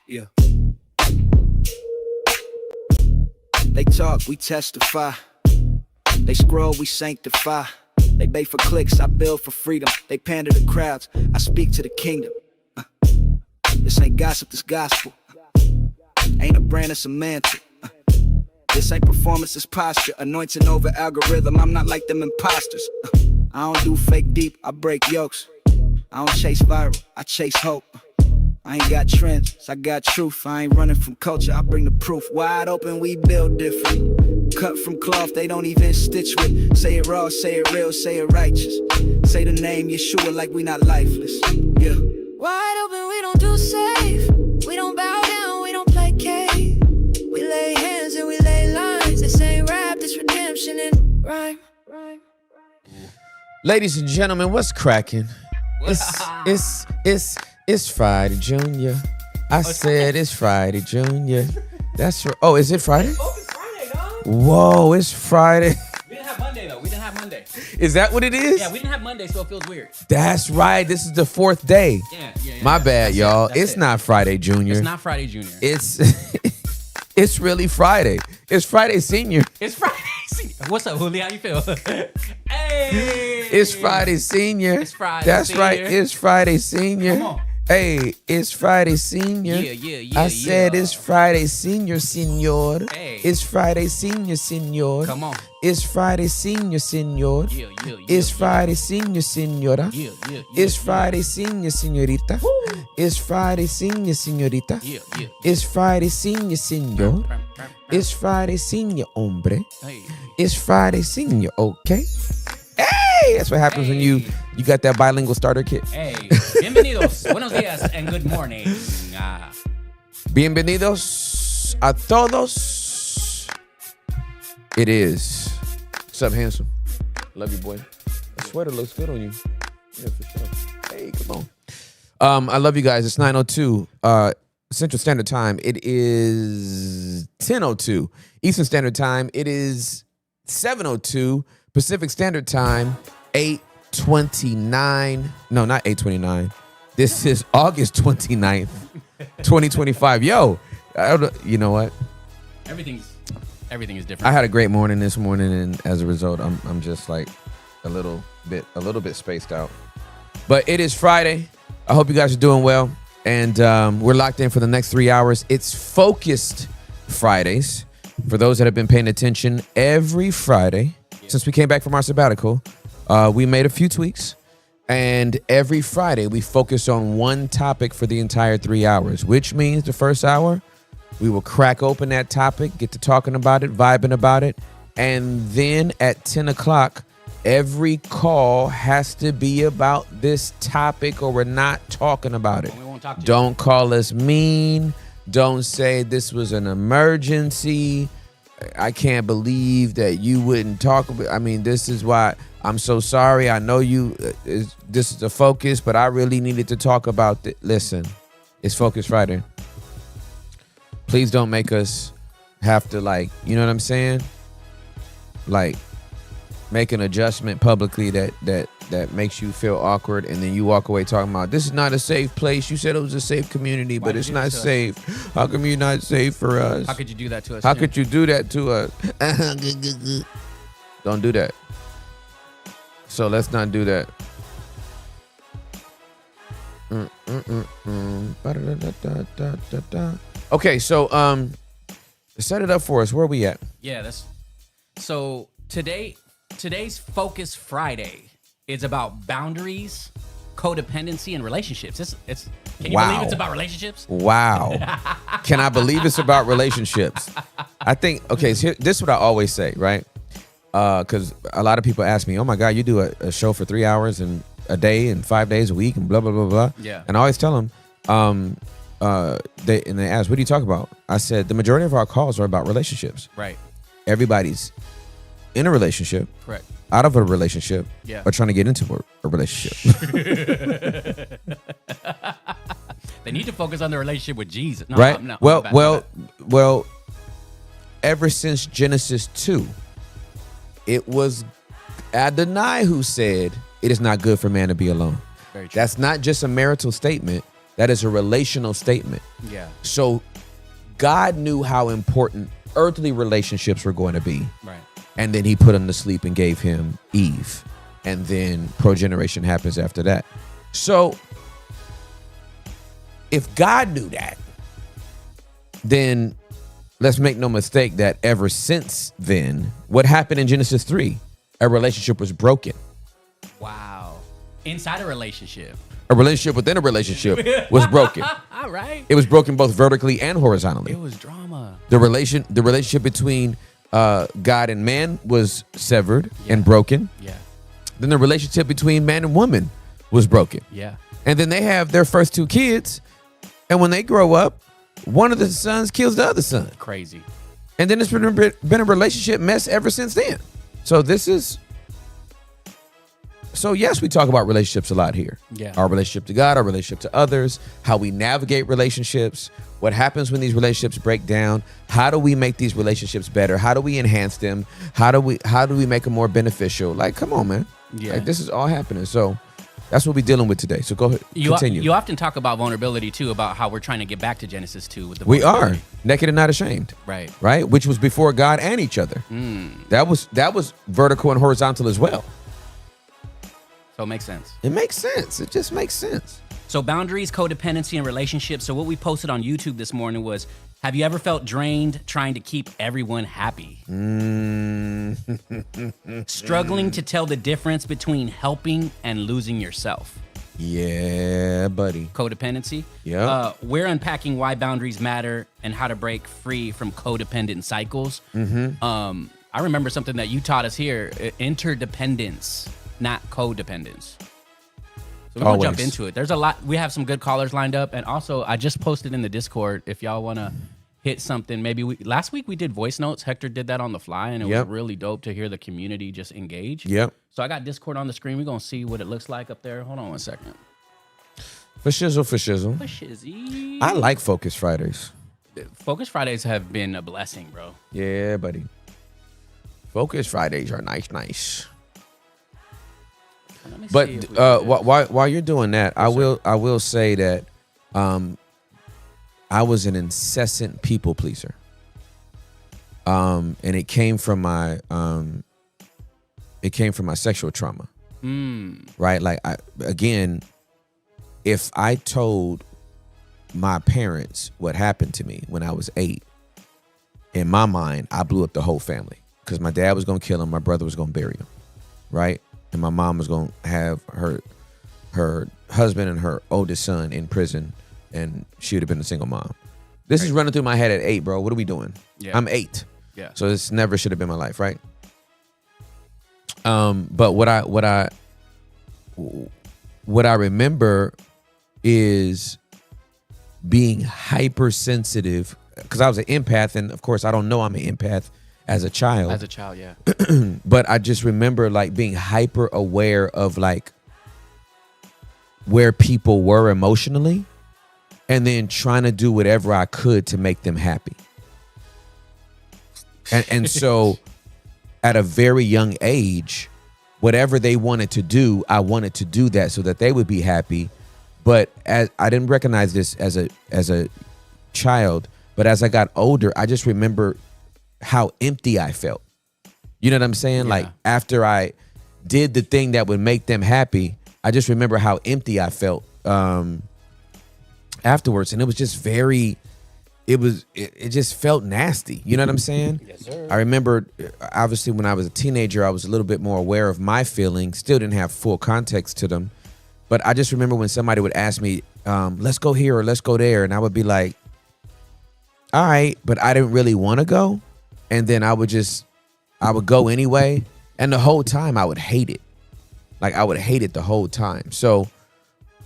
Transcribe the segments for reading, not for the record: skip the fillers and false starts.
Yeah. They talk, we testify. They scroll, we sanctify. They bait for clicks, I build for freedom. They pander to crowds, I speak to the kingdom. This ain't gossip, this gospel. Ain't a brand, it's a mantle. This ain't performance, it's posture. Anointing over algorithm, I'm not like them imposters. I don't do fake deep, I break yokes. I don't chase viral, I chase hope. I ain't got trends, I got truth. I ain't running from culture, I bring the proof. Wide open, we build different. Cut from cloth, they don't even stitch with. Say it raw, say it real, say it righteous. Say the name Yeshua like we not lifeless. Yeah. Wide open, we don't do safe. We don't bow down, we don't placate. We lay hands and we lay lines. This ain't rap, this redemption in rhyme. Ladies and gentlemen, what's cracking? It's Friday, Junior. I said it's Friday, Junior. That's right. Oh, is it Friday? Oh, it's Friday, dog. Whoa, it's Friday. We didn't have Monday, though. We didn't have Monday. Is that what it is? Yeah, we didn't have Monday, so it feels weird. That's right. This is the fourth day. Yeah. My bad, That's y'all. That's It's not Friday, Junior. It's not Friday, Junior. It's really Friday. It's Friday, Senior. It's Friday, Senior. What's up, Hula? How you feel? Hey. It's Friday, Senior. It's Friday, That's Senior. right. It's Friday, Senior. Come on. Hey, it's Friday, Senior. Yeah. I said it's Friday, Senior, Senor. Hey. It's Friday, Senior, Senor. Come on. It's Friday, Senior, Senor. Yeah. It's Friday, Senior, Senora. Yeah. It's Friday, Senior, Senorita. It's Friday, Senior, Senorita. Yeah. It's Friday, Senior, Senor. It's Friday, Senior, hombre. Hey. It's Friday, Senior, okay? Hey, that's what happens when you got that bilingual starter kit. Hey. Bienvenidos. Buenos días and good morning. Bienvenidos a todos. It is. What's up, handsome? Love you, boy. That sweater looks good on you. Yeah, for sure. Hey, come on. I love you guys. It's 9:02 Central Standard Time. It is 10:02 Eastern Standard Time. It is 7:02 Pacific Standard Time. 8:29. No, not 8:29. This is August 29th, 2025. Yo, you know what? Everything is different. I had a great morning this morning, and as a result, I'm just like a little bit spaced out. But it is Friday. I hope you guys are doing well, and we're locked in for the next 3 hours. It's Focused Fridays. For those that have been paying attention, every Friday since we came back from our sabbatical, we made a few tweaks, and every Friday we focus on one topic for the entire 3 hours, which means the first hour we will crack open that topic, get to talking about it, vibing about it, and then at 10 o'clock, every call has to be about this topic or we're not talking about it. We won't talk to you. Don't call us mean. Don't say this was an emergency. I can't believe that you wouldn't talk about. I mean, this is why I'm so sorry. I know this is a focus, but I really needed to talk about it. Listen, it's Focus Friday. Please don't make us have to, like, you know what I'm saying? Like, make an adjustment publicly that makes you feel awkward, and then you walk away talking about this is not a safe place. You said it was a safe community, but it's not safe. How come you're not safe for us? How could you do that to us? How could you do that to us? Don't do that. So let's not do that. Okay, so set it up for us. Where are we at? Yeah, so today's Focus Friday is about boundaries, codependency, and relationships. Can you believe it's about relationships? Wow. Can I believe it's about relationships? I think, okay, so this is what I always say, right? Because a lot of people ask me, oh my God, you do a show for 3 hours and a day and 5 days a week and blah, blah, blah, blah. Yeah. And I always tell them, they ask, what do you talk about? I said, the majority of our calls are about relationships. Right. Everybody's in a relationship. Correct. Out of a relationship. Yeah. Or trying to get into a relationship. They need to focus on the relationship with Jesus. No, right? No, well, ever since Genesis 2, it was Adonai who said, it is not good for man to be alone. Very true. That's not just a marital statement. That is a relational statement. Yeah. So God knew how important earthly relationships were going to be. Right. And then he put him to sleep and gave him Eve. And then progeneration happens after that. So if God knew that, then let's make no mistake that ever since then, what happened in Genesis 3? A relationship was broken. Wow. Inside a relationship. A relationship within a relationship was broken. All right. It was broken both vertically and horizontally. It was drama. The relationship between God and man was severed and broken. Yeah. Then the relationship between man and woman was broken. Yeah. And then they have their first 2 kids. And when they grow up, one of the sons kills the other son. Crazy. And then it's been a relationship mess ever since then. So yes, we talk about relationships a lot here. Yeah. Our relationship to God, our relationship to others, how we navigate relationships, what happens when these relationships break down, how do we make these relationships better? How do we enhance them? How do we make them more beneficial? Like, come on, man. Yeah. Like, this is all happening. So that's what we're dealing with today. So go ahead, continue. You often talk about vulnerability too, about how we're trying to get back to Genesis 2 with the We are vulnerability. naked and not ashamed. Right. Right? Which was before God and each other. That was vertical and horizontal as well. So it makes sense. It makes sense. It just makes sense. So boundaries, codependency, and relationships. So what we posted on YouTube this morning was, have you ever felt drained trying to keep everyone happy? Struggling to tell the difference between helping and losing yourself. Yeah, buddy. Codependency. Yeah. We're unpacking why boundaries matter and how to break free from codependent cycles. I remember something that you taught us here, interdependence, not codependence. So we're going to jump into it. There's a lot. We have some good callers lined up. And also, I just posted in the Discord, if y'all want to hit something. Maybe last week we did voice notes. Hector did that on the fly, and it was really dope to hear the community just engage. Yep. So I got Discord on the screen. We're going to see what it looks like up there. Hold on one second. For shizzle, for shizzle. For shizzy. I like Focus Fridays. Focus Fridays have been a blessing, bro. Yeah, buddy. Focus Fridays are nice. Let me But see if we can do this. while you're doing that, I will say that I was an incessant people pleaser. And it came from my sexual trauma. Right? Like if I told my parents what happened to me when I was 8, in my mind, I blew up the whole family because my dad was going to kill him. My brother was going to bury him. Right? And my mom was going to have her husband and her oldest son in prison, and she would have been a single mom. This is running through my head at 8, bro. What are we doing? Yeah. I'm 8. Yeah. So this never should have been my life, right? But what I remember is being hypersensitive because I was an empath, and of course I don't know I'm an empath as a child. As a child, yeah. But I just remember like being hyper aware of like where people were emotionally and then trying to do whatever I could to make them happy. And so at a very young age, whatever they wanted to do, I wanted to do that so that they would be happy. But as I didn't recognize this as a child, but as I got older, I just remember how empty I felt. You know what I'm saying? Yeah. Like after I did the thing that would make them happy, I just remember how empty I felt afterwards. And it was just it just felt nasty. You know what I'm saying? Yes, sir. I remember, obviously, when I was a teenager, I was a little bit more aware of my feelings. Still didn't have full context to them. But I just remember when somebody would ask me, let's go here or let's go there. And I would be like, all right, but I didn't really want to go. And then I would go anyway. And the whole time I would hate it. Like I would hate it the whole time. So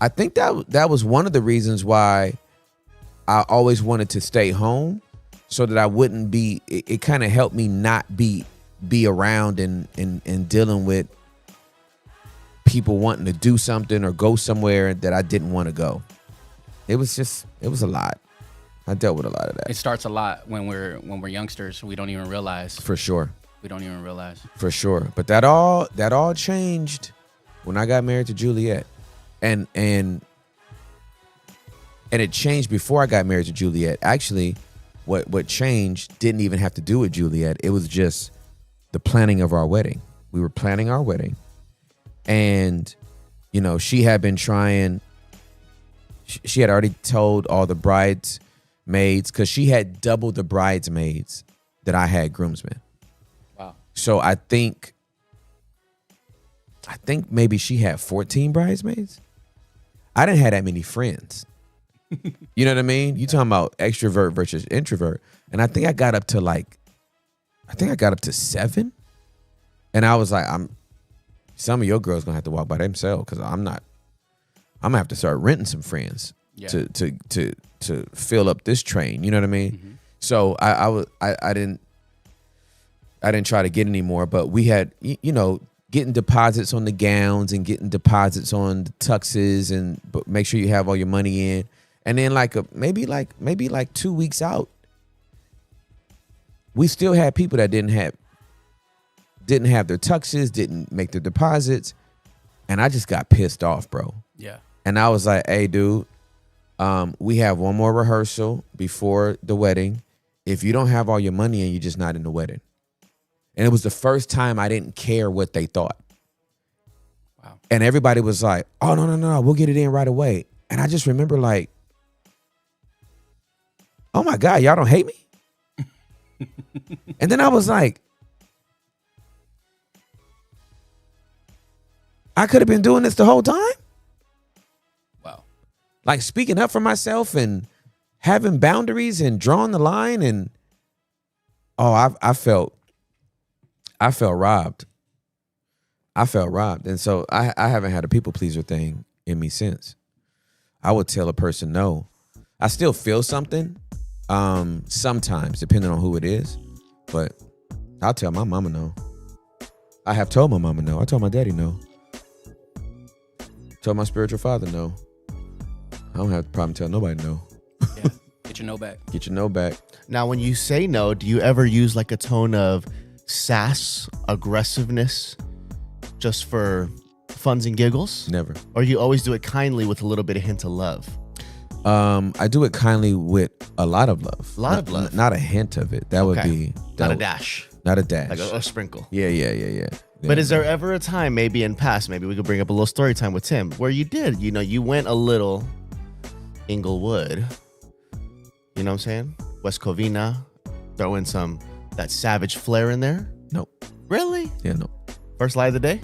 I think that was one of the reasons why I always wanted to stay home so that I wouldn't be, it kind of helped me not be around and dealing with people wanting to do something or go somewhere that I didn't want to go. It was a lot. I dealt with a lot of that. It starts a lot when we're youngsters. We don't even realize. For sure. We don't even realize. For sure. But that all changed when I got married to Juliet. And And it changed before I got married to Juliet. Actually, what changed didn't even have to do with Juliet. It was just the planning of our wedding. We were planning our wedding. And, you know, she had been trying. She had already told all the bridesmaids, because she had double the bridesmaids that I had groomsmen. Wow. So I think maybe she had 14 bridesmaids. I didn't have that many friends. You know what I mean? You talking about extrovert versus introvert. And I think I got up to 7. And I was like, some of your girls gonna have to walk by themselves, because I'm gonna have to start renting some friends to fill up this train. You know what I mean? Mm-hmm. So I didn't try to get any more, but we had, you know, getting deposits on the gowns and getting deposits on the tuxes, and but make sure you have all your money in. And then maybe 2 weeks out, we still had people that didn't have their tuxes, didn't make their deposits. And I just got pissed off, bro. Yeah. And I was like, hey, dude, we have one more rehearsal before the wedding. If you don't have all your money in, you're just not in the wedding. And it was the first time I didn't care what they thought. Wow. And everybody was like, oh, no, we'll get it in right away. And I just remember like, oh my God, y'all don't hate me? And then I was like, I could have been doing this the whole time? Wow. Like speaking up for myself and having boundaries and drawing the line, and I felt robbed. I felt robbed. And so I haven't had a people pleaser thing in me since. I would tell a person no. I still feel something sometimes, depending on who it is. But I'll tell my mama no. I have told my mama no. I told my daddy no. Told my spiritual father no. I don't have the problem telling nobody no. Yeah. Get your no back. Get your no back. Now, when you say no, do you ever use like a tone of sass, aggressiveness, just for funs and giggles? Never. Or you always do it kindly with a little bit of hint of love? I do it kindly with a lot of love. A lot of love. Not a hint of it. That would be... Not a dash. Not a dash. Like a sprinkle. Yeah. But is there ever a time, maybe in past, maybe we could bring up a little story time with Tim, where you did, you went a little Inglewood, you know what I'm saying? West Covina, throw in that savage flair in there? Nope. Really? Yeah, no. First lie of the day?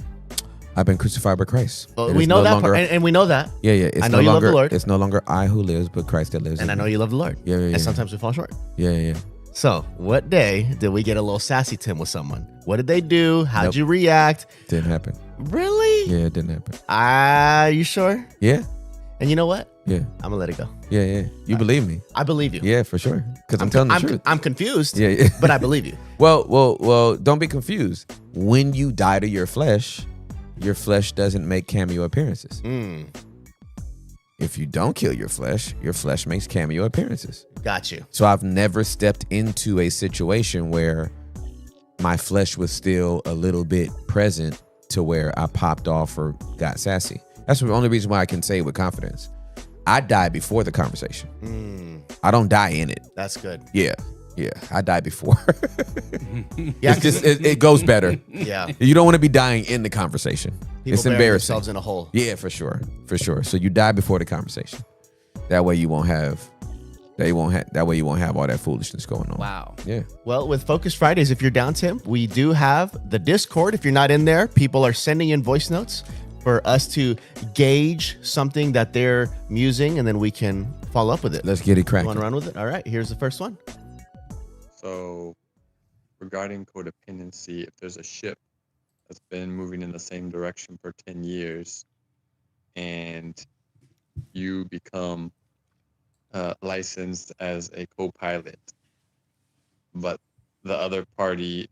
I've been crucified by Christ. Well, we know that part, and we know that. Yeah. It's I know you love the Lord. It's no longer I who lives, but Christ that lives. And I know you love the Lord. Yeah. And sometimes we fall short. Yeah. So, what day did we get a little sassy Tim with someone? What did they do? How'd you react? Didn't happen. Really? Yeah, it didn't happen. Are you sure? Yeah. And you know what? Yeah. I'm gonna let it go. Yeah. You believe me? I believe you. Yeah, for sure. Because I'm telling the truth. I'm confused. Yeah. But I believe you. Well, don't be confused. When you die to your flesh doesn't make cameo appearances. If you don't kill your flesh makes cameo appearances. Got you. So I've never stepped into a situation where my flesh was still a little bit present to where I popped off or got sassy. That's the only reason why I can say it with confidence. I die before the conversation. I don't die in it. That's good. Yeah. I die before. Yeah, it's just it goes better. Yeah. You don't want to be dying in the conversation. People it's bury embarrassing. themselves in a hole. Yeah, for sure. So you die before the conversation. That way you won't have all that foolishness going on. Wow. Yeah. Well, with Focus Fridays, if you're down, Tim, we do have the Discord. If you're not in there, people are sending in voice notes for us to gauge something that they're musing, and then we can follow up with it. Let's get it You cracking. want to run with it? All right, here's the first one. So, regarding codependency, if there's a ship that's been moving in the same direction for 10 years and you become licensed as a co-pilot, but the other party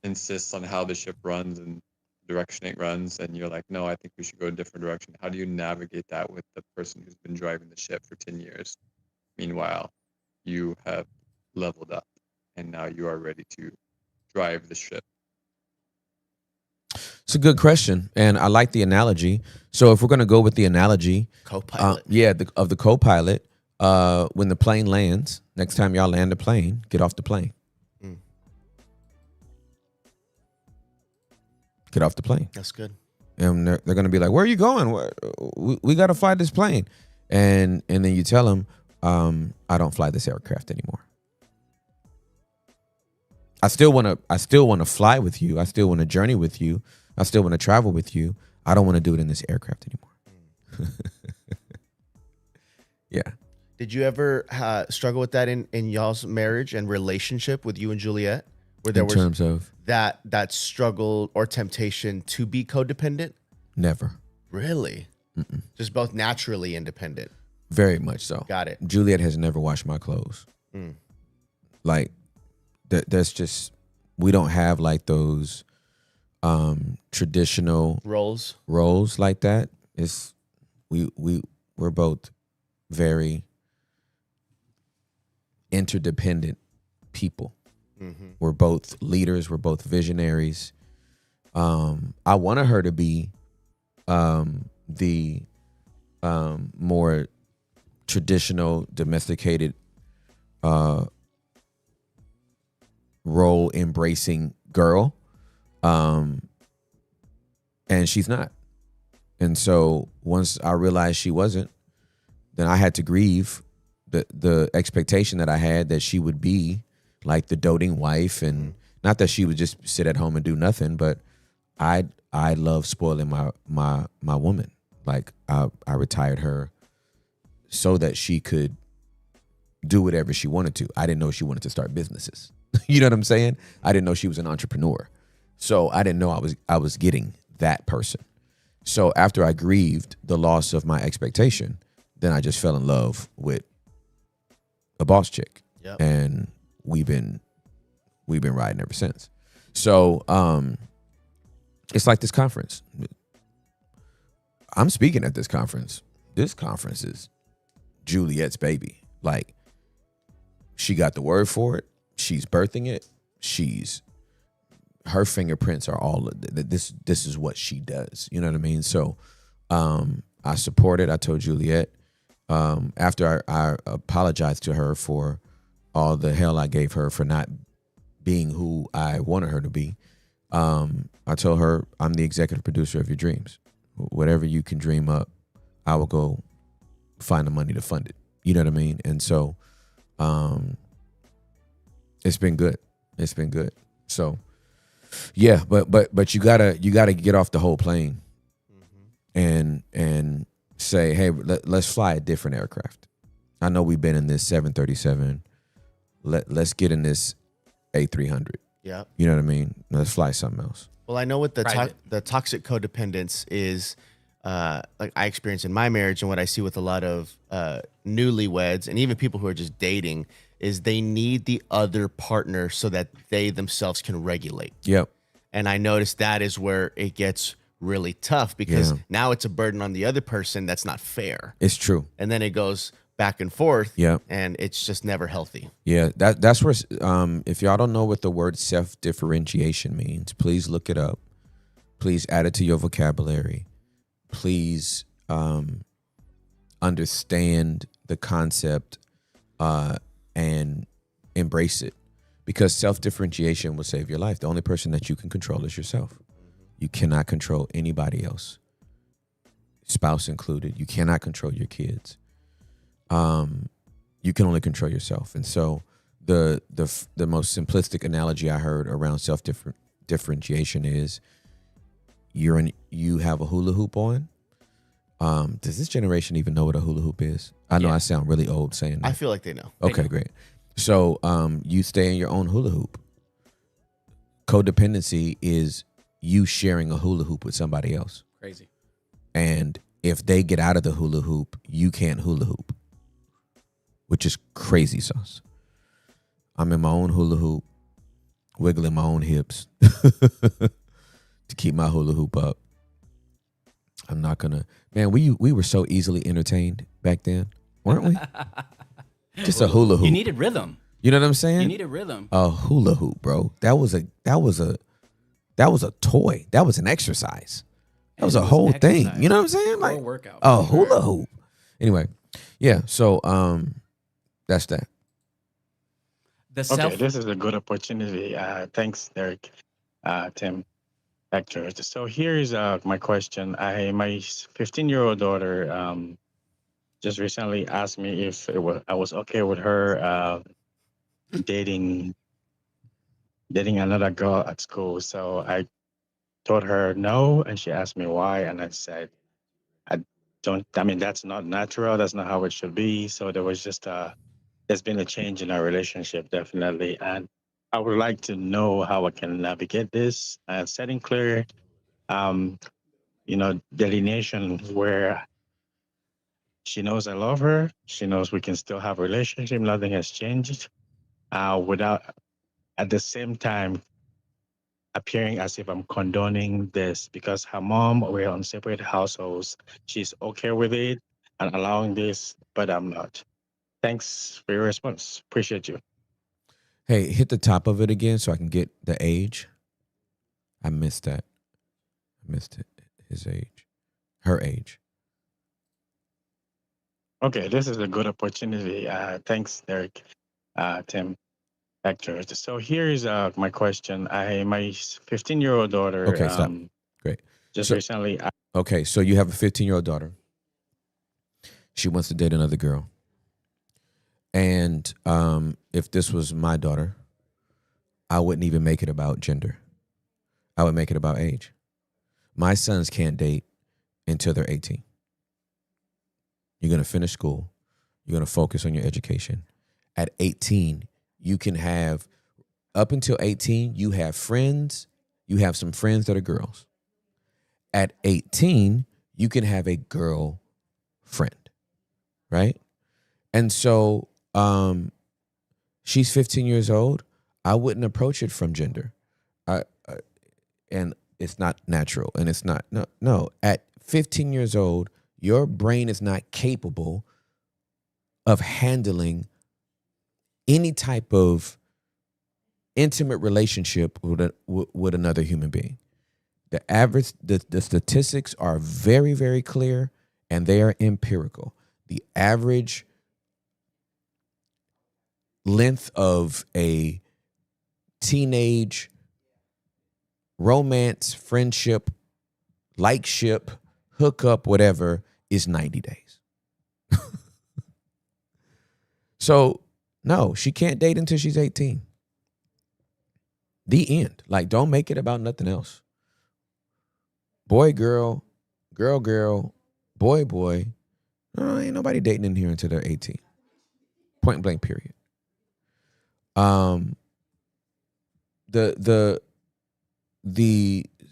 insists on how the ship runs and direction it runs, and you're like, no, I think we should go a different direction. How do you navigate that with the person who's been driving the ship for 10 years? Meanwhile, you have leveled up and now you are ready to drive the ship. It's a good question, and I like the analogy. So if we're going to go with the analogy, Co-pilot. of the co-pilot, when the plane lands, next time y'all land the plane, get off the plane. Get off the plane. That's good. And they're going to be like, where are you going? We got to fly this plane. And then you tell them, I don't fly this aircraft anymore. I still want to fly with you. I still want to journey with you. I still want to travel with you. I don't want to do it in this aircraft anymore. Yeah. Did you ever struggle with that in y'all's marriage and relationship with you and Juliet? Where there In terms of that struggle or temptation to be codependent? never. Really? Just both naturally independent. Very much so. Got it. Juliet has never washed my clothes. Like, there's just, we don't have like those traditional roles like that. It's we're both very interdependent people. We're both leaders. We're both visionaries. I wanted her to be the more traditional, domesticated, role embracing girl. And she's not. And so once I realized she wasn't, then I had to grieve the expectation that I had that she would be like the doting wife, and not that she would just sit at home and do nothing, but I love spoiling my woman. Like I retired her so that she could do whatever she wanted to. I didn't know she wanted to start businesses. You know what I'm saying? I didn't know she was an entrepreneur. So I didn't know I was getting that person. So after I grieved the loss of my expectation, then I just fell in love with a boss chick. Yep. And we've been riding ever since. So it's like this conference. I'm speaking at this conference. This conference is Juliet's baby. Like, she got the word for it. She's birthing it. Her fingerprints are all this. This is what she does. You know what I mean? So I support it. I told Juliet after I apologized to her for all the hell I gave her for not being who I wanted her to be. I told her, I'm the executive producer of your dreams. Whatever you can dream up, I will go find the money to fund it. You know what I mean? And so it's been good. It's been good. So yeah, but you gotta get off the whole plane and say, hey, let's fly a different aircraft. I know we've been in this 737. Let's get in this A300. Yeah. You know what I mean? Let's fly something else. Well, I know what the Private. toxic codependence is, like I experience in my marriage, and what I see with a lot of newlyweds and even people who are just dating, is they need the other partner so that they themselves can regulate. Yep. And I noticed that is where it gets really tough, because now it's a burden on the other person that's not fair. It's true. And then it goes back and forth. Yep. And it's just never healthy. Yeah, that's where, if y'all don't know what the word self-differentiation means, please look it up. Please add it to your vocabulary. Please understand the concept and embrace it, because self-differentiation will save your life. The only person that you can control is yourself. You cannot control anybody else, spouse included. You cannot control your kids. You can only control yourself. And so the most simplistic analogy I heard around self-differentiation is you have a hula hoop on. Does this generation even know what a hula hoop is? I know I sound really old saying that. I feel like they know. Okay, great. So you stay in your own hula hoop. Codependency is you sharing a hula hoop with somebody else. Crazy. And if they get out of the hula hoop, you can't hula hoop, which is crazy sauce. I'm in my own hula hoop, wiggling my own hips to keep my hula hoop up. I'm not gonna, man. We were so easily entertained back then, weren't we? Just a hula hoop. You needed rhythm. You know what I'm saying? You needed rhythm. A hula hoop, bro. That was a That was a toy. That was an exercise. That was It a was whole an thing. exercise. You know what I'm saying? Core Like workout. a for sure. hula hoop. Anyway, yeah. So that's that. The Okay, self. this is a good opportunity. Thanks, Derek, Tim, Hector. So here's my question. My 15-year-old daughter just recently asked me if I was okay with her dating another girl at school. So I told her no, and she asked me why, and I said I don't. I mean, that's not natural. That's not how it should be. So there was just there's been a change in our relationship, definitely. And I would like to know how I can navigate this and setting clear, um, delineation where she knows I love her. She knows we can still have a relationship. Nothing has changed. Without at the same time appearing as if I'm condoning this because her mom, we're on separate households. She's okay with it and allowing this, but I'm not. Thanks for your response. Appreciate you. Hey, hit the top of it again so I can get the age. I missed that. I missed it. His age. Her age. Okay, this is a good opportunity. Thanks, Derek, Tim, Hector. So here's my question. My 15-year-old daughter Okay, stop. Great. just So recently. okay, so you have a 15-year-old daughter. She wants to date another girl. And if this was my daughter, I wouldn't even make it about gender. I would make it about age. My sons can't date until they're 18. You're going to finish school. You're going to focus on your education. At 18, you can have, up until 18, you have friends. You have some friends that are girls. At 18, you can have a girl friend, right? And so she's 15 years old. I wouldn't approach it from gender. And it's not natural, and it's not, no. At 15 years old, your brain is not capable of handling any type of intimate relationship with another human being. The statistics are very, very clear, and they are empirical. The average length of a teenage romance, friendship, likeship, hookup, whatever, is 90 days. So, no, she can't date until she's 18. The end. Like, don't make it about nothing else. Boy, girl, girl, girl, boy, boy. No, ain't nobody dating in here until they're 18. Point blank, period. The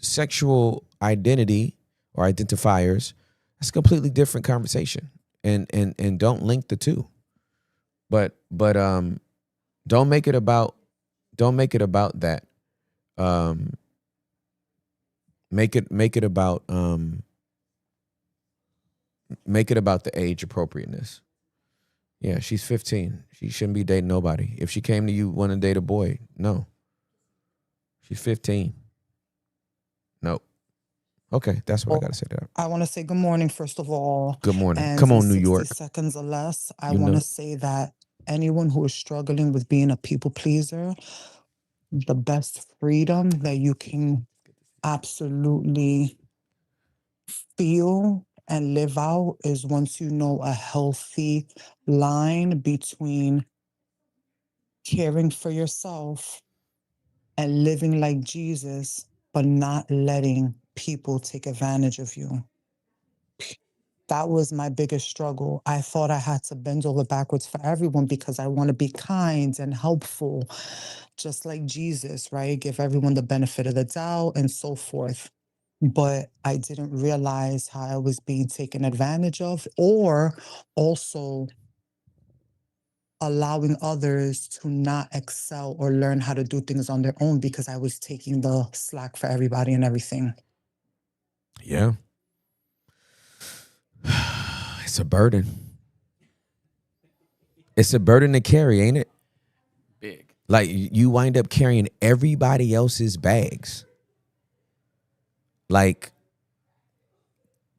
sexual identity or identifiers, that's a completely different conversation. And don't link the two. But don't make it about that. Make it about the age appropriateness. Yeah, she's 15. She shouldn't be dating nobody. If she came to you want to date a boy, no. She's 15. Nope. Okay, that's what I got to say to that. I want to say good morning, first of all. Good morning. And Come in on, New 60 York. seconds or less, I You want know. to say that anyone who is struggling with being a people pleaser, the best freedom that you can absolutely feel and live out is once you know a healthy line between caring for yourself and living like Jesus, but not letting people take advantage of you. That was my biggest struggle. I thought I had to bend over backwards for everyone because I want to be kind and helpful, just like Jesus, right? Give everyone the benefit of the doubt and so forth. But I didn't realize how I was being taken advantage of, or also allowing others to not excel or learn how to do things on their own because I was taking the slack for everybody and everything. Yeah. It's a burden. It's a burden to carry, ain't it? Big. Like you wind up carrying everybody else's bags. like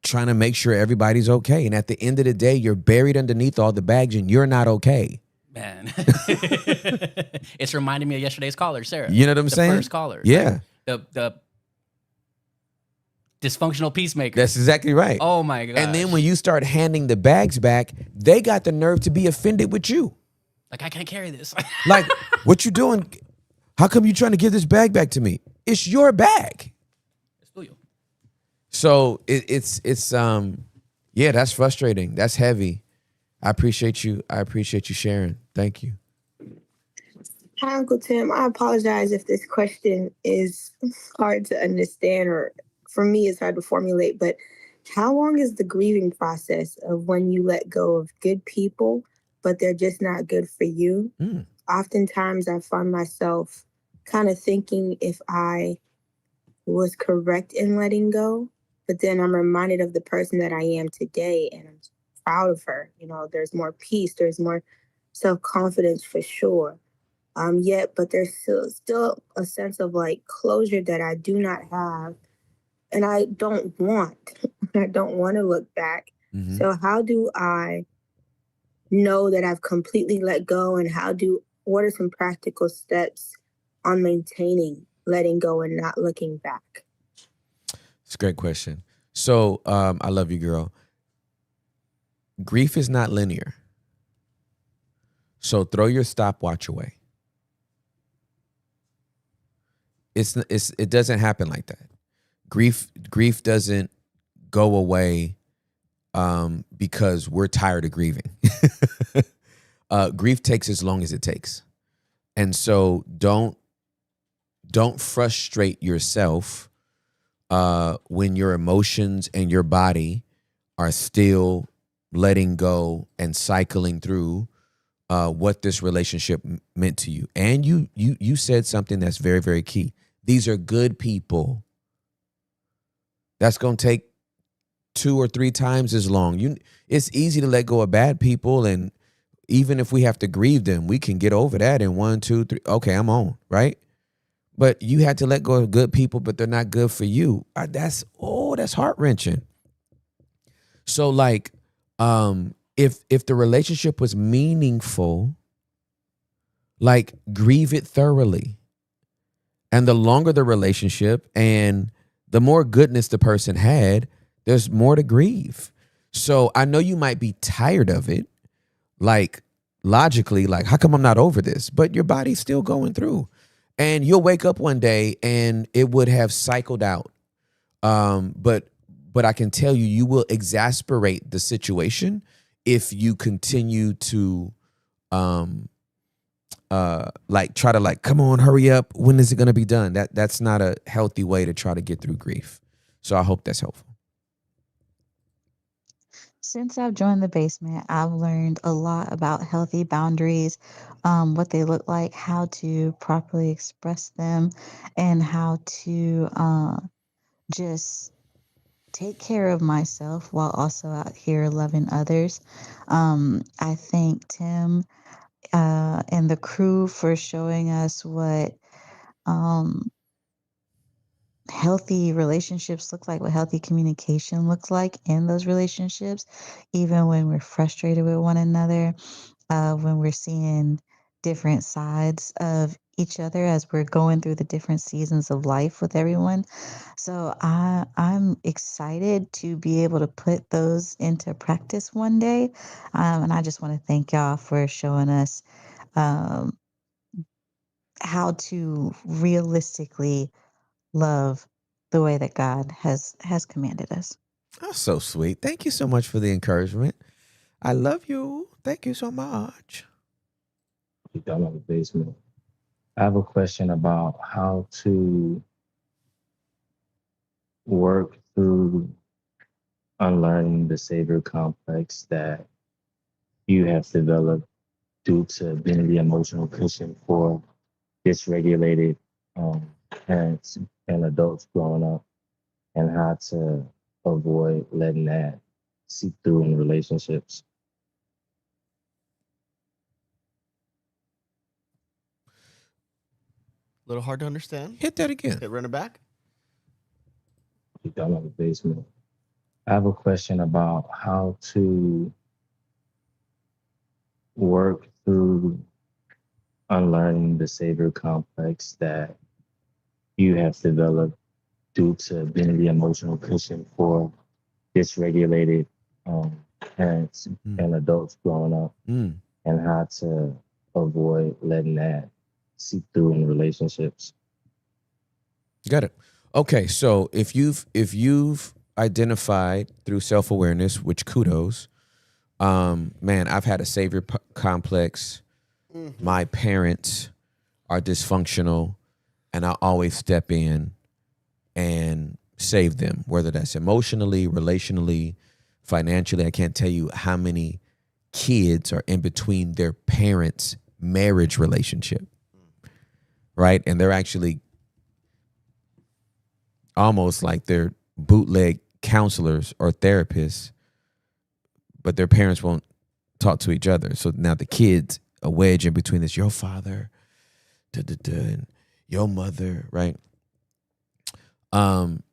trying to make sure everybody's okay. And at the end of the day, you're buried underneath all the baggage and you're not okay. Man, it's reminding me of yesterday's caller, Sarah. You know what I'm saying? The first caller. Yeah. Like, the dysfunctional peacemaker. That's exactly right. Oh my god. And then when you start handing the bags back, they got the nerve to be offended with you. like, I can't carry this. Like, what you doing? How come you trying to give this bag back to me? It's your bag. It's tuyo. So it's yeah, that's frustrating. That's heavy. I appreciate you. I appreciate you sharing. Thank you. Hi, Uncle Tim. I apologize if this question is hard to understand, or for me, it's hard to formulate. But how long is the grieving process of when you let go of good people, but they're just not good for you? Oftentimes, I find myself kind of thinking if I was correct in letting go, but then I'm reminded of the person that I am today, and I'm proud of her. You know, there's more peace, there's more self-confidence for sure. But there's still a sense of like closure that I do not have, and I don't want. I don't want to look back. So how do I know that I've completely let go, and what are some practical steps on maintaining letting go and not looking back? It's a great question. So I love you, girl. Grief is not linear. So throw your stopwatch away. It doesn't happen like that. Grief doesn't go away because we're tired of grieving. Grief takes as long as it takes. And so don't frustrate yourself when your emotions and your body are still letting go and cycling through what this relationship meant to you. And you said something that's very, very key. These are good people. That's going to take 2 or 3 times as long. It's easy to let go of bad people, and even if we have to grieve them, we can get over that in 1, 2, 3. Okay, I'm on, right? But you had to let go of good people, but they're not good for you. That's heart-wrenching. So like, if the relationship was meaningful, like grieve it thoroughly. And the longer the relationship and the more goodness the person had, there's more to grieve. So I know you might be tired of it, like logically, like how come I'm not over this? But your body's still going through. And you'll wake up one day and it would have cycled out. But I can tell you, you will exasperate the situation if you continue to try to come on, hurry up. When is it going to be done? That's not a healthy way to try to get through grief. So I hope that's helpful. Since I've joined the basement, I've learned a lot about healthy boundaries, what they look like, how to properly express them, and how to just take care of myself while also out here loving others. I thank Tim and the crew for showing us what um, healthy relationships look like, what healthy communication looks like in those relationships, even when we're frustrated with one another, when we're seeing different sides of each other as we're going through the different seasons of life with everyone. So I'm excited to be able to put those into practice one day. And I just want to thank y'all for showing us um, how to realistically love the way that God has commanded us. That's so sweet. Thank you so much for the encouragement. I love you. Thank you so much. Down in the basement. I have a question about how to work through unlearning the savior complex that you have developed due to being the emotional cushion for dysregulated parents and adults growing up, and how to avoid letting that seep through in relationships. A little hard to understand. Hit that again. Run it back. down in the basement. I have a question about how to work through unlearning the savior complex that you have developed due to being the emotional cushion for dysregulated um, parents and adults growing up, Mm. and how to avoid letting that seep through in relationships. Got it. Okay, so if you've identified through self-awareness, which kudos, man, I've had a savior complex. My parents are dysfunctional, and I always step in and save them, whether that's emotionally, relationally, financially. I can't tell you how many kids are in between their parents' marriage relationship, right? And they're actually almost like they're bootleg counselors or therapists, but their parents won't talk to each other. So now the kids a wedge in between this, your father, and your mother, right?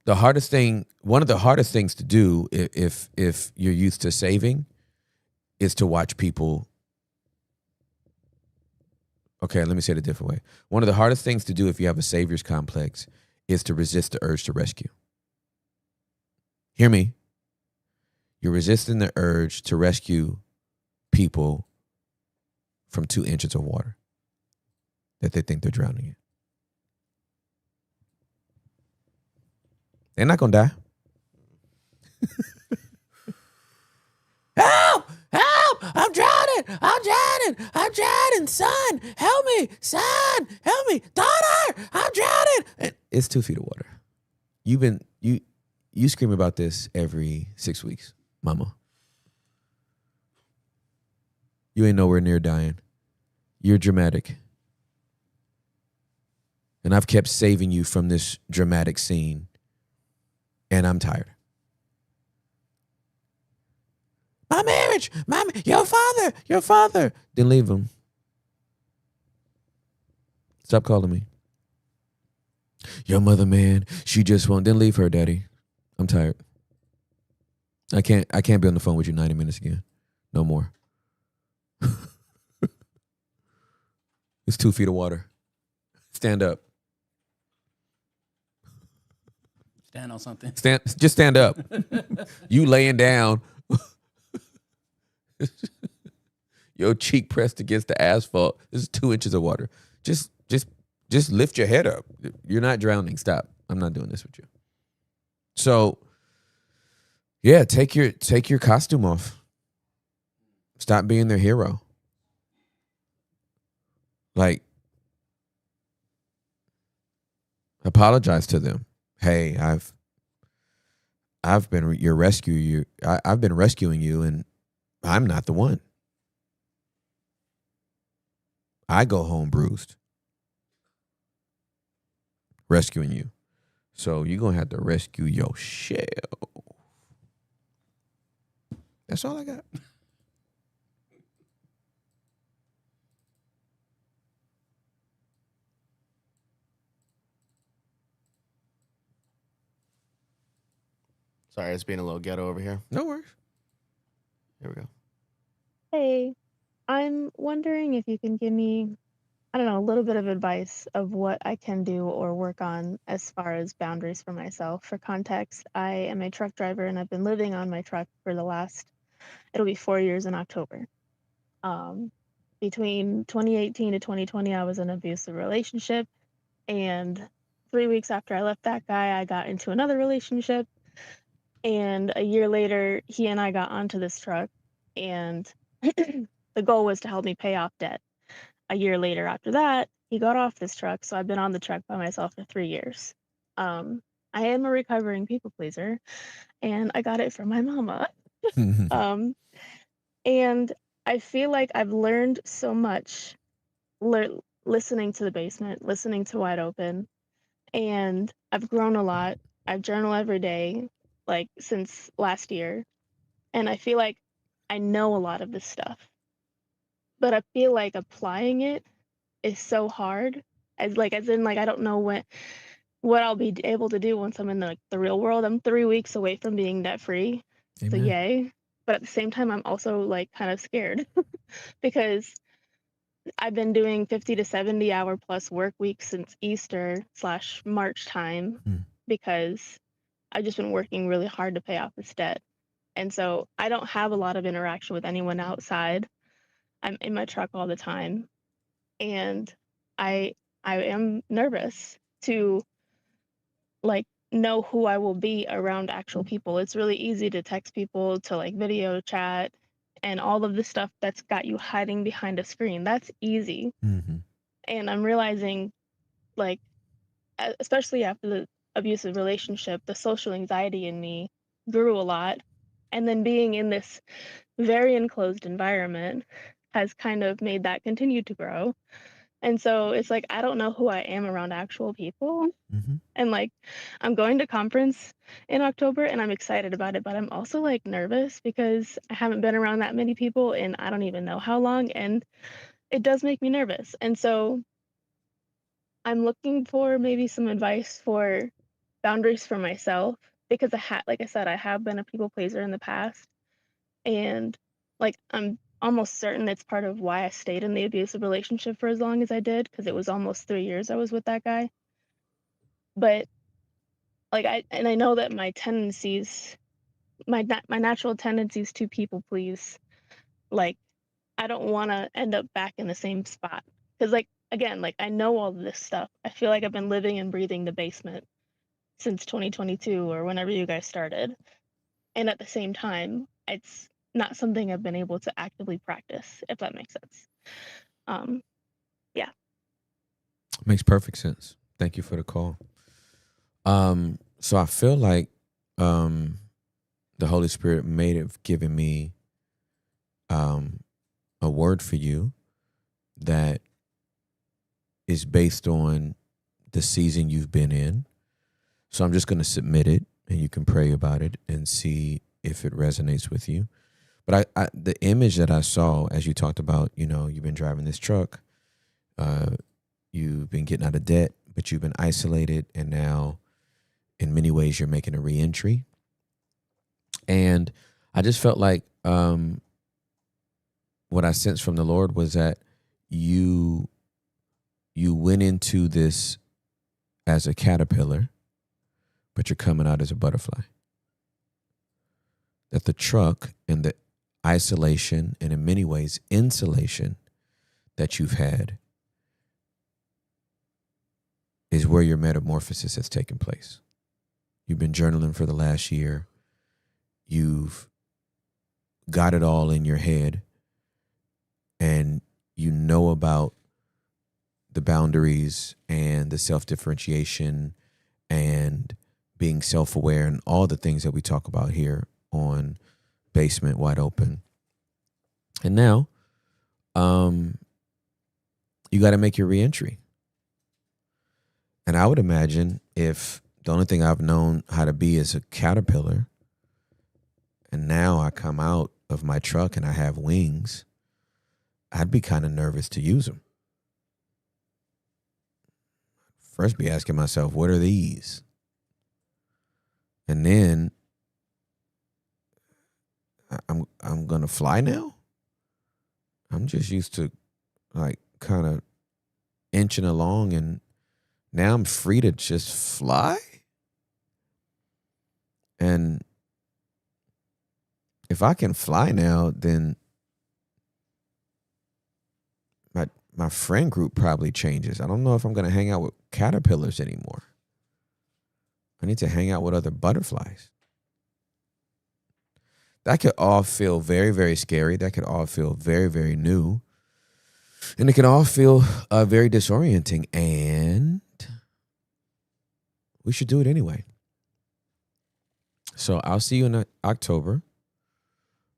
The hardest thing, one of the hardest things to do if you're used to saving is to watch people. Okay, let me say it a different way. One of the hardest things to do if you have a savior's complex is to resist the urge to rescue. Hear me. You're resisting the urge to rescue people from 2 inches of water that they think they're drowning in. They're not going to die. Help! Help! I'm drowning! I'm drowning! I'm drowning! Son, help me! Son, help me! Daughter, I'm drowning! And it's 2 feet of water. You scream about this every 6 weeks, mama. You ain't nowhere near dying. You're dramatic. And I've kept saving you from this dramatic scene. And I'm tired. My marriage, your father. Then leave him. Stop calling me. Your mother, man, she just won't. Then leave her, daddy. I'm tired. I can't be on the phone with you 90 minutes again. No more. It's 2 feet of water. Stand up. Stand on something. Just stand up. You laying down. Your cheek pressed against the asphalt. This is 2 inches of water. Just lift your head up. You're not drowning. Stop. I'm not doing this with you. So, yeah, take your costume off. Stop being their hero. Like, apologize to them. Hey, I've been your rescue. I've been rescuing you, and I'm not the one. I go home bruised, rescuing you. So you're gonna have to rescue yourself. That's all I got. Sorry, it's being a little ghetto over here. No worries. Here we go. Hey, I'm wondering if you can give me, I don't know, a little bit of advice of what I can do or work on as far as boundaries for myself. For context, I am a truck driver and I've been living on my truck for the last, it'll be 4 years in October. Between 2018 to 2020, I was in an abusive relationship. And 3 weeks after I left that guy, I got into another relationship. And a year later, he and I got onto this truck. And the goal was to help me pay off debt. A year later after that, he got off this truck, so I've been on the truck by myself for 3 years. I am a recovering people pleaser, and I got it from my mama. And I feel like I've learned so much listening to the basement, listening to Wide Open, and I've grown a lot. I've journaled every day, like since last year, and I feel like I know a lot of this stuff, but I feel like applying it is so hard. As in I don't know what I'll be able to do once I'm in the real world. I'm 3 weeks away from being debt free. So Amen. yay. But at the same time, I'm also like kind of scared because I've been doing 50 to 70 hour plus work weeks since Easter/March time Hmm. because I've just been working really hard to pay off this debt. And so I don't have a lot of interaction with anyone outside. I'm in my truck all the time. And I am nervous to like know who I will be around actual people. It's really easy to text people, to like video chat, and all of the stuff that's got you hiding behind a screen. That's easy. Mm-hmm. And I'm realizing, like, especially after the abusive relationship, the social anxiety in me grew a lot. And then being in this very enclosed environment has kind of made that continue to grow. And so it's like, I don't know who I am around actual people. Mm-hmm. And like, I'm going to conference in October and I'm excited about it, but I'm also like nervous because I haven't been around that many people and I don't even know how long. And it does make me nervous. And so I'm looking for maybe some advice for boundaries for myself because like I said, I have been a people pleaser in the past. And like, I'm almost certain it's part of why I stayed in the abusive relationship for as long as I did because it was almost 3 years I was with that guy. But like, I know that my tendencies, my natural tendencies to people please, like, I don't want to end up back in the same spot because, like, again, like, I know all this stuff. I feel like I've been living and breathing the basement since 2022 or whenever you guys started, and at the same time, it's not something I've been able to actively practice, if that makes sense. Yeah. Makes perfect sense. Thank you for the call. So I feel like the Holy Spirit may have given me a word for you that is based on the season you've been in. So I'm just going to submit it and you can pray about it and see if it resonates with you. But I the image that I saw as you talked about, you've been driving this truck, you've been getting out of debt, but you've been isolated, and now in many ways you're making a reentry. And I just felt like what I sensed from the Lord was that you went into this as a caterpillar, but you're coming out as a butterfly. That the truck and the isolation and in many ways insulation that you've had is where your metamorphosis has taken place. You've been journaling for the last year. You've got it all in your head, and you know about the boundaries and the self-differentiation and being self-aware and all the things that we talk about here on Basement Wide Open. And now, you got to make your reentry. And I would imagine if the only thing I've known how to be is a caterpillar, and now I come out of my truck and I have wings, I'd be kind of nervous to use them. First be asking myself, what are these? And then I'm going to fly now? I'm just used to like kind of inching along, and now I'm free to just fly? And if I can fly now, then my friend group probably changes. I don't know if I'm going to hang out with caterpillars anymore. I need to hang out with other butterflies. That could all feel very, very scary. That could all feel very, very new. And it can all feel very disorienting. And we should do it anyway. So I'll see you in October,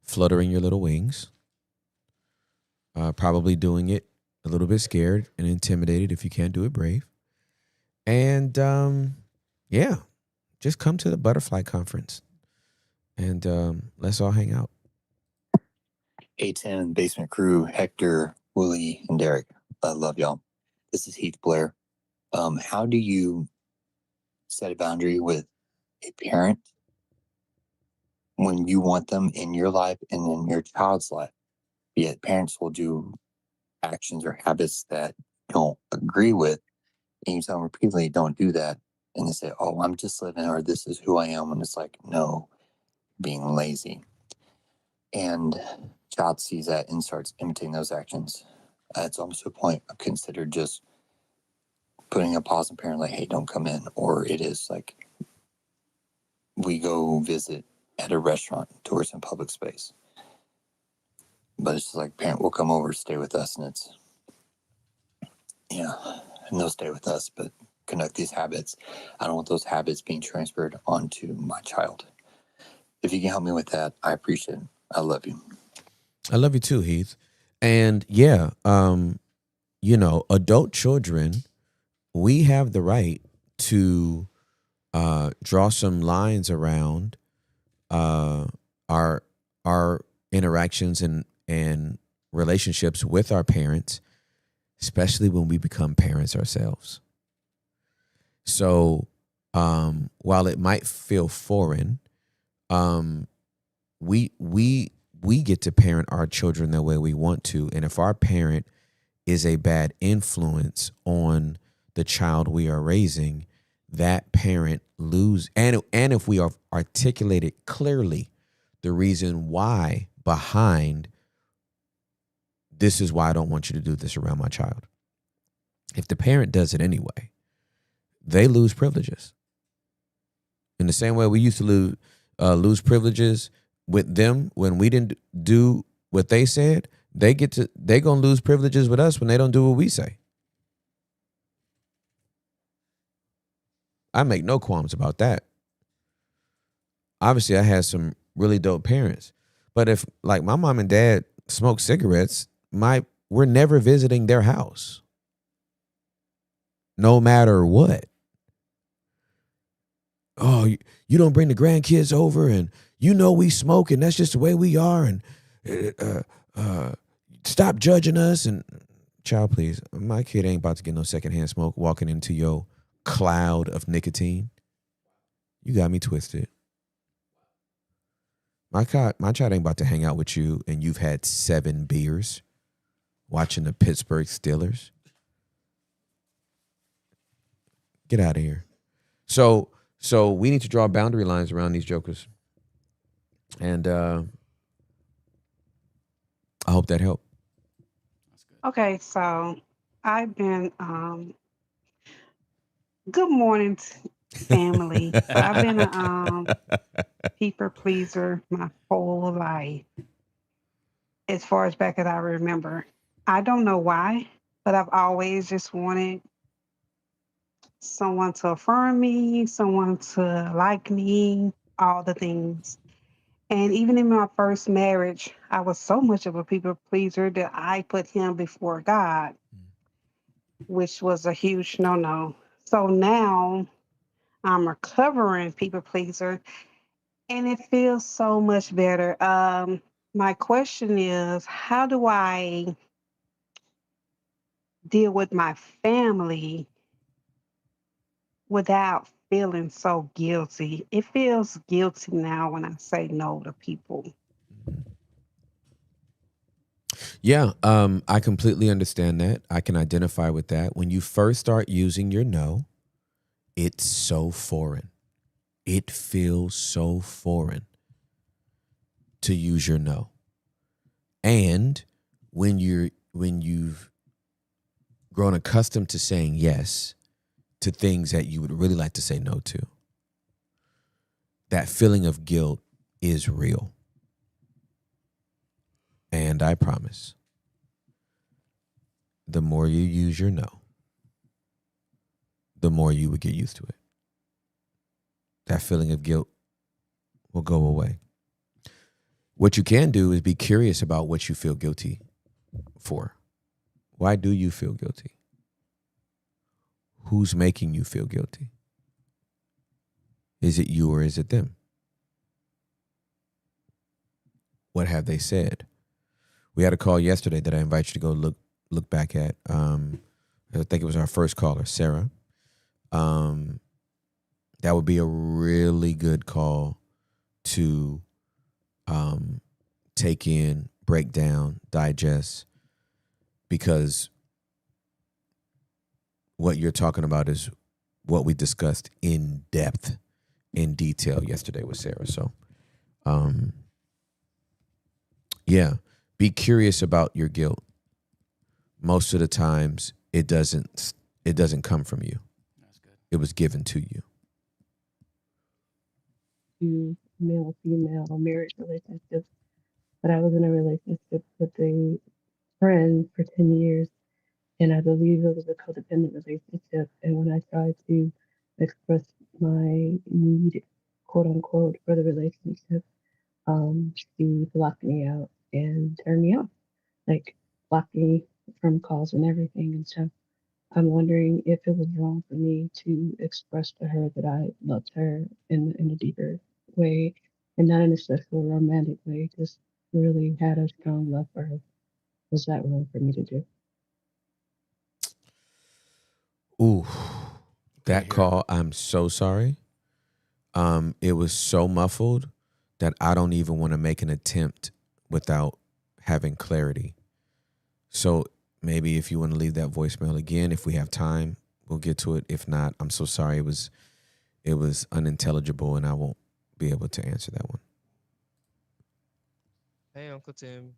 fluttering your little wings. Probably doing it a little bit scared and intimidated if you can't do it brave. And yeah, just come to the butterfly conference and let's all hang out. A10 Basement Crew, Hector, Willie, and Derek. I love y'all. This is Heath Blair. How do you set a boundary with a parent when you want them in your life and in your child's life. Yet parents will do actions or habits that you don't agree with, and you tell them repeatedly, don't do that. And they say, oh, I'm just living, or this is who I am. And it's like, no, being lazy. And child sees that and starts imitating those actions. It's almost to a point of considered just putting a pause on parent, like, hey, don't come in. Or it is like we go visit at a restaurant, tours in public space. But it's just like parent will come over, stay with us, and it's, yeah, and they'll stay with us, but conduct these habits. I don't want those habits being transferred onto my child. If you can help me with that, I appreciate it. I love you. I love you too, Heath. And yeah, you know, adult children, we have the right to draw some lines around our interactions and relationships with our parents, especially when we become parents ourselves. So while it might feel foreign, we get to parent our children the way we want to. And if our parent is a bad influence on the child we are raising, that parent lose. And if we are articulated clearly the reason why behind this is why I don't want you to do this around my child. If the parent does it anyway, they lose privileges. In the same way we used to lose privileges with them when we didn't do what they said, they gonna lose privileges with us when they don't do what we say. I make no qualms about that. Obviously, I had some really dope parents, but if like my mom and dad smoke cigarettes, we're never visiting their house, no matter what. Oh, you don't bring the grandkids over, and you know we smoke, and that's just the way we are, and stop judging us. And child, please, my kid ain't about to get no secondhand smoke walking into your cloud of nicotine. You got me twisted. My child ain't about to hang out with you, and you've had 7 beers watching the Pittsburgh Steelers. Get out of here. So we need to draw boundary lines around these jokers. And I hope that helped. Okay, so I've been good morning family. So I've been a people pleaser my whole life. As far as back as I remember. I don't know why, but I've always just wanted someone to affirm me, someone to like me, all the things. And even in my first marriage, I was so much of a people pleaser that I put him before God, which was a huge no-no. So now I'm a recovering people pleaser, and it feels so much better. My question is, how do I deal with my family without feeling so guilty? It feels guilty now when I say no to people. Yeah, I completely understand that. I can identify with that. When you first start using your no, it's so foreign. It feels so foreign to use your no. And when you've grown accustomed to saying yes to things that you would really like to say no to, that feeling of guilt is real. And I promise, the more you use your no, the more you would get used to it. That feeling of guilt will go away. What you can do is be curious about what you feel guilty for. Why do you feel guilty? Who's making you feel guilty? Is it you or is it them? What have they said? We had a call yesterday that I invite you to go look back at. I think it was our first caller, Sarah. That would be a really good call to take in, break down, digest, because what you're talking about is what we discussed in depth, in detail yesterday with Sarah. So, yeah, be curious about your guilt. Most of the times, it doesn't come from you. That's good. It was given to you. To male female marriage relationships, but I was in a relationship with a friend for 10 years, and I believe it was a codependent relationship. And when I tried to express my need, quote unquote, for the relationship, she blocked me out and turned me off, like blocked me from calls and everything. And so I'm wondering if it was wrong for me to express to her that I loved her in a deeper way, and not in a sexual romantic way, just really had a strong love for her. Was that wrong for me to do? Ooh, that call, I'm so sorry. It was so muffled that I don't even want to make an attempt without having clarity. So maybe if you want to leave that voicemail again, if we have time, we'll get to it. If not, I'm so sorry. It was unintelligible, and I won't be able to answer that one. Hey, Uncle Tim.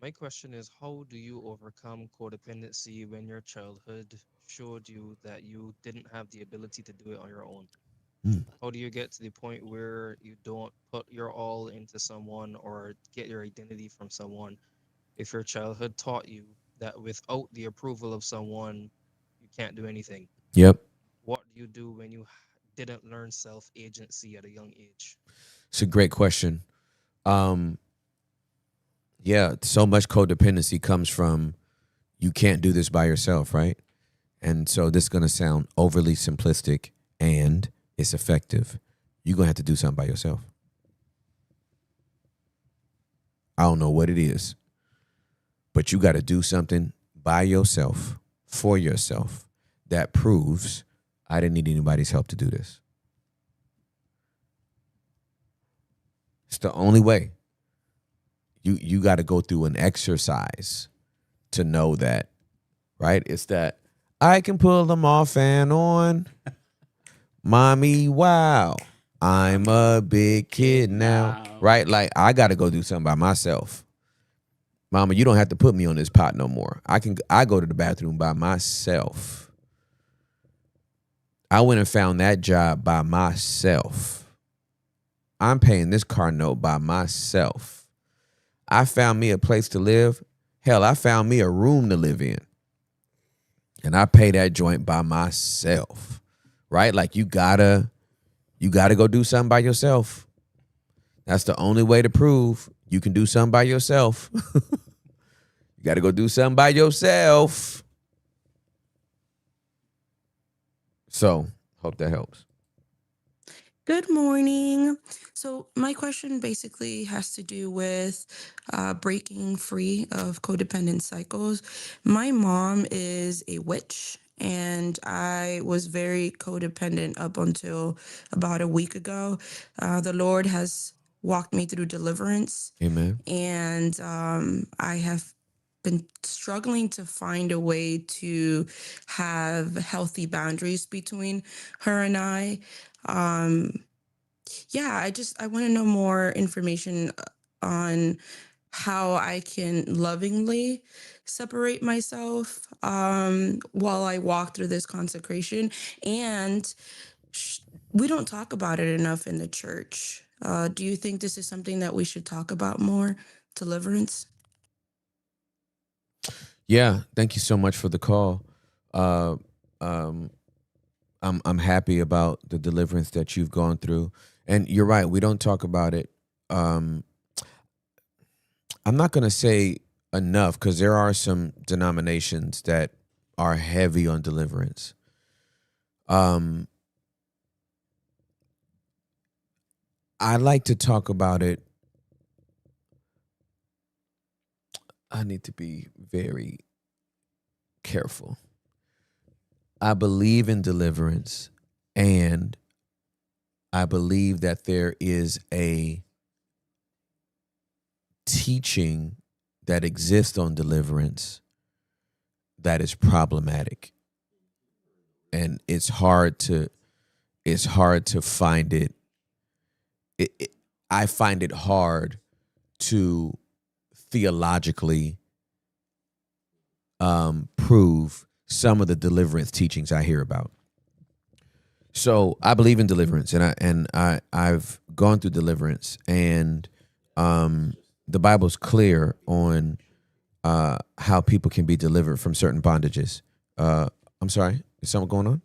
My question is, how do you overcome codependency when your childhood showed you that you didn't have the ability to do it on your own? How do you get to the point where you don't put your all into someone or get your identity from someone if your childhood taught you that without the approval of someone, you can't do anything? Yep. What do you do when you didn't learn self-agency at a young age? It's a great question. Yeah, so much codependency comes from you can't do this by yourself, right? And so this is going to sound overly simplistic, and it's effective. You're going to have to do something by yourself. I don't know what it is, but you got to do something by yourself, for yourself, that proves I didn't need anybody's help to do this. It's the only way. You got to go through an exercise to know that, right? It's that I can pull them off and on. Mommy, wow, I'm a big kid now, right? Like, I got to go do something by myself. Mama, you don't have to put me on this pot no more. I go to the bathroom by myself. I went and found that job by myself. I'm paying this car note by myself. I found me a place to live. Hell, I found me a room to live in. And I pay that joint by myself. Right? Like, you gotta go do something by yourself. That's the only way to prove you can do something by yourself. You gotta go do something by yourself. So, hope that helps. Good morning. So, my question basically has to do with breaking free of codependent cycles. My mom is a witch, and I was very codependent up until about a week ago. The Lord has walked me through deliverance. Amen. And I have been struggling to find a way to have healthy boundaries between her and I. Yeah, I want to know more information on how I can lovingly separate myself while I walk through this consecration. And we don't talk about it enough in the church. Do you think this is something that we should talk about more? Deliverance? Yeah, thank you so much for the call. I'm happy about the deliverance that you've gone through. And you're right, we don't talk about it. I'm not going to say enough, because there are some denominations that are heavy on deliverance. I like to talk about it. I need to be very careful. I believe in deliverance, and I believe that there is a teaching that exists on deliverance that is problematic, and it's hard to find it. I find it hard to theologically prove some of the deliverance teachings I hear about. So I believe in deliverance, and I've gone through deliverance, and the Bible's clear on how people can be delivered from certain bondages. I'm sorry, is something going on?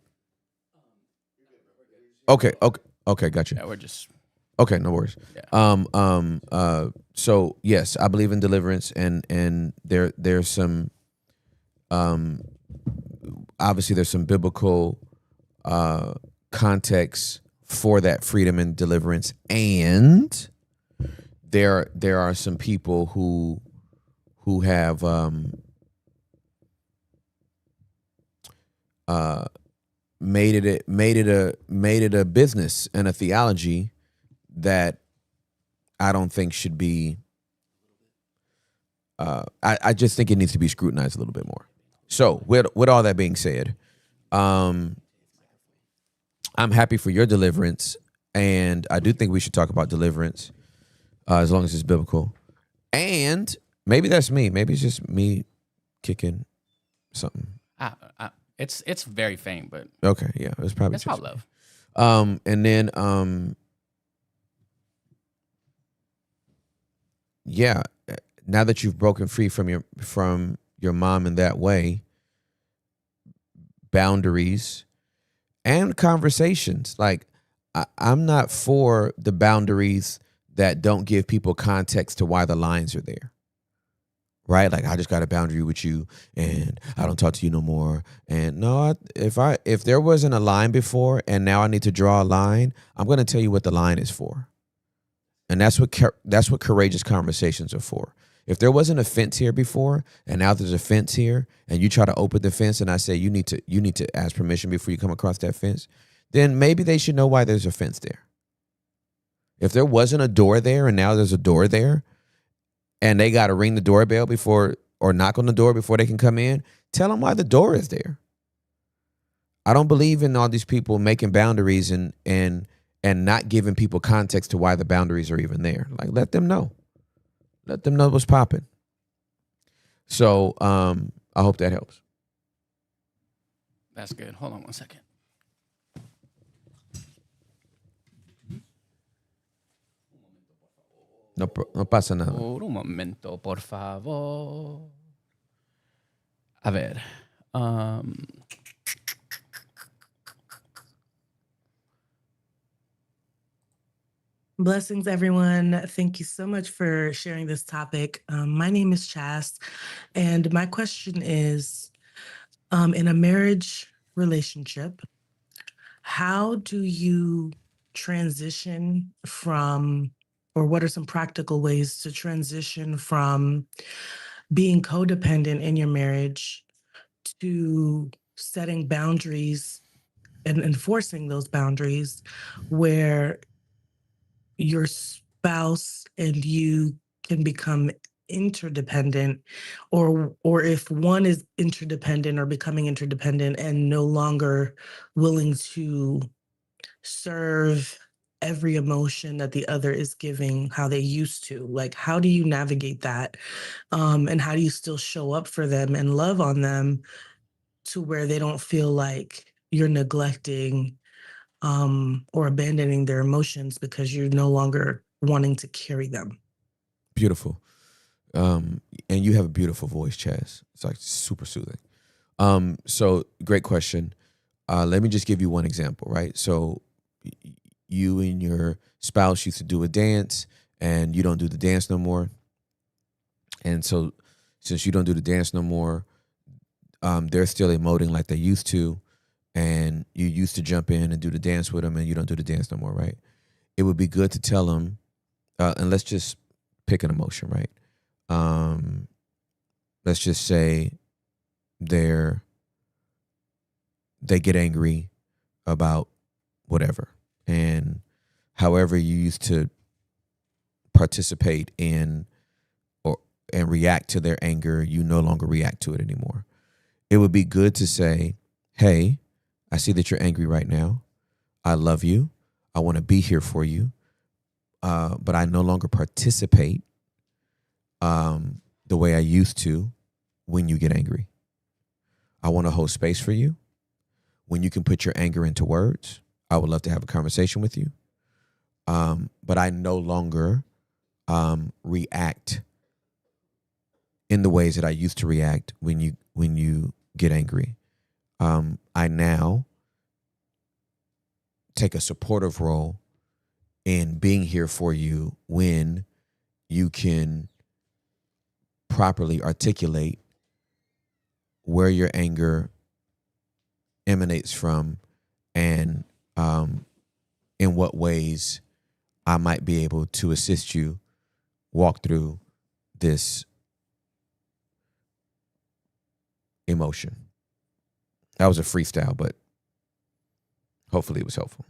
Okay, gotcha. Yeah, we're just Okay, no worries. Yeah. So yes, I believe in deliverance, and there's some obviously there's some biblical context for that freedom and deliverance, and there are some people who have made it a business and a theology that I don't think should be. I just think it needs to be scrutinized a little bit more. So with all that being said, I'm happy for your deliverance, and I do think we should talk about deliverance as long as it's biblical. And maybe that's me. Maybe it's just me kicking something. It's very faint, but Okay, yeah, it's probably it's just hot love. And then yeah, now that you've broken free from your mom in that way, boundaries and conversations. Like I'm not for the boundaries that don't give people context to why the lines are there. Right? Like I just got a boundary with you and I don't talk to you no more. And no, if there wasn't a line before and now I need to draw a line, I'm going to tell you what the line is for. And that's what courageous conversations are for. If there wasn't a fence here before and now there's a fence here and you try to open the fence and I say you need to ask permission before you come across that fence, then maybe they should know why there's a fence there. If there wasn't a door there and now there's a door there and they got to ring the doorbell or knock on the door before they can come in, tell them why the door is there. I don't believe in all these people making boundaries and not giving people context to why the boundaries are even there. Like, let them know. Let them know what's popping. So I hope that helps. That's good. Hold on one second. No pasa nada. Por un momento, por favor. A ver. Blessings, everyone. Thank you so much for sharing this topic. My name is Chast, and my question is, in a marriage relationship, how do you transition from, or what are some practical ways to transition from being codependent in your marriage to setting boundaries and enforcing those boundaries where your spouse and you can become interdependent, or if one is interdependent or becoming interdependent and no longer willing to serve every emotion that the other is giving how they used to. Like, how do you navigate that, and how do you still show up for them and love on them to where they don't feel like you're neglecting or abandoning their emotions because you're no longer wanting to carry them? Beautiful. And you have a beautiful voice, Chaz. It's like super soothing. So great question. Let me just give you one example, right? So you and your spouse used to do a dance and you don't do the dance no more. And so since you don't do the dance no more, they're still emoting like they used to. And you used to jump in and do the dance with them and you don't do the dance no more, right? It would be good to tell them, and let's just pick an emotion, right? Let's just say they get angry about whatever, and however you used to participate in and react to their anger, you no longer react to it anymore. It would be good to say, hey, I see that you're angry right now. I love you. I want to be here for you. But I no longer participate the way I used to when you get angry. I want to hold space for you. When you can put your anger into words, I would love to have a conversation with you. But I no longer react in the ways that I used to react when you get angry. I now take a supportive role in being here for you when you can properly articulate where your anger emanates from and in what ways I might be able to assist you walk through this emotion. That was a freestyle, but hopefully it was helpful.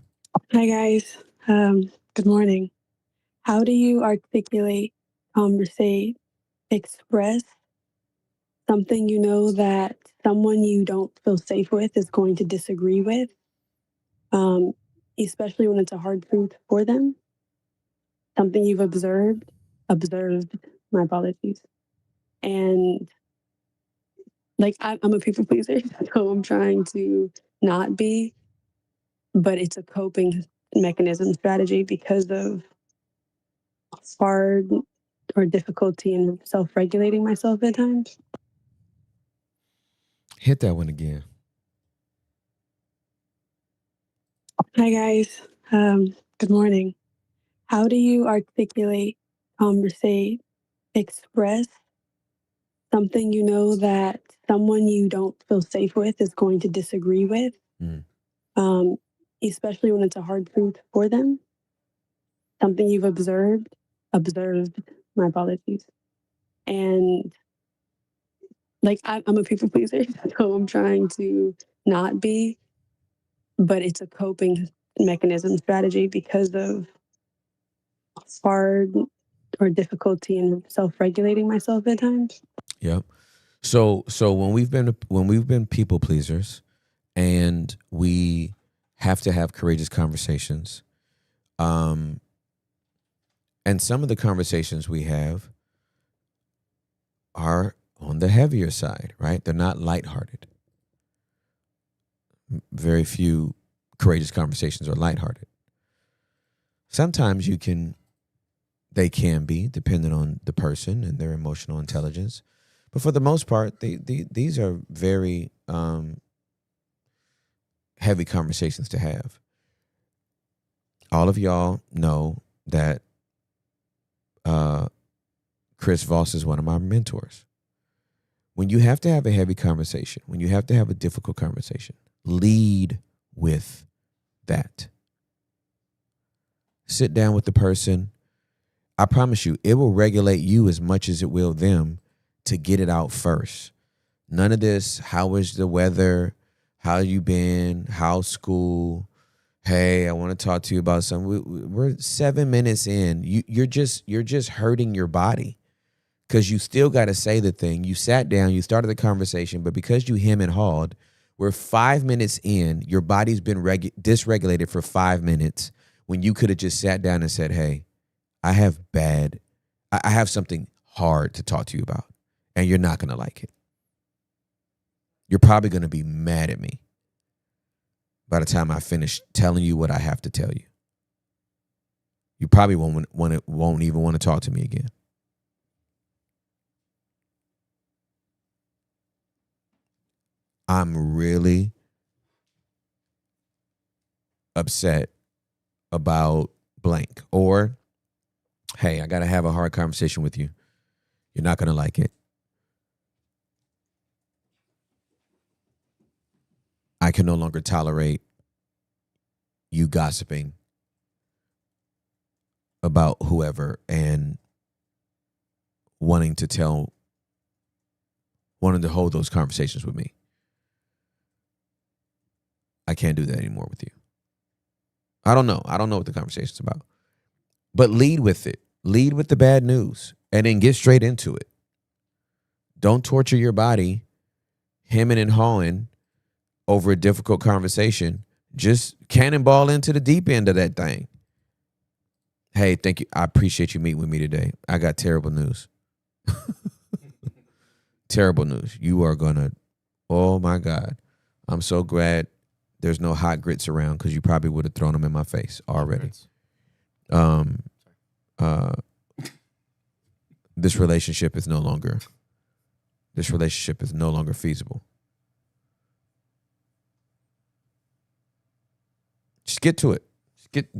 Hi, guys. Good morning. How do you articulate, conversate, express something you know that someone you don't feel safe with is going to disagree with, especially when it's a hard truth for them? Something you've observed, my apologies. And like, I'm a people pleaser, so I'm trying to not be, but it's a coping mechanism strategy because of hard or difficulty in self-regulating myself at times. Hit that one again. Hi, guys. Good morning. How do you articulate, conversate, express something you know that someone you don't feel safe with is going to disagree with, especially when it's a hard truth for them? Something you've observed, my apologies. And like, I'm a people pleaser, so I'm trying to not be, but it's a coping mechanism strategy because of hard or difficulty in self-regulating myself at times. Yep. So when we've been people pleasers and we have to have courageous conversations, and some of the conversations we have are on the heavier side, right? They're not lighthearted. Very few courageous conversations are lighthearted. Sometimes they can be, depending on the person and their emotional intelligence. But for the most part, these are very heavy conversations to have. All of y'all know that Chris Voss is one of my mentors. When you have to have a heavy conversation, when you have to have a difficult conversation, lead with that. Sit down with the person. I promise you, it will regulate you as much as it will them to get it out first. None of this, how is the weather? How you been? How's school? Hey, I want to talk to you about something. We're 7 minutes in. You're just hurting your body because you still got to say the thing. You sat down, you started the conversation, but because you hem and hawed, we're 5 minutes in. Your body's been dysregulated for 5 minutes when you could have just sat down and said, hey, I have something hard to talk to you about, and you're not going to like it. You're probably going to be mad at me by the time I finish telling you what I have to tell you. You probably won't even want to talk to me again. I'm really upset about blank. Or, hey, I got to have a hard conversation with you. You're not going to like it. I can no longer tolerate you gossiping about whoever and wanting to hold those conversations with me. I can't do that anymore with you. I don't know. I don't know what the conversation's about. But lead with it. Lead with the bad news and then get straight into it. Don't torture your body hemming and hawing over a difficult conversation. Just cannonball into the deep end of that thing. Hey, thank you. I appreciate you meeting with me today. I got terrible news. Terrible news. You are gonna, oh my God. I'm so glad there's no hot grits around because you probably would have thrown them in my face already. This relationship is no longer feasible. Just get to it.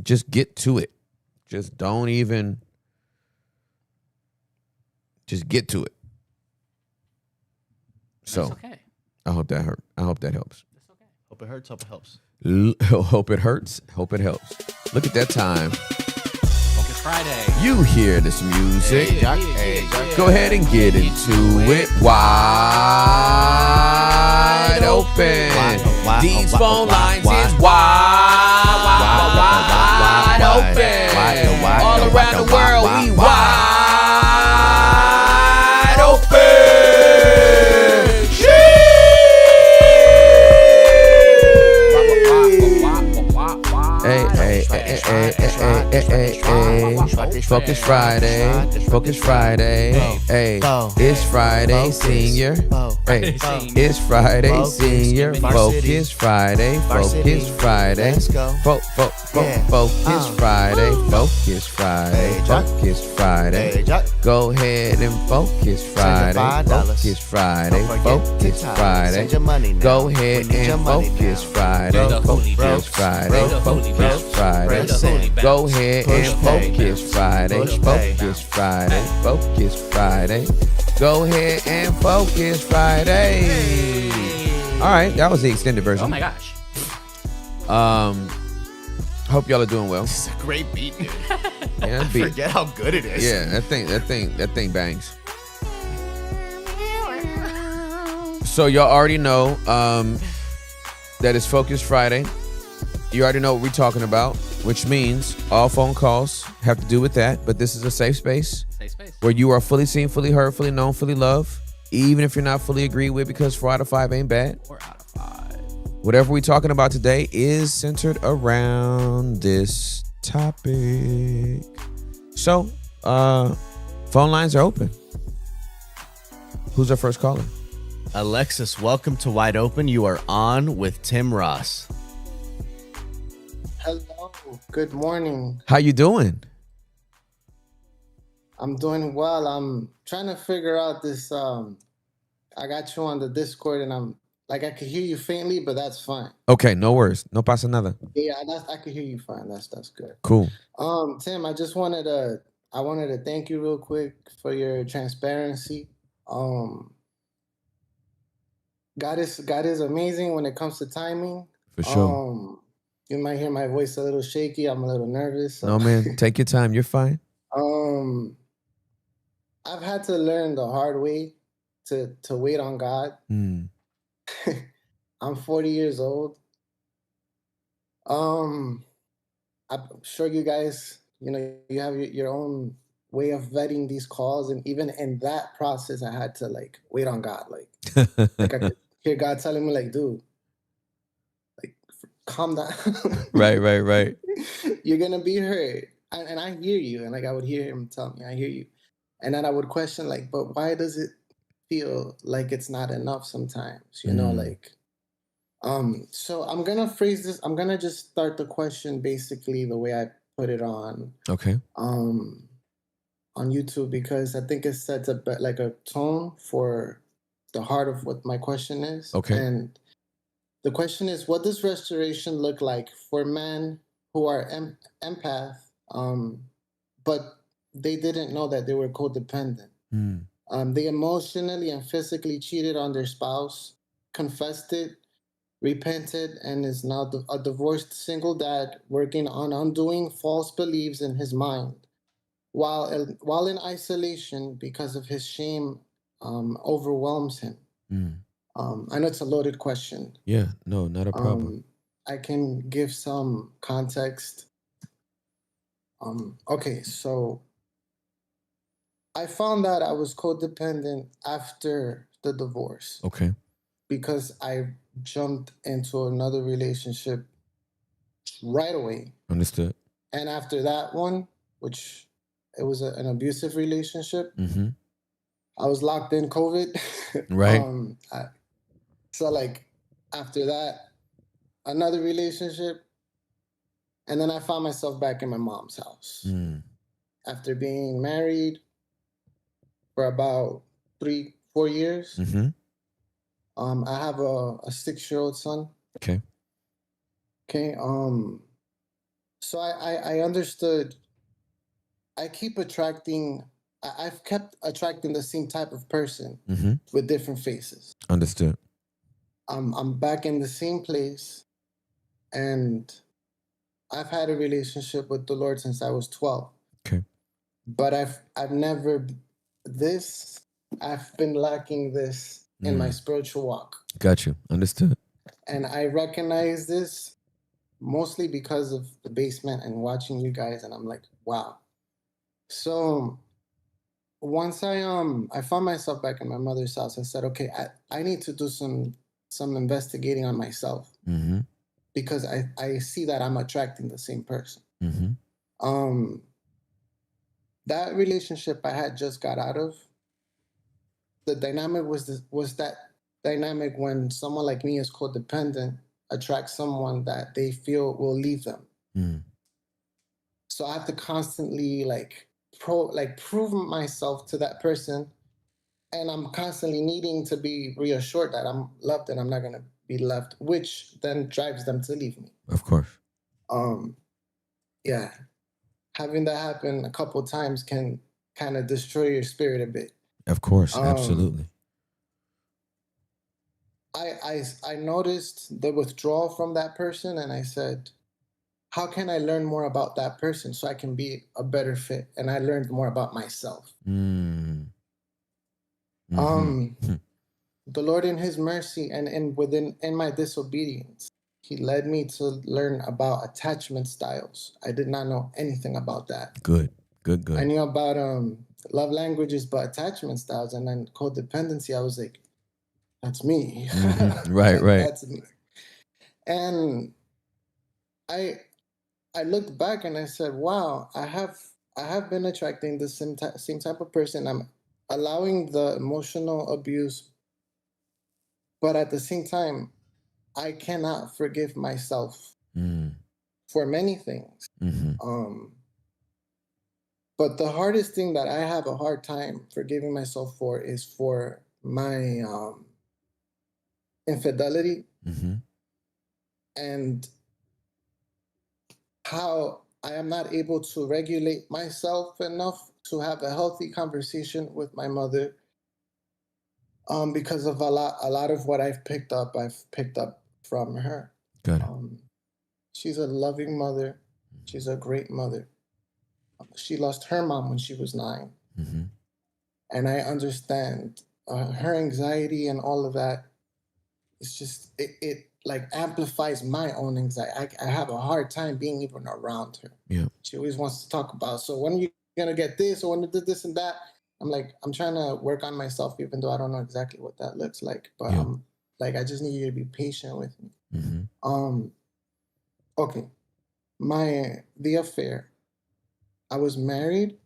Just get to it. Just don't even. Just get to it. So, okay. I hope that hurt. I hope that helps. Hope it hurts. Hope it helps. Hope it hurts. Hope it helps. Look at that time. Focus Friday. You hear this music. Hey, Jack. Hey, Jack. Go ahead and get into it. Wide open. These phone lines is wide open. All around the world, we wide open. Focus Friday. Focus Friday. Hey, it's Friday, senior. Hey, it's Friday, senior. Focus Friday. Focus Friday. Focus Friday. Focus Friday. Focus Friday. Go ahead and focus Friday. Focus Friday. Focus Friday. Go ahead and focus Friday. Focus Friday. Focus Friday. Go ahead and focus Friday. Focus Friday. Focus Friday. Go ahead and focus Friday. All right, that was the extended version. Oh my gosh. Hope y'all are doing well. It's a great beat, dude. Yeah, I forget how good it is. Yeah, that thing bangs. So y'all already know that it's Focus Friday. You already know what we're talking about, which means all phone calls have to do with that. But this is a safe space. Where you are fully seen, fully heard, fully known, fully loved, even if you're not fully agreed with, because 4 out of 5 ain't bad. 4 out of 5. Whatever we're talking about today is centered around this topic. So, phone lines are open. Who's our first caller? Alexis, welcome to Wide Open. You are on with Tim Ross. Hello. Good morning. How you doing? I'm doing well. I'm trying to figure out this. I got you on the Discord, and I could hear you faintly, but that's fine. Okay, no worries. No pasa nada. Yeah, I could hear you fine. That's good. Cool. Tim, I wanted to thank you real quick for your transparency. God is amazing when it comes to timing. For sure. You might hear my voice a little shaky. I'm a little nervous. So. No, man, take your time. You're fine. I've had to learn the hard way to wait on God. Mm. I'm 40 years old. I'm sure you guys, you have your own way of vetting these calls, and even in that process, I had to wait on God. I could hear God telling me, dude, calm down. Right. You're gonna be hurt, and I hear you, and I would hear him tell me, I hear you, and then I would question, but why does it feel like it's not enough sometimes? So I'm gonna phrase this. I'm gonna just start the question basically the way I put it on. Okay. On YouTube, because I think it sets a tone for the heart of what my question is. Okay. And the question is, what does restoration look like for men who are empath, but they didn't know that they were codependent? Mm. They emotionally and physically cheated on their spouse, confessed it, repented, and is now a divorced single dad working on undoing false beliefs in his mind. While in isolation because of his shame overwhelms him. Mm. I know it's a loaded question. Yeah, no, not a problem. I can give some context. Okay, so I found out I was codependent after the divorce Okay. because I jumped into another relationship right away. Understood. And after that one, which it was an abusive relationship, Mm-hmm. I was locked in COVID. Right. So like after that, another relationship, and then I found myself back in my mom's house Mm. after being married for about 3-4 years. Mm-hmm. I have a 6-year-old son. Okay. Okay. So I understood. I keep attracting. I've kept attracting the same type of person Mm-hmm. with different faces. Understood. I'm back in the same place, and I've had a relationship with the Lord since I was 12. Okay. But I've never this. I've been lacking this in my spiritual walk, Got you. Understood. and I recognize this mostly because of the basement and watching you guys, and I'm like, wow. So once I found myself back in my mother's house, I said, okay, I need to do some investigating on myself Mm-hmm. because I see that I'm attracting the same person. Mm-hmm. That relationship I had just got out of, the dynamic was that dynamic when someone like me is codependent attracts someone that they feel will leave them. Mm. So I have to constantly prove myself to that person, and I'm constantly needing to be reassured that I'm loved and I'm not gonna be left, which then drives them to leave me. Of course. Yeah, having that happen a couple times can kind of destroy your spirit a bit. Of course. Absolutely. I noticed the withdrawal from that person, and I said, how can I learn more about that person so I can be a better fit? And I learned more about myself. Mm. Mm-hmm. The Lord in His mercy and in my disobedience, He led me to learn about attachment styles. I did not know anything about that. Good. I knew about love languages, but attachment styles, and then codependency. I was like, that's me. Mm-hmm. Right. Right. That's me. And I looked back and I said, wow, I have been attracting the same type of person. I'm allowing the emotional abuse, but at the same time, I cannot forgive myself for many things. Mm-hmm. But the hardest thing that I have a hard time forgiving myself for is for my infidelity Mm-hmm. and how I am not able to regulate myself enough to have a healthy conversation with my mother. Because of a lot of what I've picked up from her. Got it. She's a loving mother. She's a great mother. She lost her mom when she was 9. Mm-hmm. And I understand her anxiety and all of that. It's just, it like amplifies my own anxiety. I have a hard time being even around her. Yeah. She always wants to talk about, so when are you going to get this or when you did this and that? I'm like, I'm trying to work on myself, even though I don't know exactly what that looks like. But Yeah. I'm like, I just need you to be patient with me. Mm-hmm. Okay. The affair. I was married.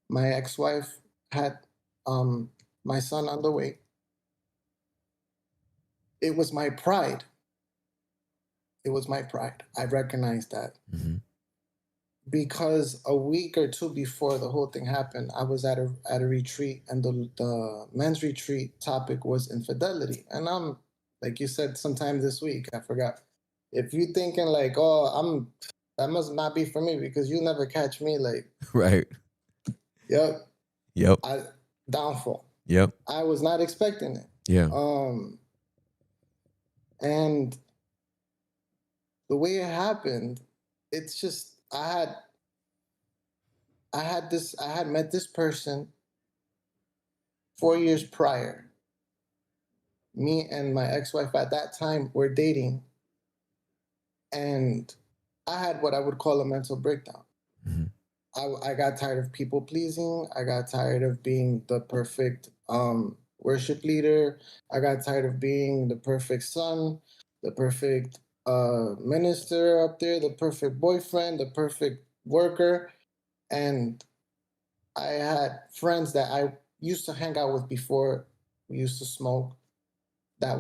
My ex-wife had my son on the way. It was my pride. It was my pride. I recognize that. Mm-hmm. Because a week or two before the whole thing happened, I was at a retreat, and the men's retreat topic was infidelity. And I'm like you said sometime this week, I forgot. If you thinking like, oh, that must not be for me because you never catch me, like, Right. yep, Yep. downfall. Yep. I was not expecting it. Yeah. And the way it happened, it's just I had met this person 4 years prior. Me and my ex-wife at that time were dating. And I had what I would call a mental breakdown. I got tired of people pleasing. I got tired of being the perfect worship leader. I got tired of being the perfect son, the perfect minister up there, the perfect boyfriend, the perfect worker. And I had friends that I used to hang out with before we used to smoke. That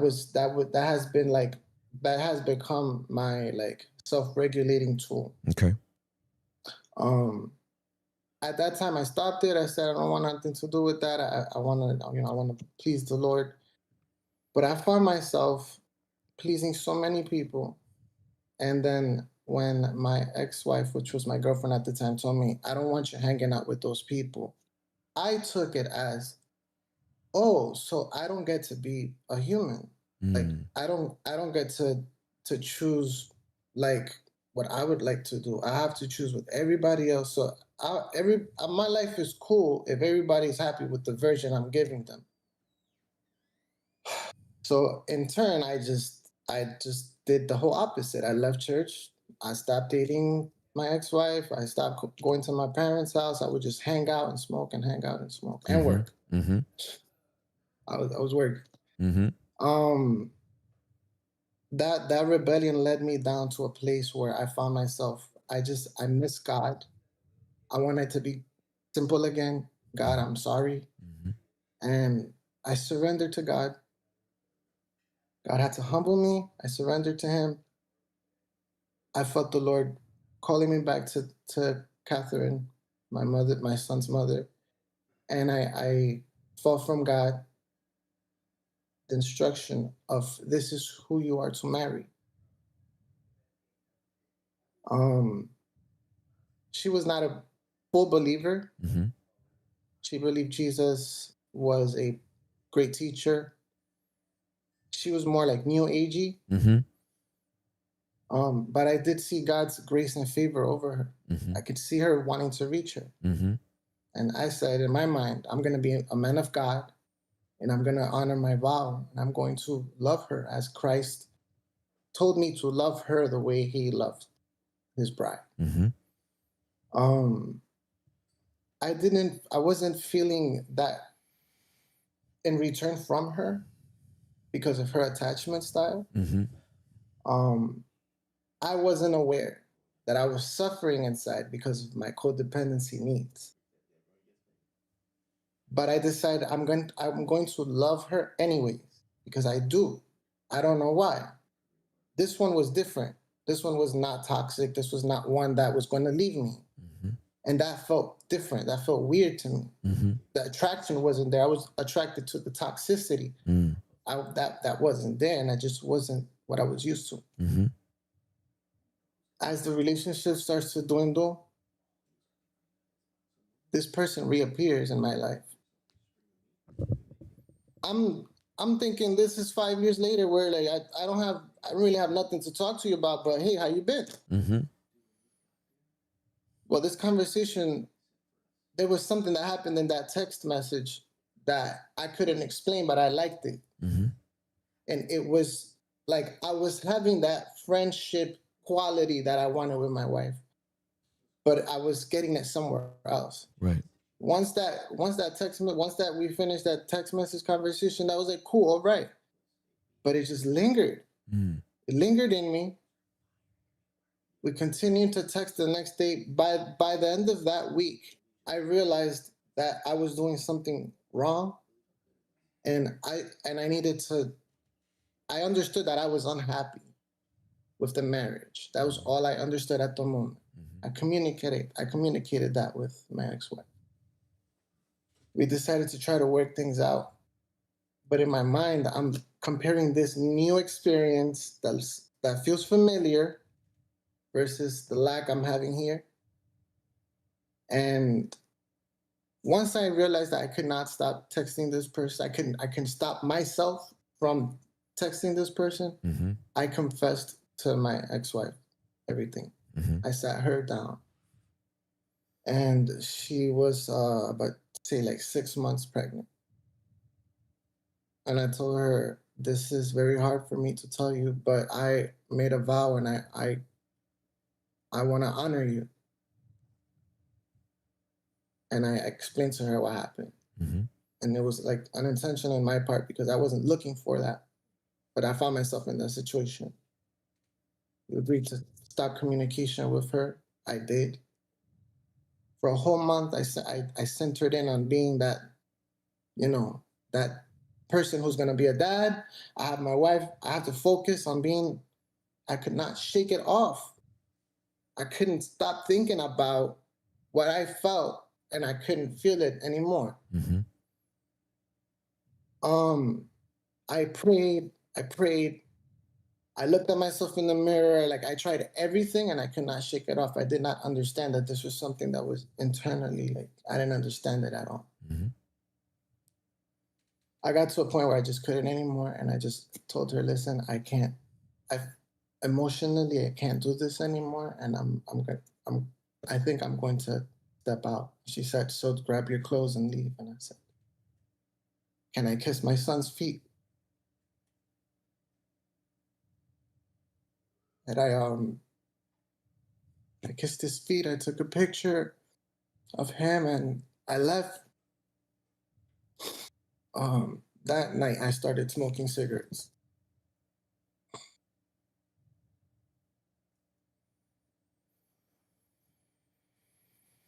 has been like, that has become my like self-regulating tool. Okay. At that time I stopped it. I said I don't want nothing to do with that. I want to, I want to please the Lord. But I found myself pleasing so many people. And then when my ex-wife, which was my girlfriend at the time, told me, I don't want you hanging out with those people, I took it as, oh, so I don't get to be a human. Like I don't get to choose like what I would like to do. I have to choose with everybody else. So my life is cool if everybody's happy with the version I'm giving them. So in turn, I just did the whole opposite. I left church. I stopped dating my ex-wife. I stopped going to my parents' house. I would just hang out and smoke and hang out and smoke and work. I was working. That rebellion led me down to a place where I found myself. I miss God. I wanted to be simple again. God, I'm sorry. And I surrendered to God. God had to humble me. I surrendered to him. I felt the Lord calling me back to Catherine, my mother, my son's mother. And I felt from God the instruction of this is who you are to marry. She was not a full believer. She believed Jesus was a great teacher. She was more like new agey. But I did see God's grace and favor over her. I could see her wanting to reach her. And I said in my mind, I'm going to be a man of God and I'm going to honor my vow and I'm going to love her as Christ told me to love her the way he loved his bride. I wasn't feeling that in return from her because of her attachment style. I wasn't aware that I was suffering inside because of my codependency needs. But I decided I'm going to love her anyways because I do. I don't know why. This one was different. This one was not toxic. This was not one that was going to leave me. And that felt different. That felt weird to me. The attraction wasn't there. I was attracted to the toxicity. That wasn't there, and that just wasn't what I was used to. As the relationship starts to dwindle, this person reappears in my life. I'm thinking this is 5 years later where like I don't really have nothing to talk to you about, but hey, how you been? Well, this conversation, there was something that happened in that text message that I couldn't explain, but I liked it. And it was like I was having that friendship quality that I wanted with my wife, but I was getting it somewhere else. Right. Once we finished that text message conversation, that was like, cool, all right. But it just lingered. It lingered in me. We continued to text the next day. By the end of that week, I realized that I was doing something wrong. And I understood that I was unhappy with the marriage. That was all I understood at the moment. I communicated that with my ex-wife. We decided to try to work things out. But in my mind, I'm comparing this new experience that feels familiar versus the lack I'm having here. And once I realized that I could not stop texting this person, I can stop myself from texting this person, I confessed to my ex-wife everything. I sat her down. And she was about, say, like 6 months pregnant. And I told her, this is very hard for me to tell you, but I made a vow and I want to honor you. And I explained to her what happened. And it was like unintentional on my part because I wasn't looking for that. But I found myself in that situation. We agreed to stop communication with her. I did. For a whole month, I centered in on being that, that person who's going to be a dad. I have my wife. I have to focus on being, I could not shake it off. I couldn't stop thinking about what I felt and I couldn't feel it anymore. I prayed. I looked at myself in the mirror, like I tried everything and I could not shake it off. I did not understand that this was something that was internally, like I didn't understand it at all. I got to a point where I just couldn't anymore. And I just told her, listen, I can't, emotionally, I can't do this anymore. And I think I'm going to step out. She said, so grab your clothes and leave. And I said, can I kiss my son's feet? And I kissed his feet. I took a picture of him and I left. That night I started smoking cigarettes.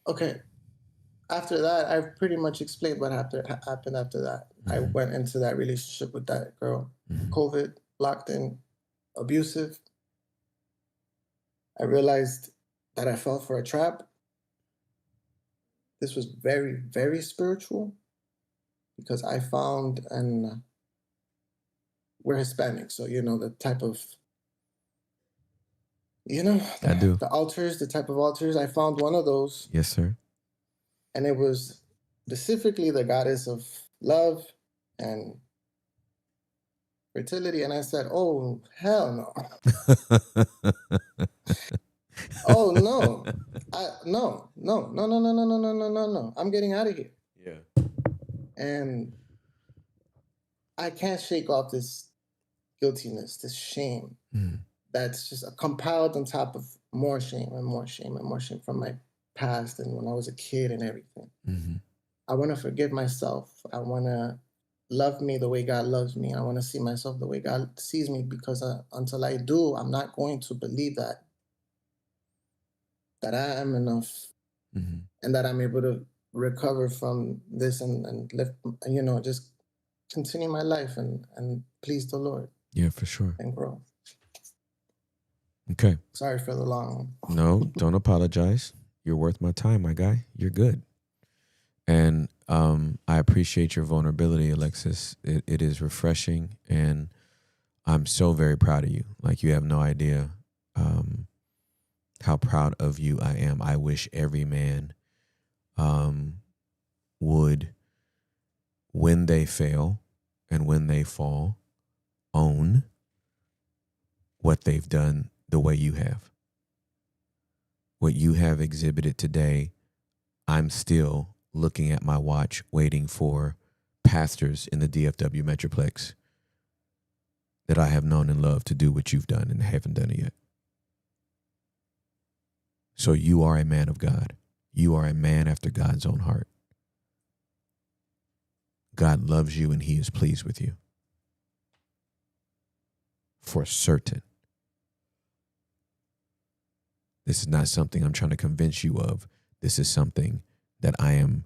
Okay. After that, I've pretty much explained what happened after that. I went into that relationship with that girl. COVID, locked in, abusive. I realized that I fell for a trap. This was very, very spiritual because I found, and we're Hispanic, so the type of, I do. the altars, the type of altars. I found one of those. Yes, sir. And it was specifically the goddess of love and fertility. And I said, oh, hell no. Oh, no. No. I'm getting out of here. Yeah. And I can't shake off this guiltiness, this shame that's just compiled on top of more shame and more shame and more shame from my past and when I was a kid and everything. I want to forgive myself. I want to love me the way God loves me. I want to see myself the way God sees me because until I do, I'm not going to believe that I am enough and that I'm able to recover from this and live, just continue my life and please the Lord. Yeah, for sure. And grow. Okay. Sorry for the long one. No, don't apologize. You're worth my time, my guy. You're good. And I appreciate your vulnerability, Alexis. It is refreshing, and I'm so very proud of you. Like, you have no idea how proud of you I am. I wish every man would, when they fail and when they fall, own what they've done the way you have. What you have exhibited today, I'm still looking at my watch, waiting for pastors in the DFW Metroplex that I have known and loved to do what you've done and haven't done it yet. So you are a man of God. You are a man after God's own heart. God loves you and he is pleased with you. For certain. This is not something I'm trying to convince you of. This is something that I am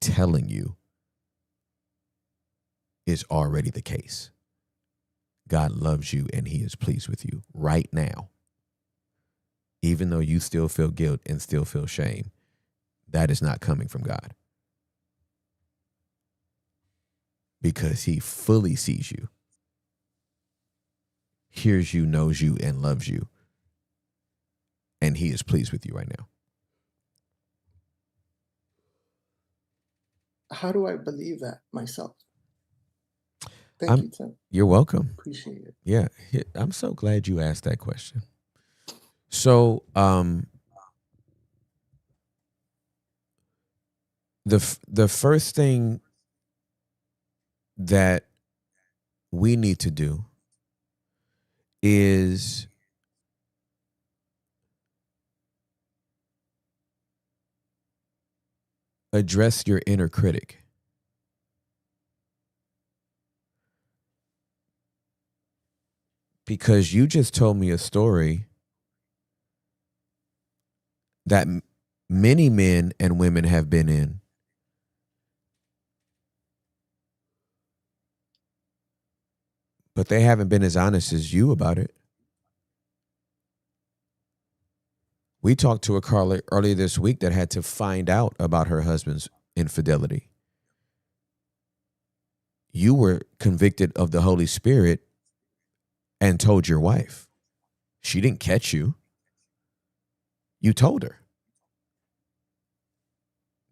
telling you is already the case. God loves you and he is pleased with you right now. Even though you still feel guilt and still feel shame, that is not coming from God. Because he fully sees you, hears you, knows you, and loves you. And he is pleased with you right now. How do I believe that myself? Thank you, Tim. You're welcome. Appreciate it. Yeah, I'm so glad you asked that question. So, the first thing that we need to do is address your inner critic. Because you just told me a story that many men and women have been in. But they haven't been as honest as you about it. We talked to a caller earlier this week that had to find out about her husband's infidelity. You were convicted of the Holy Spirit and told your wife. She didn't catch you. You told her.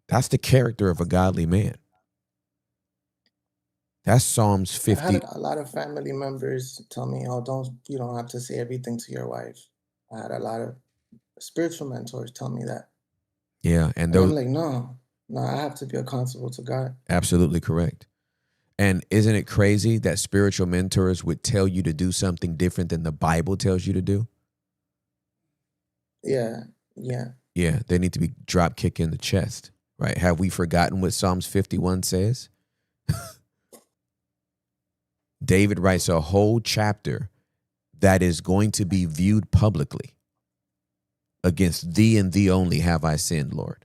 That's the character of a godly man. That's Psalms I 50. had a lot of family members tell me, "Oh, you don't have to say everything to your wife." I had a lot of spiritual mentors tell me that, Yeah, and and those I'm like, no, I have to be accountable to God. absolutely correct. And isn't it crazy that spiritual mentors would tell you to do something different than the Bible tells you to do? Yeah. Yeah, they need to be drop kick in the chest, right? Have we forgotten what Psalms 51 says? David writes a whole chapter that is going to be viewed publicly. Against thee and thee only have I sinned, Lord.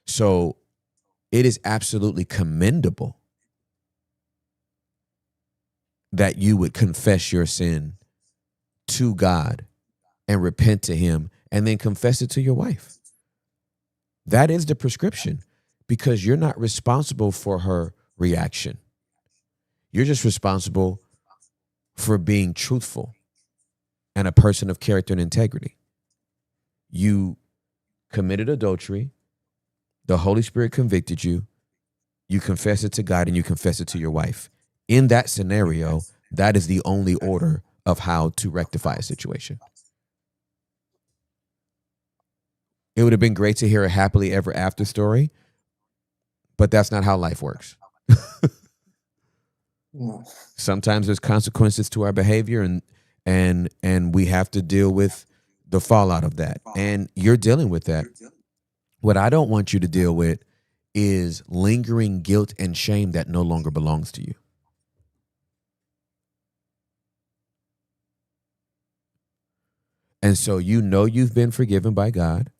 So it is absolutely commendable that you would confess your sin to God and repent to him and then confess it to your wife. That is the prescription, because you're not responsible for her reaction. You're just responsible for being truthful and a person of character and integrity. You committed adultery. The Holy Spirit convicted you. You confess it to God and you confess it to your wife. In that scenario, that is the only order of how to rectify a situation. It would have been great to hear a happily ever after story, but that's not how life works. No. Sometimes there's consequences to our behavior, and we have to deal with the fallout of that. And you're dealing with that. What I don't want you to deal with is lingering guilt and shame that no longer belongs to you. And so you know you've been forgiven by God,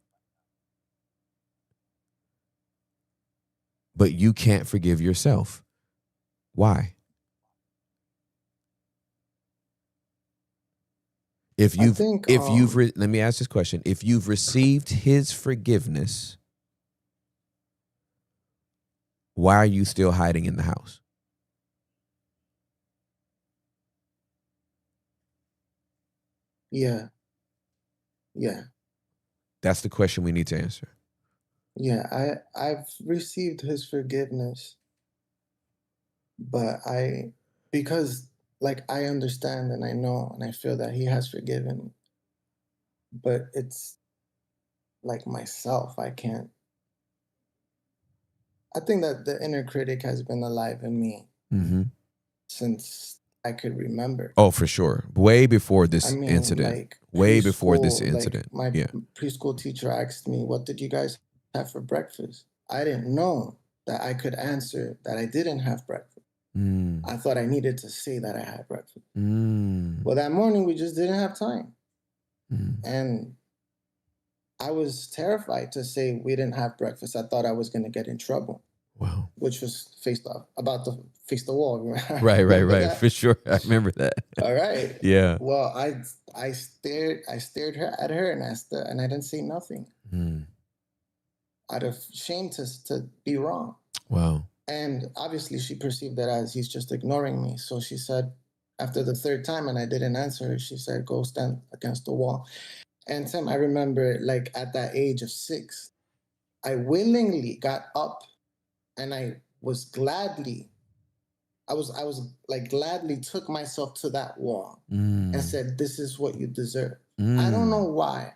but you can't forgive yourself. Why? If you've let me ask this question. If you've received his forgiveness, why are you still hiding in the house? Yeah. That's the question we need to answer. Yeah, I've received his forgiveness, but because like I understand and I know and I feel that he has forgiven me, but it's like myself, I think that the inner critic has been alive in me since I could remember. Oh, for sure. Way before this I mean, incident. like Way before this preschool, incident. Like my Yeah. preschool teacher asked me, "What did you guys have for breakfast?" I didn't know that I could answer that I didn't have breakfast. I thought I needed to say that I had breakfast. Well, that morning we just didn't have time. And I was terrified to say we didn't have breakfast. I thought I was going to get in trouble. Wow. Which was about to face the wall. Right. That? For sure. I remember that. All right. Yeah. Well, I stared at her and I didn't say nothing. Out of shame to be wrong. Wow. And obviously she perceived that as he's just ignoring me. So she said, after the third time and I didn't answer her, she said, "Go stand against the wall." And Tim, I remember like at that age of 6, I willingly got up and I was gladly took myself to that wall and said, "This is what you deserve." I don't know why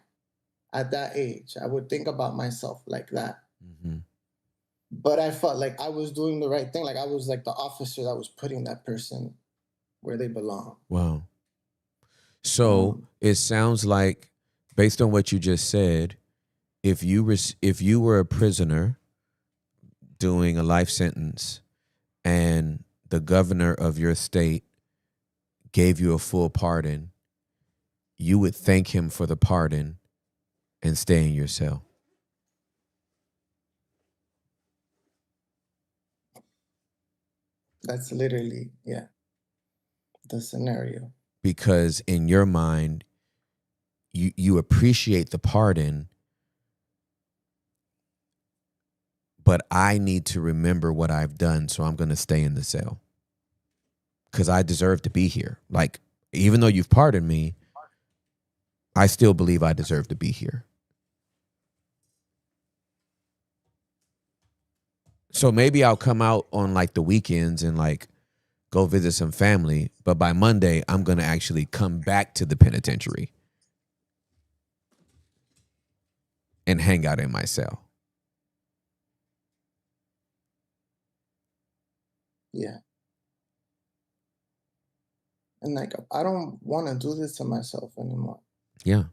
at that age I would think about myself like that. But I felt like I was doing the right thing. Like I was like the officer that was putting that person where they belong. Wow. So it sounds like, based on what you just said, if you were a prisoner doing a life sentence and the governor of your state gave you a full pardon, you would thank him for the pardon and stay in your cell. That's literally, yeah, the scenario. Because in your mind, you appreciate the pardon, but I need to remember what I've done, so I'm going to stay in the cell. Because I deserve to be here. Like, even though you've pardoned me, I still believe I deserve to be here. So maybe I'll come out on like the weekends and like go visit some family, but by Monday, I'm going to actually come back to the penitentiary and hang out in my cell. Yeah. And like, I don't want to do this to myself anymore. Yeah.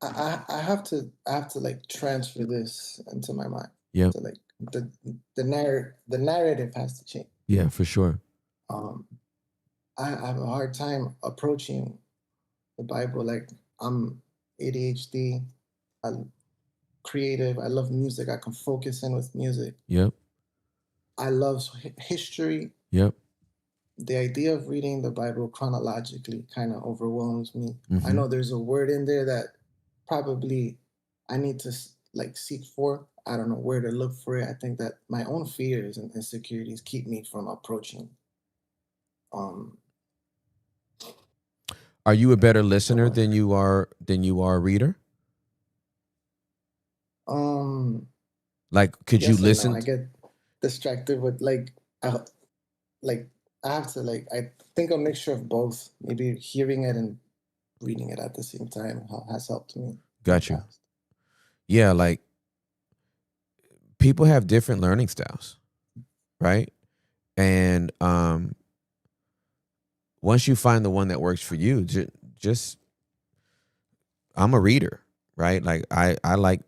I have to like transfer this into my mind. Yep. So like the narrative has to change. Yeah, for sure. I have a hard time approaching the Bible. Like I'm ADHD, I'm creative, I love music, I can focus in with music. Yep. I love history. Yep. The idea of reading the Bible chronologically kind of overwhelms me. I Mhm. know there's a word in there that probably I need to like seek for. I don't know where to look for it. I think that my own fears and insecurities keep me from approaching. Are you a better listener than you are a reader? Like, could you Yes and listen? no. I get distracted with like I have to like I think a mixture of both. Maybe hearing it and reading it at the same time has helped me. Got you. Yeah, like people have different learning styles, right? And once you find the one that works for you, just I'm a reader, right? Like I like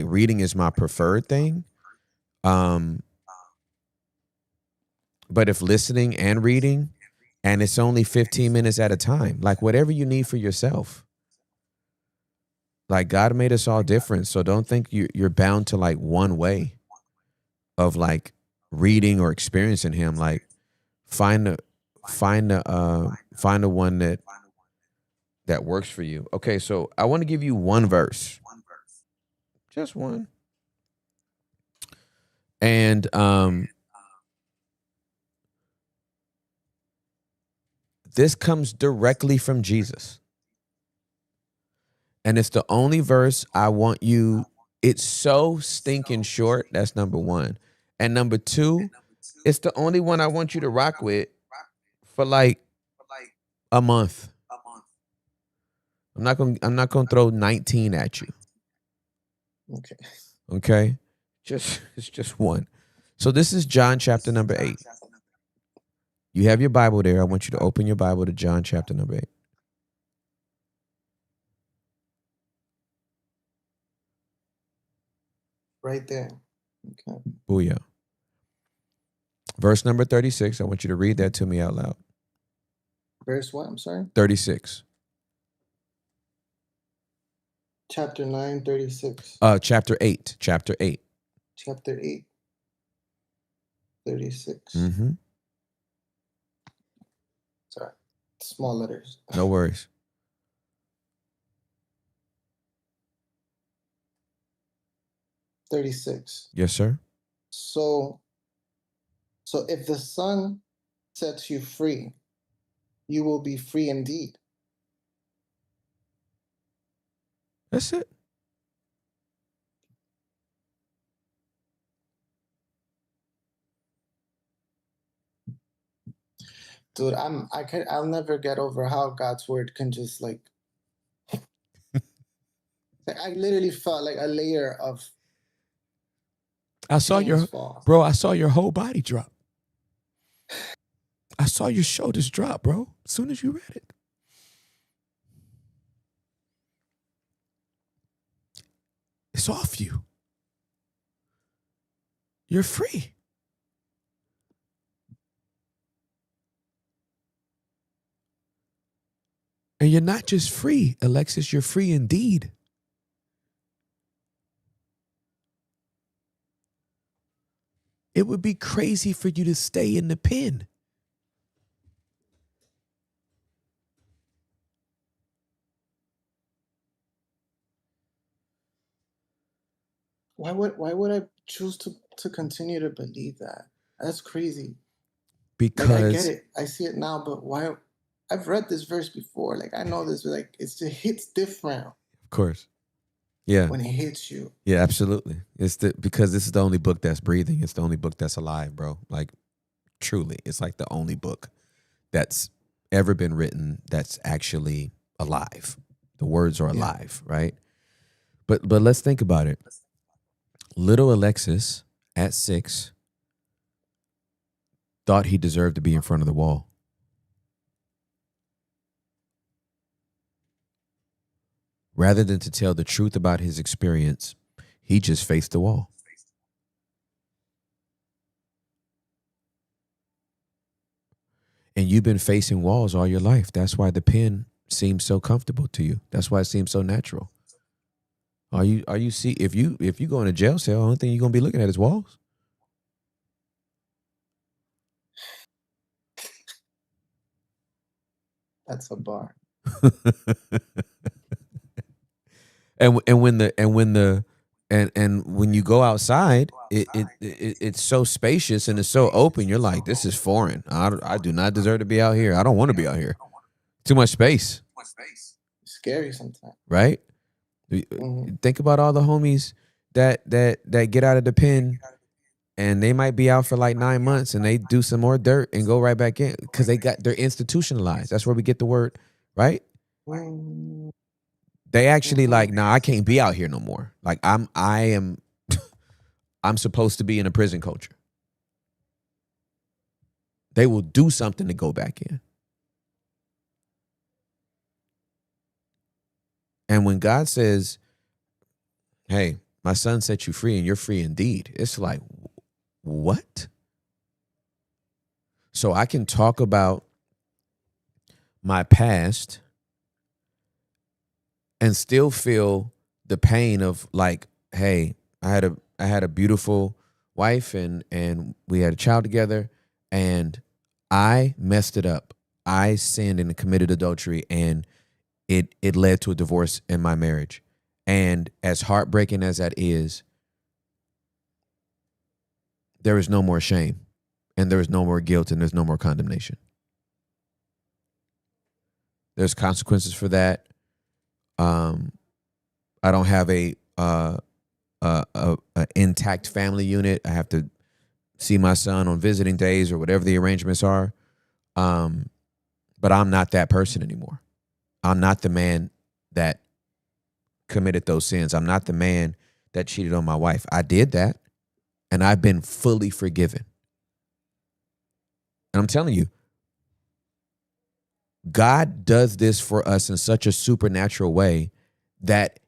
reading is my preferred thing. But if listening and reading, and it's only 15 minutes at a time, like whatever you need for yourself. Like God made us all different, so don't think you're bound to like one way of like reading or experiencing Him. Like find the one that works for you. Okay, so I want to give you one verse, just one, and this comes directly from Jesus. And it's the only verse I want you. It's so stinking short. That's number one. And number two, it's the only one I want you to rock with for like a month. I'm not gonna throw 19 at you. Okay. Okay? It's just one. So this is John chapter number 8. You have your Bible there. I want you to open your Bible to John chapter number 8. Right there. Okay. Booyah. Verse number 36. I want you to read that to me out loud. Verse what? I'm sorry? 36. Chapter 9, 36. Chapter 8. Chapter 8. Chapter 8, 36. Mm-hmm. Sorry. Small letters. No worries. 36. Yes, sir. So if the Son sets you free, you will be free indeed. That's it. Dude, I'll never get over how God's word can just like Like, I literally felt like a layer of I saw chains fall. bro, I saw your whole body drop. I saw your shoulders drop, bro, as soon as you read it. It's off you. You're free. And you're not just free, Alexis, you're free indeed. It would be crazy for you to stay in the pen. Why would I choose to continue to believe that? That's crazy. Because like, I get it. I see it now, but why? I've read this verse before. Like, I know this, but like, it hits different. Of course. Yeah. When it hits you. Yeah, absolutely. Because this is the only book that's breathing. It's the only book that's alive, bro. Like, truly, it's like the only book that's ever been written that's actually alive. The words are alive, right? But let's think about it. Little Alexis at 6 thought he deserved to be in front of the wall. Rather than to tell the truth about his experience, he just faced the wall. And you've been facing walls all your life. That's why the pen seems so comfortable to you. That's why it seems so natural. Are you if you go in a jail cell, the only thing you're gonna be looking at is walls? That's a bar. And when you go outside, it's so spacious and it's so open. You're like, this is foreign. I do not deserve to be out here. I don't want to be out here. Too much space. Scary sometimes. Right? Think about all the homies that get out of the pen and they might be out for like 9 months and they do some more dirt and go right back in because they're institutionalized. That's where we get the word, right? They actually like, nah, I can't be out here no more. Like I'm supposed to be in a prison culture. They will do something to go back in. And when God says, hey, my son set you free and you're free indeed, it's like, what? So I can talk about my past and still feel the pain of like, hey, I had a beautiful wife and we had a child together and I messed it up. I sinned and committed adultery and it led to a divorce in my marriage. And as heartbreaking as that is, there is no more shame and there is no more guilt and there's no more condemnation. There's consequences for that. I don't have a intact family unit. I have to see my son on visiting days or whatever the arrangements are. But I'm not that person anymore. I'm not the man that committed those sins. I'm not the man that cheated on my wife. I did that, and I've been fully forgiven. And I'm telling you, God does this for us in such a supernatural way that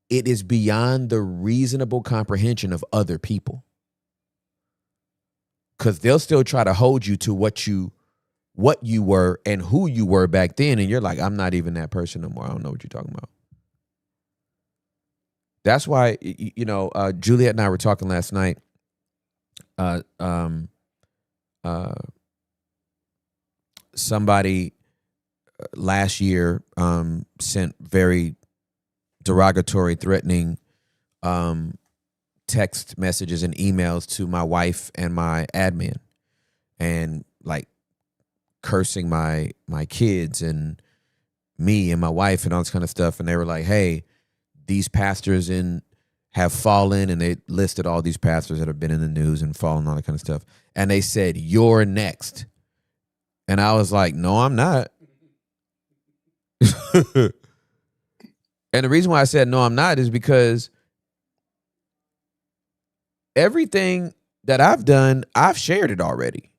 it is beyond the reasonable comprehension of other people. Because they'll still try to hold you to what you were and who you were back then. And you're like, I'm not even that person no more. I don't know what you're talking about. That's why, Juliet and I were talking last night. Somebody last year sent very derogatory, threatening text messages and emails to my wife and my admin, and like cursing my kids and me and my wife and all this kind of stuff. And they were like, hey, these pastors have fallen, and they listed all these pastors that have been in the news and fallen, all that kind of stuff. And they said, you're next. And I was like, no, I'm not. And the reason why I said no, I'm not is because everything that I've done, I've shared it already.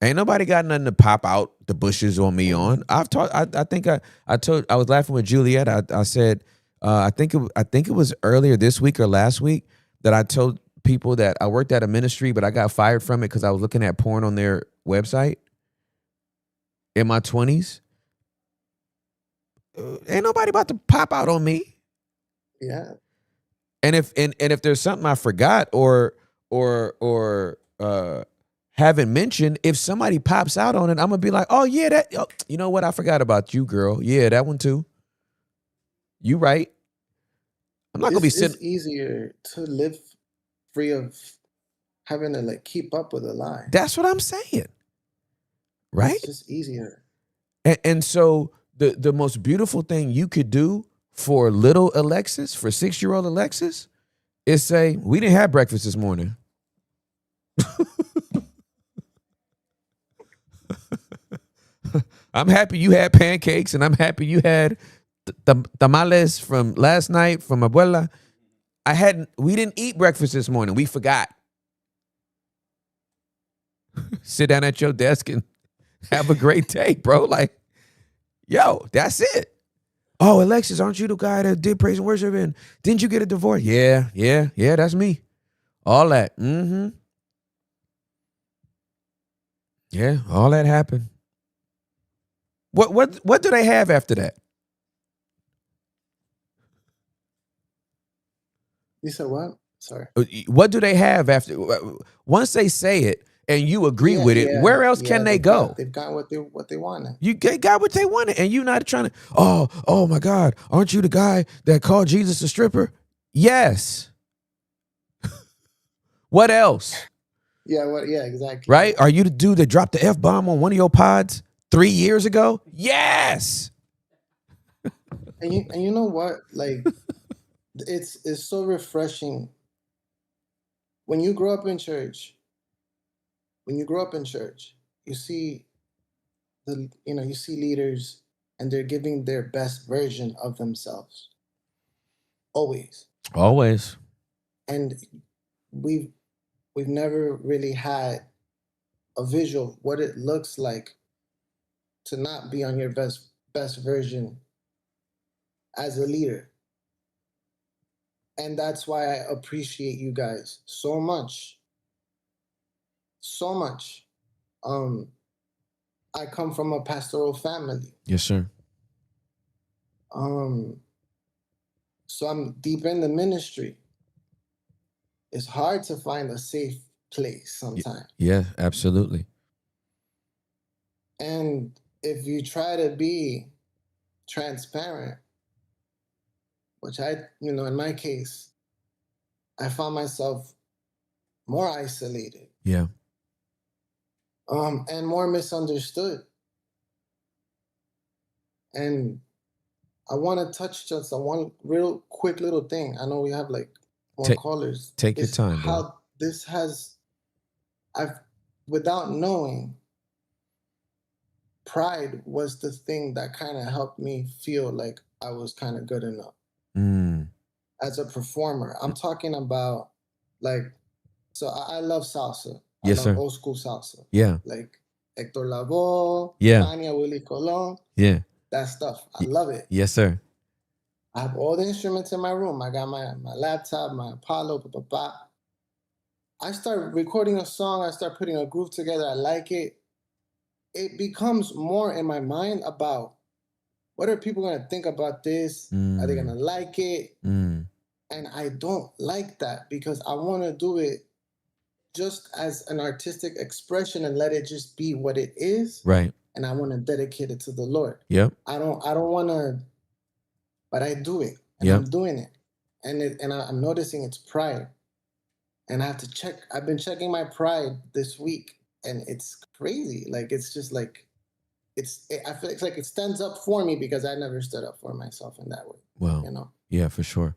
Ain't nobody got nothing to pop out the bushes on me on. I've taught. I think I told. I was laughing with Juliet. I said. I think it was earlier this week or last week that I told people that I worked at a ministry, but I got fired from it because I was looking at porn on their website in my 20s. Ain't nobody about to pop out on me. Yeah. And if there's something I forgot or haven't mentioned, if somebody pops out on it, I'm gonna be like, oh yeah, you know what? I forgot about you, girl. Yeah, that one too. You right. I'm not gonna be sitting. It's easier to live free of having to like keep up with a lie. That's what I'm saying. Right? It's just easier. And so the most beautiful thing you could do for little Alexis, for 6-year-old Alexis, is say, we didn't have breakfast this morning. I'm happy you had pancakes, and I'm happy you had tamales from last night from abuela. We didn't eat breakfast this morning. We forgot. Sit down at your desk and have a great day, bro. Like, yo, that's it. Oh, Alexis, aren't you the guy that did praise and worship? And didn't you get a divorce? Yeah, that's me. All that. Mm-hmm. Yeah, all that happened. What do they have after that? You said what? Sorry. What do they have after? Once they say it and you agree with it, where else can they go? They've got what they wanted. They got what they wanted, and you're not trying to. Oh my God! Aren't you the guy that called Jesus a stripper? Yes. What else? Yeah. What? Yeah. Exactly. Right? Are you the dude that dropped the F-bomb on one of your pods 3 years ago? Yes. And you know what? Like, it's so refreshing when you grow up in church. When you grow up in church, you see you see leaders, and they're giving their best version of themselves. Always. And we've never really had a visual of what it looks like to not be on your best version as a leader. And that's why I appreciate you guys so much. So much. I come from a pastoral family. Yes, sir. So I'm deep in the ministry. It's hard to find a safe place sometimes. Yeah, absolutely. And if you try to be transparent, which in my case, I found myself more isolated. Yeah. And more misunderstood. And I want to touch just on one real quick little thing. I know we have like more callers. Take your time, bro. How this without knowing, pride was the thing that kind of helped me feel like I was kind of good enough. As a performer. I'm talking about so I love salsa. Yes, I love sir. old school salsa. Yeah. Like Hector Lavoe, Yeah. Tania, Willie Colon. Yeah. That stuff. I love it. Yes, sir. I have all the instruments in my room. I got my laptop, my Apollo, blah, blah, blah. I start recording a song. I start putting a groove together. I like it. It becomes more in my mind about what are people going to think about this? Are they going to like it? And I don't like that because I want to do it just as an artistic expression and let it just be what it is. Right. And I want to dedicate it to the Lord. Yep. I don't want to, but I do it. And I'm doing it. And I'm noticing it's pride. And I have to check. I've been checking my pride this week, and it's crazy. Like, it's just like, I feel it's like it stands up for me because I never stood up for myself in that way. Well, yeah, for sure.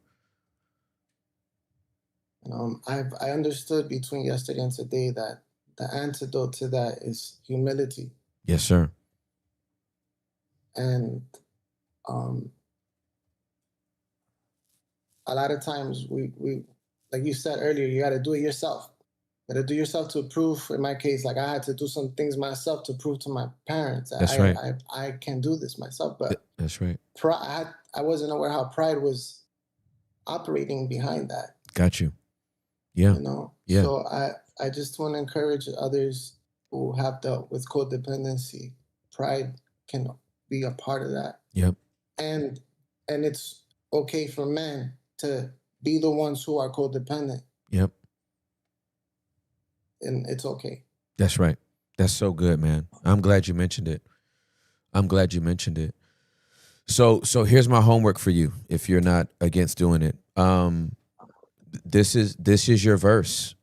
I understood between yesterday and today that the antidote to that is humility. Yes, sir. And a lot of times we like you said earlier, you got to do it yourself. You got to do yourself to prove. In my case, like I had to do some things myself to prove to my parents that That's right. I can do this myself. But That's right. I wasn't aware how pride was operating behind that. Got you. Yeah. You know. Yeah. So I just want to encourage others who have dealt with codependency. Pride can be a part of that. Yep. And it's okay for men to be the ones who are codependent. Yep. And it's okay. That's right. That's so good, man. I'm glad you mentioned it. I'm glad you mentioned it. So here's my homework for you if you're not against doing it. This is your verse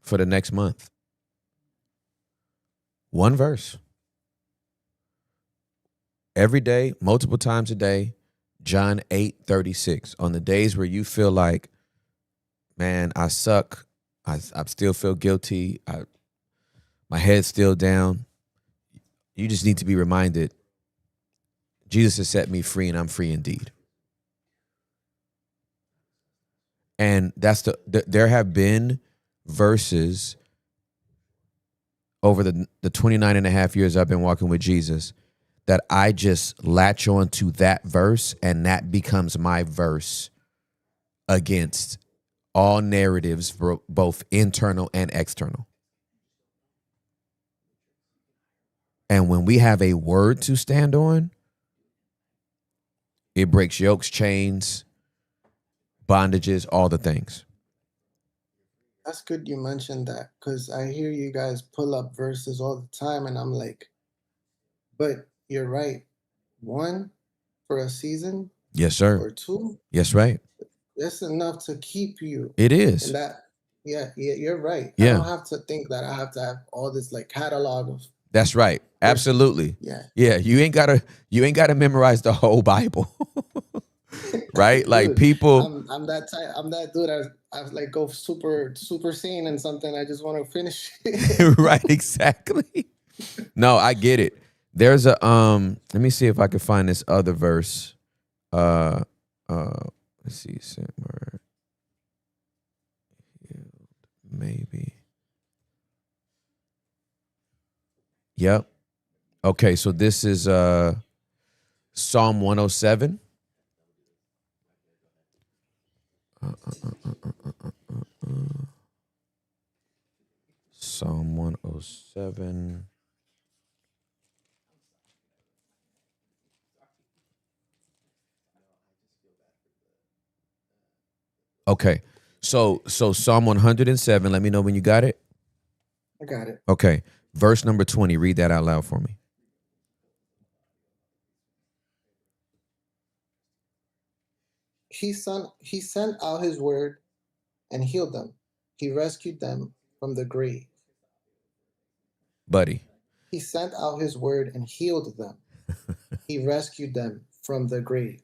for the next month. One verse. Every day, multiple times a day, John 8:36. On the days where you feel like, man, I suck, I still feel guilty, my head's still down, you just need to be reminded, Jesus has set me free and I'm free indeed. And that's there have been verses over the 29 and a half years I've been walking with Jesus that I just latch on to that verse, and that becomes my verse against all narratives, both internal and external. And when we have a word to stand on, it breaks yokes, chains, bondages, all the things. That's good you mentioned that, because I hear you guys pull up verses all the time, and I'm like, but you're right. One, for a season. Yes, sir. Or two. Yes, right. That's enough to keep you. It is. And that, yeah, you're right. Yeah. I don't have to think that I have to have all this like catalog of. That's right. Absolutely. Yeah. Yeah. You ain't gotta memorize the whole Bible. Right? Dude, like people. I'm that type. I'm that dude. I was like go super sane and something. I just want to finish. Right. Exactly. No, I get it. There's a let me see if I can find this other verse. Let's see, somewhere. Maybe. Yep. Okay, so this is Psalm 107. Psalm 107. Okay. So Psalm 107, let me know when you got it. I got it. Okay. Verse number 20. Read that out loud for me. He sent out his word and healed them. He rescued them from the grave. Buddy. He sent out his word and healed them. He rescued them from the grave.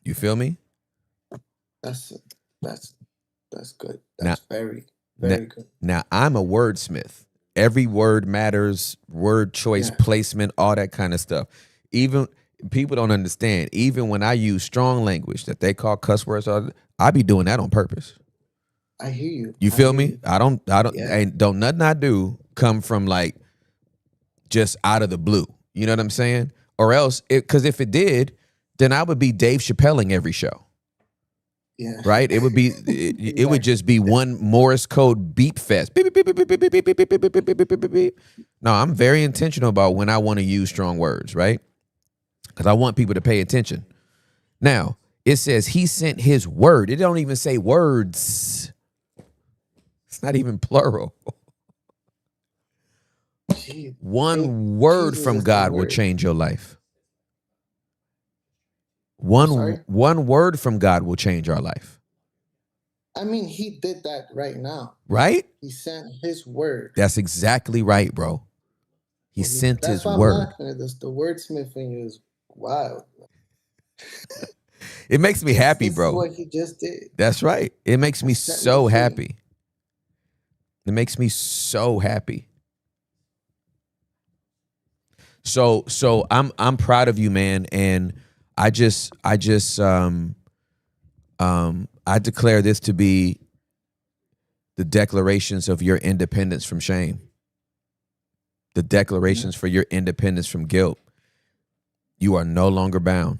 You feel me? That's good. That's very good. Now, I'm a wordsmith. Every word matters, word choice, placement, all that kind of stuff. Even people don't understand. Even when I use strong language that they call cuss words, I be doing that on purpose. I hear you. You feel me? I don't, and don't nothing I do come from like just out of the blue. You know what I'm saying? Or else, because if it did, then I would be Dave Chappelling every show. Yeah. Right? It would be. It would just be one Morse code beep fest. Beep, beep, beep, beep, beep, beep, beep, beep, beep, beep, beep, beep, beep, beep, beep. No, I'm very intentional about when I want to use strong words, right? Because I want people to pay attention. Now, it says he sent his word. It don't even say words. It's not even plural. One word from God will change your life. One word from God will change our life. I mean, he did that right now. Right? He sent his word. That's exactly right, bro. He sent his why word. I'm laughing at this. The wordsmithing is wild. It makes me happy, This bro. is what he just did. That's right. It makes me set so me free. happy. It makes me so happy. So I'm proud of you, man. And I declare this to be the declarations of your independence from shame, the declarations for your independence from guilt. You are no longer bound.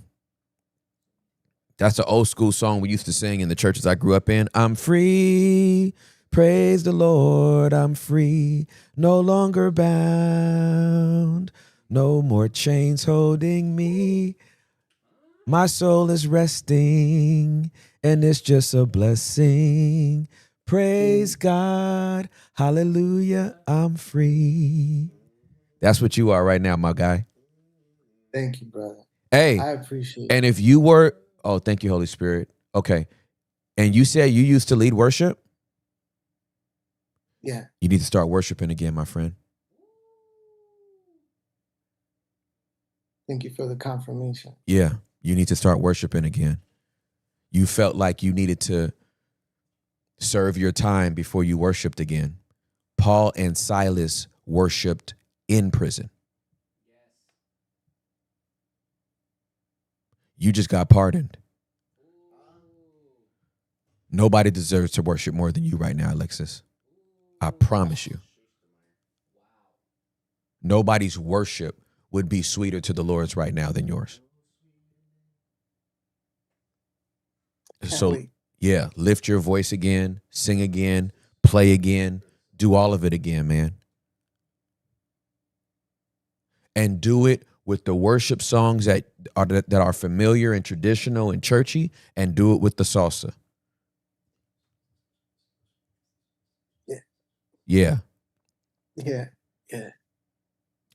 That's an old school song we used to sing in the churches I grew up in. I'm free. Praise the Lord. I'm free. No longer bound. No more chains holding me. My soul is resting, and it's just a blessing. Praise God. Hallelujah. I'm free. That's what you are right now, my guy. Thank you, brother. Hey. I appreciate And it. if you were, oh, thank you, Holy Spirit. Okay. And you said you used to lead worship? Yeah. You need to start worshiping again, my friend. Thank you for the confirmation. Yeah. You need to start worshiping again. You felt like you needed to serve your time before you worshiped again. Paul and Silas worshiped in prison. You just got pardoned. Nobody deserves to worship more than you right now, Alexis. I promise you. Nobody's worship would be sweeter to the Lord's right now than yours. So, yeah, lift your voice again, sing again, play again, do all of it again, man. And do it with the worship songs that are familiar and traditional and churchy, and do it with the salsa. Yeah. Yeah. Yeah.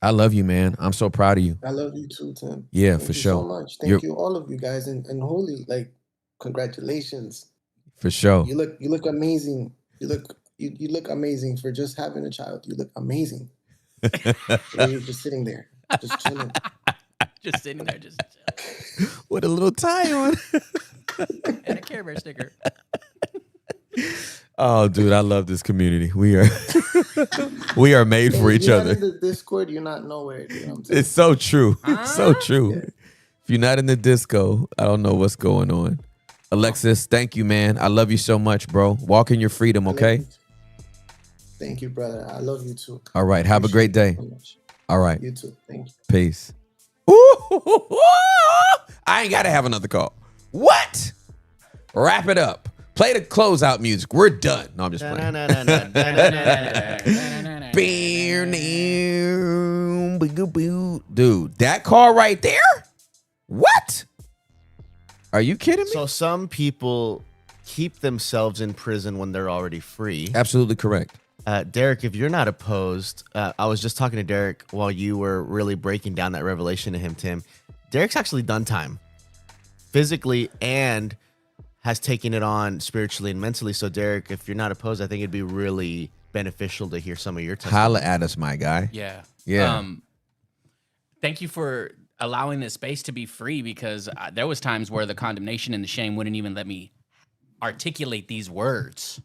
I love you, man. I'm so proud of you. I love you too, Tim. Yeah, Thank for you sure. so much. Thank you, all of you guys, and Holy, like, congratulations. For sure. You look amazing. You look amazing for just having a child. You look amazing. You're just sitting there, just chilling. Just sitting there, just with a little tie on. and a Care Bear sticker. Oh, dude, I love this community. We are made for each other. If you're not in the Discord, you're not nowhere. You know what I'm saying? It's so true. It's so true. Yeah. If you're not in the disco, I don't know what's going on. Alexis, thank you, man. I love you so much, bro. Walk in your freedom, okay? Thank you, brother. I love you too. All right. Have a great day. All right. You too. Thank you. Peace. Ooh, I ain't got to have another call. What? Wrap it up. Play the closeout music. We're done. No, I'm just playing. Dude, that car right there? What? Are you kidding me? So some people keep themselves in prison when they're already free. Absolutely correct. Derek, if you're not opposed, I was just talking to Derek while you were really breaking down that revelation to him, Tim. Derek's actually done time physically and has taken it on spiritually and mentally. So, Derek, if you're not opposed, I think it'd be really beneficial to hear some of your testimony. Holla at us, my guy. Yeah. Yeah. Thank you for allowing this space to be free, because there was times where the condemnation and the shame wouldn't even let me articulate these words.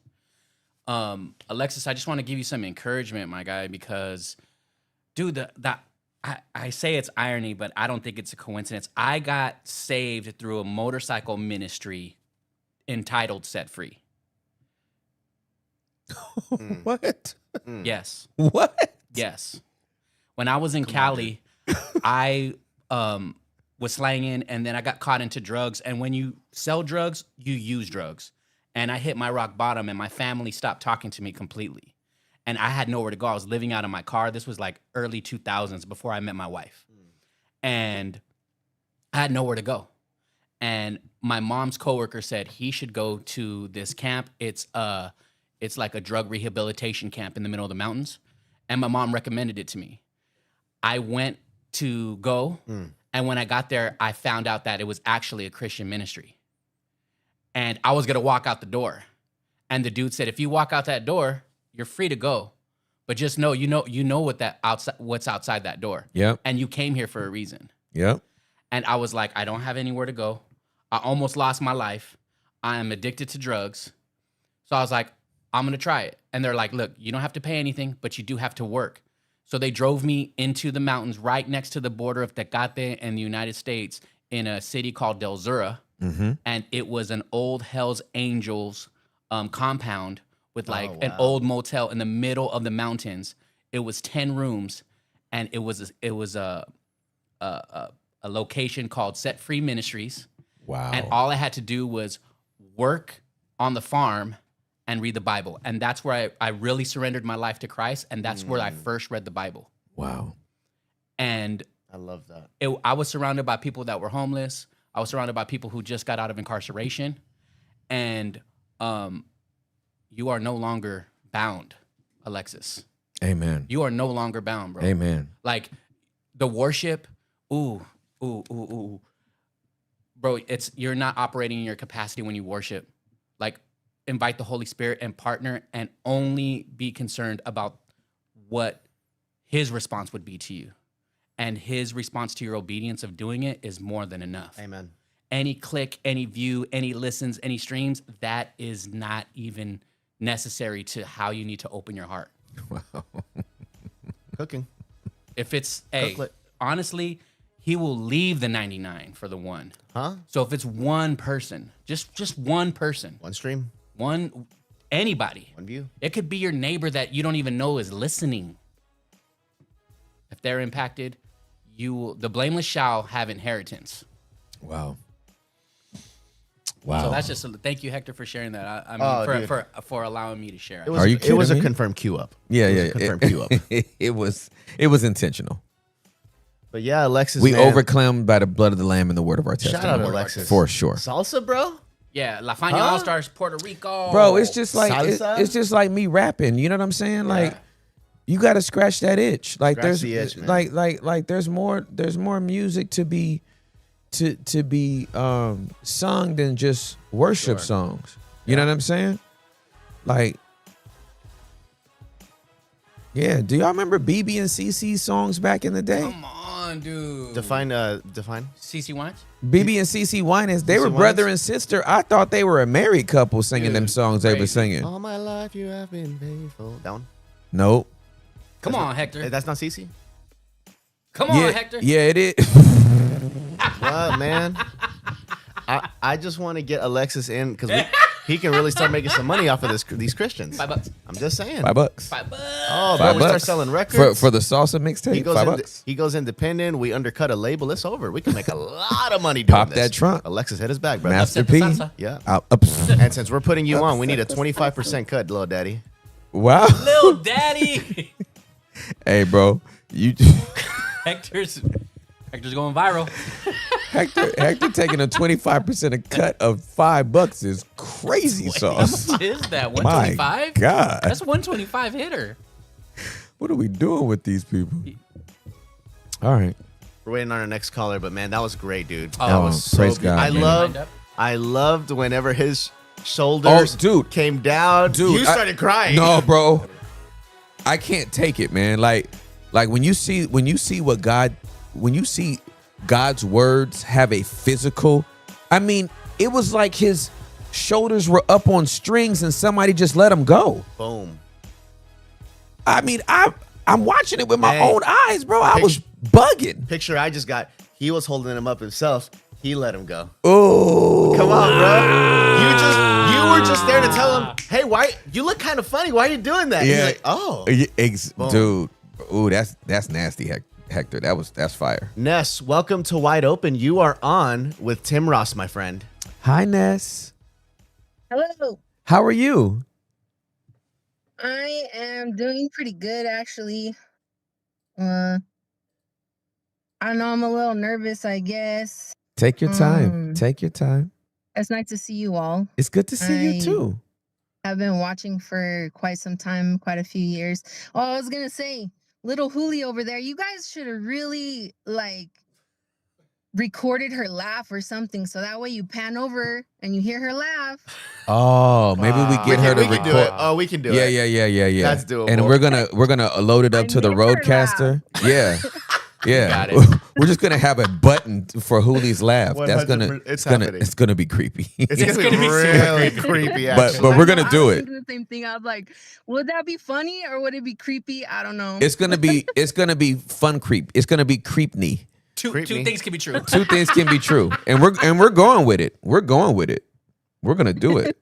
Alexis, I just want to give you some encouragement, my guy, because, dude, I say it's irony, but I don't think it's a coincidence. I got saved through a motorcycle ministry entitled Set Free. What? Yes. What? Yes. When I was in Cali, I was slanging, and then I got caught into drugs. And when you sell drugs, you use drugs. And I hit my rock bottom, and my family stopped talking to me completely. And I had nowhere to go. I was living out of my car. This was like early 2000s, before I met my wife. And I had nowhere to go. And my mom's coworker said he should go to this camp. It's like a drug rehabilitation camp in the middle of the mountains. And my mom recommended it to me. I went to go. And when I got there, I found out that it was actually a Christian ministry. And I was going to walk out the door. And the dude said, if you walk out that door, you're free to go. But just know, you know what's outside that door. Yep. And you came here for a reason. Yep. And I was like, I don't have anywhere to go. I almost lost my life. I am addicted to drugs. So I was like, I'm going to try it. And they're like, look, you don't have to pay anything, but you do have to work. So they drove me into the mountains right next to the border of Tecate and the United States in a city called Del Zura, Mm-hmm. and it was an old Hell's Angels compound with like Oh, an wow. old motel in the middle of the mountains. It was 10 rooms, and it was a location called Set Free Ministries. Wow. And all I had to do was work on the farm and read the Bible. And that's where I really surrendered my life to Christ. And that's where I first read the Bible. Wow. And I love that. I was surrounded by people that were homeless. I was surrounded by people who just got out of incarceration. And you are no longer bound, Alexis. Amen. You are no longer bound, bro. Amen. Like the worship, ooh. Bro, you're not operating in your capacity when you worship. Like, invite the Holy Spirit and partner, and only be concerned about what his response would be to you. And his response to your obedience of doing it is more than enough. Amen. Any click, any view, any listens, any streams, that is not even necessary to how you need to open your heart. Wow. Cooking. If it's, hey, Cooklet. honestly, he will leave the 99 for the one. Huh? So if it's one person, just one person, One stream. Anybody, One view. it could be your neighbor that you don't even know is listening. If they're impacted, the blameless shall have inheritance. Wow. Wow. So that's just thank you, Hector, for sharing that. I mean, for allowing me to share. It was, Are you it was kidding a me? confirmed queue up. Yeah, It was yeah. a confirmed queue up. It was intentional. But yeah, Alexis. We man, overcome by the blood of the Lamb and the word of our Shout testimony. out Alexis. For sure. Salsa, bro. Yeah, La Fania Huh? All Stars, Puerto Rico. Bro, it's just like Salsa? it's just like me rapping. You know what I'm saying? Like you got to scratch that itch. Like Scratch there's the itch, man. like there's more music to be sung than just worship songs. You know what I'm saying? Like yeah, do y'all remember BB and CC songs back in the day? Come on, dude. Define. CC Wines? BB and CC Winans, they CeCe were brother Winans? and sister. I thought they were a married couple singing them Dude, songs they were crazy. singing. All my life you have been faithful. That one. Nope. Come on, Hector. That's not Cece. Come on, Yeah, Hector. yeah, it is. What, man? I just want to get Alexis in because he can really start making some money off of these Christians. $5. I'm just saying. $5. $5. Oh, bro, $5 we start selling records for the salsa mixtape. He goes, $5. he goes independent. We undercut a label. It's over. We can make a lot of money doing Pop this. that trunk. Alexis, hit us back, brother. Master Upset the P. salsa. Yeah. And since we're putting you on, we need a 25% cut, little daddy. Wow. Lil Daddy. Hey, bro, you Hector's going viral. Hector taking a 25% cut of $5 is crazy sauce. How much is that? My 125? God. That's 125 hitter. What are we doing with these people? All right. We're waiting on our next caller, but man, that was great, dude. Oh, That was so praise good. God, I loved whenever his shoulders came down. Dude, You started crying. No, bro. I can't take it, man. Like when you see God's words have a physical, I mean, it was like his shoulders were up on strings and somebody just let him go. Boom. I mean, I'm watching it with my Hey, own eyes, bro. I was bugging. Picture I just got. He was holding him up himself. He let him go. Oh, Come on, bro. You were just there to tell him, hey, why you look kind of funny. Why are you doing that? And Yeah. he's like, oh. Boom. Dude. Ooh, that's nasty, Hector. That's fire. Ness, welcome to Wide Open. You are on with Tim Ross, my friend. Hi, Ness. Hello. How are you? I am doing pretty good, actually. I know I'm a little nervous, I guess. Take your time. Take your time. It's nice to see you all. It's good to see you too. I've been watching for quite some time, quite a few years. Oh, I was gonna say, little Huli over there, you guys should have really recorded her laugh or something, so that way you pan over and you hear her laugh. Oh, maybe we get her to we can record. do it. Oh, we can do Yeah, it. yeah. That's doable. And we're gonna load it up to the roadcaster. Yeah. Yeah, Got it. we're just gonna have a button for Huli's laugh. That's 100%. It's it's gonna be creepy. It's gonna be really creepy, but actually. we're gonna I do was it. thinking the same thing. I was like, would that be funny or would it be creepy? I don't know. It's gonna be fun creep. It's gonna be creepney. Two things can be true. Two things can be true, and we're going with it. We're going with it. We're gonna do it.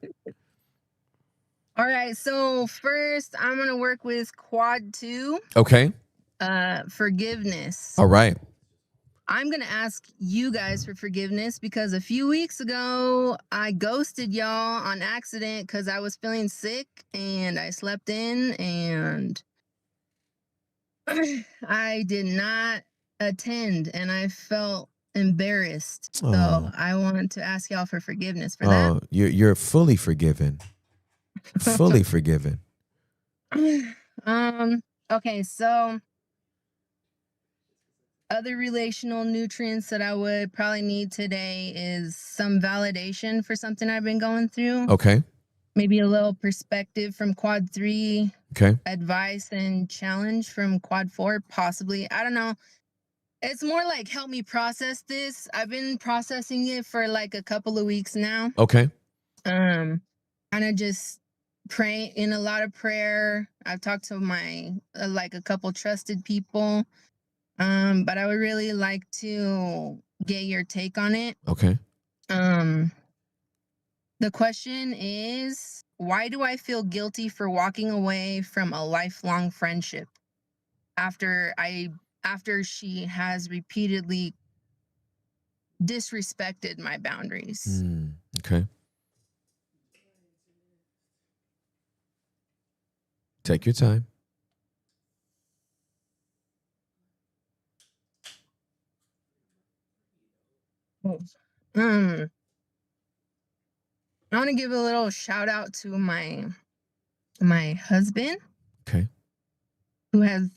All right. So first, I'm gonna work with quad 2. Okay. Forgiveness. All right. I'm going to ask you guys for forgiveness because a few weeks ago, I ghosted y'all on accident because I was feeling sick and I slept in and I did not attend and I felt embarrassed. So Oh. I want to ask y'all for forgiveness for that. Oh, you're fully forgiven. Fully forgiven. Okay, so other relational nutrients that I would probably need today is some validation for something I've been going through. Okay. Maybe a little perspective from quad 3. Okay. Advice and challenge from quad 4, possibly. I don't know. It's more like help me process this. I've been processing it for like a couple of weeks now. Okay. Kind of just pray in a lot of prayer. I've talked to my like a couple trusted people. But I would really like to get your take on it. Okay. The question is, why do I feel guilty for walking away from a lifelong friendship after she has repeatedly disrespected my boundaries? Okay. Take your time. I want to give a little shout out to my husband. Okay. Who has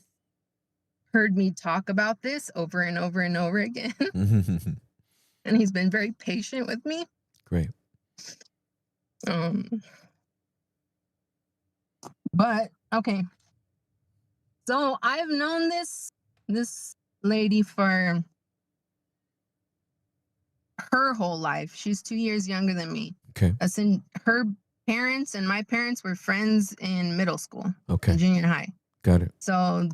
heard me talk about this over and over and over again. And he's been very patient with me. Great. But okay. So I've known this lady for her whole life. She's 2 years younger than me. Okay. As in her parents and my parents were friends in middle school. Okay. And junior high. Got it. So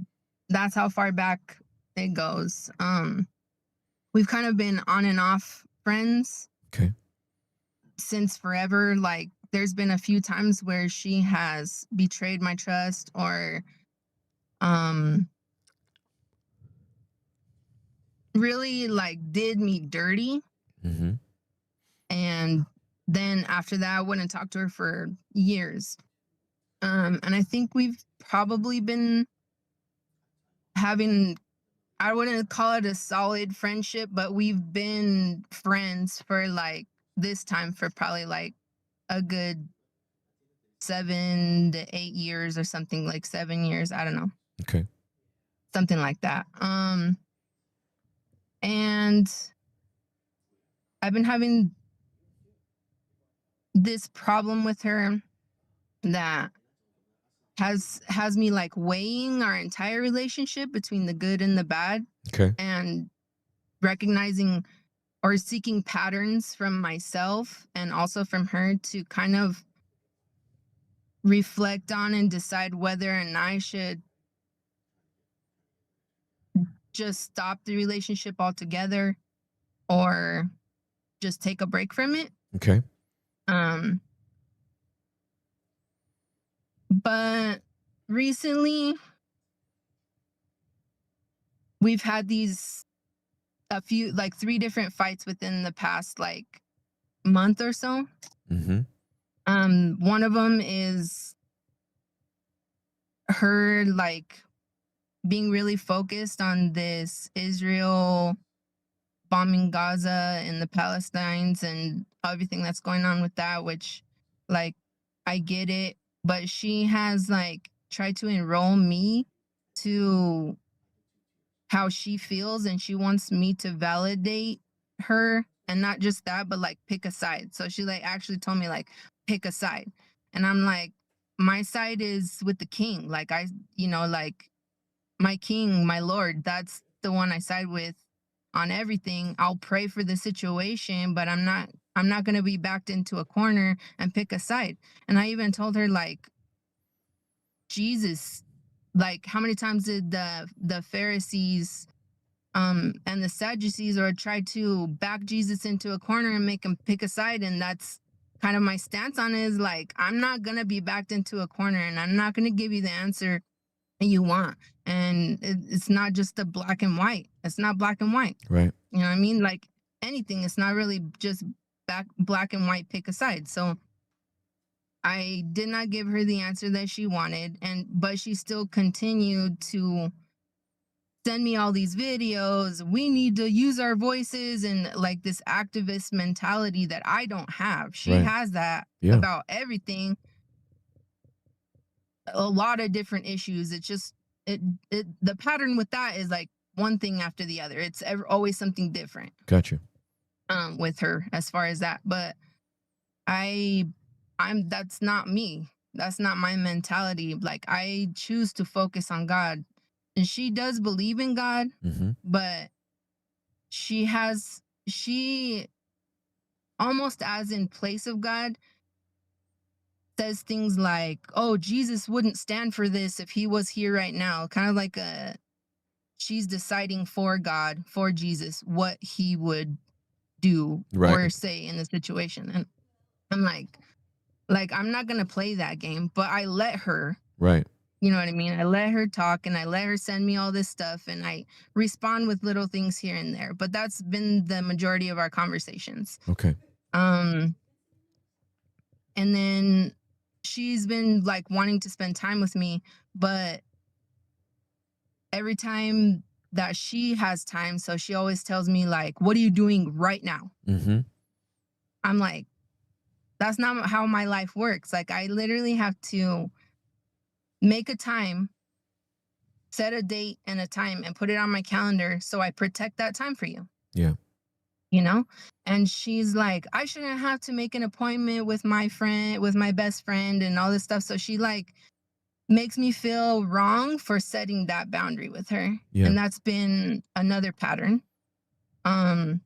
that's how far back it goes. We've kind of been on and off friends. Okay. Since forever. Like there's been a few times where she has betrayed my trust or really like did me dirty. Mm-hmm. And then after that I wouldn't talk to her for years. And I think we've probably been having, I wouldn't call it a solid friendship, but we've been friends for like this time for probably like a good 7 to 8 years or something, like 7 years. I don't know. Okay. Something like that. And I've been having this problem with her that has me like weighing our entire relationship between the good and the bad. Okay. And recognizing or seeking patterns from myself and also from her to kind of reflect on and decide whether or not I should just stop the relationship altogether or just take a break from it. Okay. But recently we've had a few, like 3 different fights within the past like month or so. Mm-hmm. One of them is her like being really focused on this Israel bombing Gaza and the Palestinians and everything that's going on with that, which like I get it, but she has like tried to enroll me to how she feels and she wants me to validate her, and not just that, but like pick a side. So she like actually told me like pick a side, and I'm like, my side is with the king. Like like my king, my lord, that's the one I side with on everything. I'll pray for the situation, but I'm not going to be backed into a corner and pick a side. And I even told her like, Jesus, like how many times did the Pharisees And the Sadducees or try to back Jesus into a corner and make him pick a side. And that's kind of my stance on it, is like, I'm not going to be backed into a corner, and I'm not going to give you the answer that you want. And it's not just a black and white. It's not black and white. Right. You know what I mean? Like anything, it's not really just black and white, pick a side. So I did not give her the answer that she wanted, but she still continued to send me all these videos. We need to use our voices, and like this activist mentality that I don't have. She Right. has that Yeah. about everything. A lot of different issues. It's just the pattern with that is like one thing after the other. It's always something different Gotcha. with her as far as that. But that's not me. That's not my mentality. Like, I choose to focus on God. And she does believe in God, Mm-hmm. but she almost as in place of God says things like, "Oh, Jesus wouldn't stand for this if he was here right now." Kind of like she's deciding for God, for Jesus, what he would do Right. or say in the situation. And I'm like, I'm not gonna play that game, but I let her. Right. You know what I mean? I let her talk, and I let her send me all this stuff, and I respond with little things here and there. But that's been the majority of our conversations. Okay. And then she's been like wanting to spend time with me, but every time that she has time, so she always tells me like, "What are you doing right now?" Mm-hmm. I'm like, that's not how my life works. Like, I literally have to make a time, set a date and a time, and put it on my calendar so I protect that time for you. Yeah. You know? And she's like, I shouldn't have to make an appointment with my best friend and all this stuff. So she like makes me feel wrong for setting that boundary with her. Yeah. And that's been another pattern. And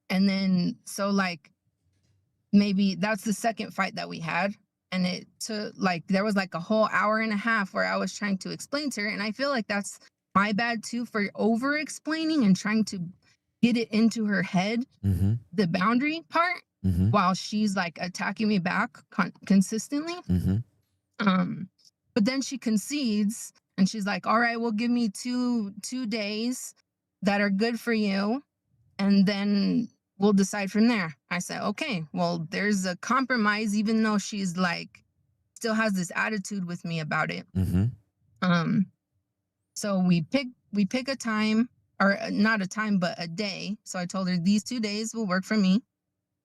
then so like maybe that's the second fight that we had. And it took like, there was like a whole hour and a half where I was trying to explain to her. And I feel like that's my bad too, for over explaining and trying to get it into her head, Mm-hmm. the boundary part, Mm-hmm. while she's like attacking me back consistently. Mm-hmm. But then she concedes and she's like, all right, well, give me two days that are good for you, and then we'll decide from there. I said, okay, well, there's a compromise, even though she's like still has this attitude with me about it. Mm-hmm. So we pick a time, or not a time, but a day. So I told her these 2 days will work for me.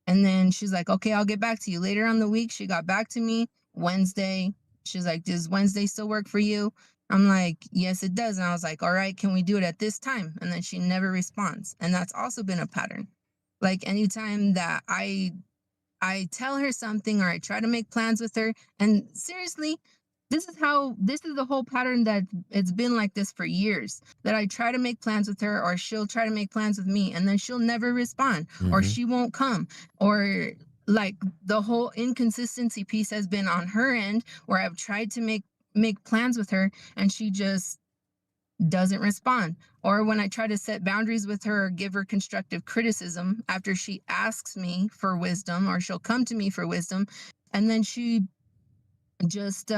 And then she's like, okay, I'll get back to you. Later on the week, she got back to me Wednesday. She's like, does Wednesday still work for you? I'm like, yes, it does. And I was like, all right, can we do it at this time? And then she never responds. And that's also been a pattern. Like anytime that I tell her something or I try to make plans with her, and seriously, this is the whole pattern that it's been like this for years, that I try to make plans with her, or she'll try to make plans with me, and then she'll never respond, or Mm-hmm. she won't come, or like the whole inconsistency piece has been on her end, where I've tried to make plans with her and she just doesn't respond. Or when I try to set boundaries with her or give her constructive criticism after she asks me for wisdom, or she'll come to me for wisdom, and then she just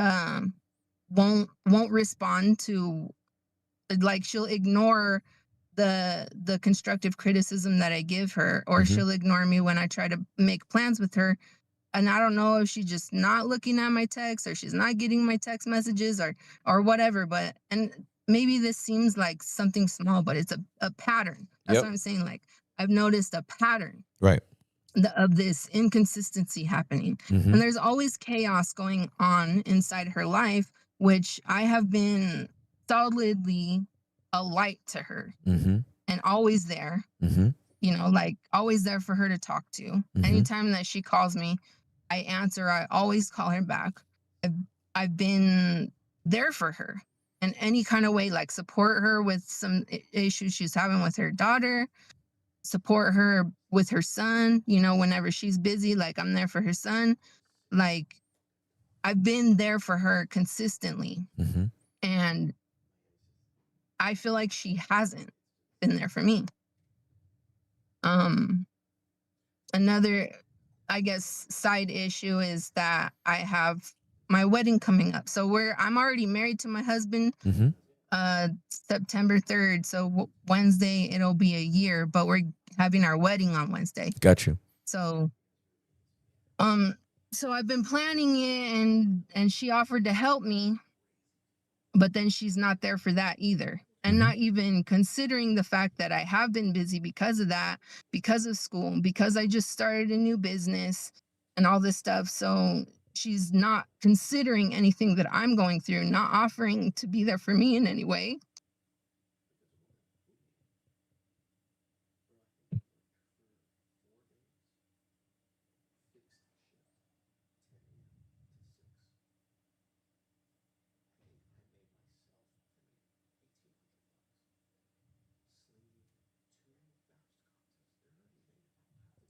won't respond to, like, she'll ignore the constructive criticism that I give her, or Mm-hmm. she'll ignore me when I try to make plans with her. And I don't know if she's just not looking at my texts, or she's not getting my text messages, or whatever. But and maybe this seems like something small, but it's a pattern. That's Yep. what I'm saying. Like, I've noticed a pattern Right. of this inconsistency happening. Mm-hmm. And there's always chaos going on inside her life, which I have been solidly a light to her, Mm-hmm. and always there, Mm-hmm. like always there for her to talk to. Mm-hmm. Anytime that she calls me, I answer. I always call her back. I've been there for her in any kind of way, like support her with some issues she's having with her daughter, support her with her son, whenever she's busy, like I'm there for her son. Like, I've been there for her consistently. Mm-hmm. And I feel like she hasn't. been there for me. Another, I guess, side issue is that I have my wedding coming up. So I'm already married to my husband. September 3rd. So Wednesday it'll be a year, but we're having our wedding on Wednesday. Got you. So so I've been planning it, and she offered to help me, but then she's not there for that either. And not even considering the fact that I have been busy because of that, because of school, because I just started a new business and all this stuff. So she's not considering anything that I'm going through, not offering to be there for me in any way.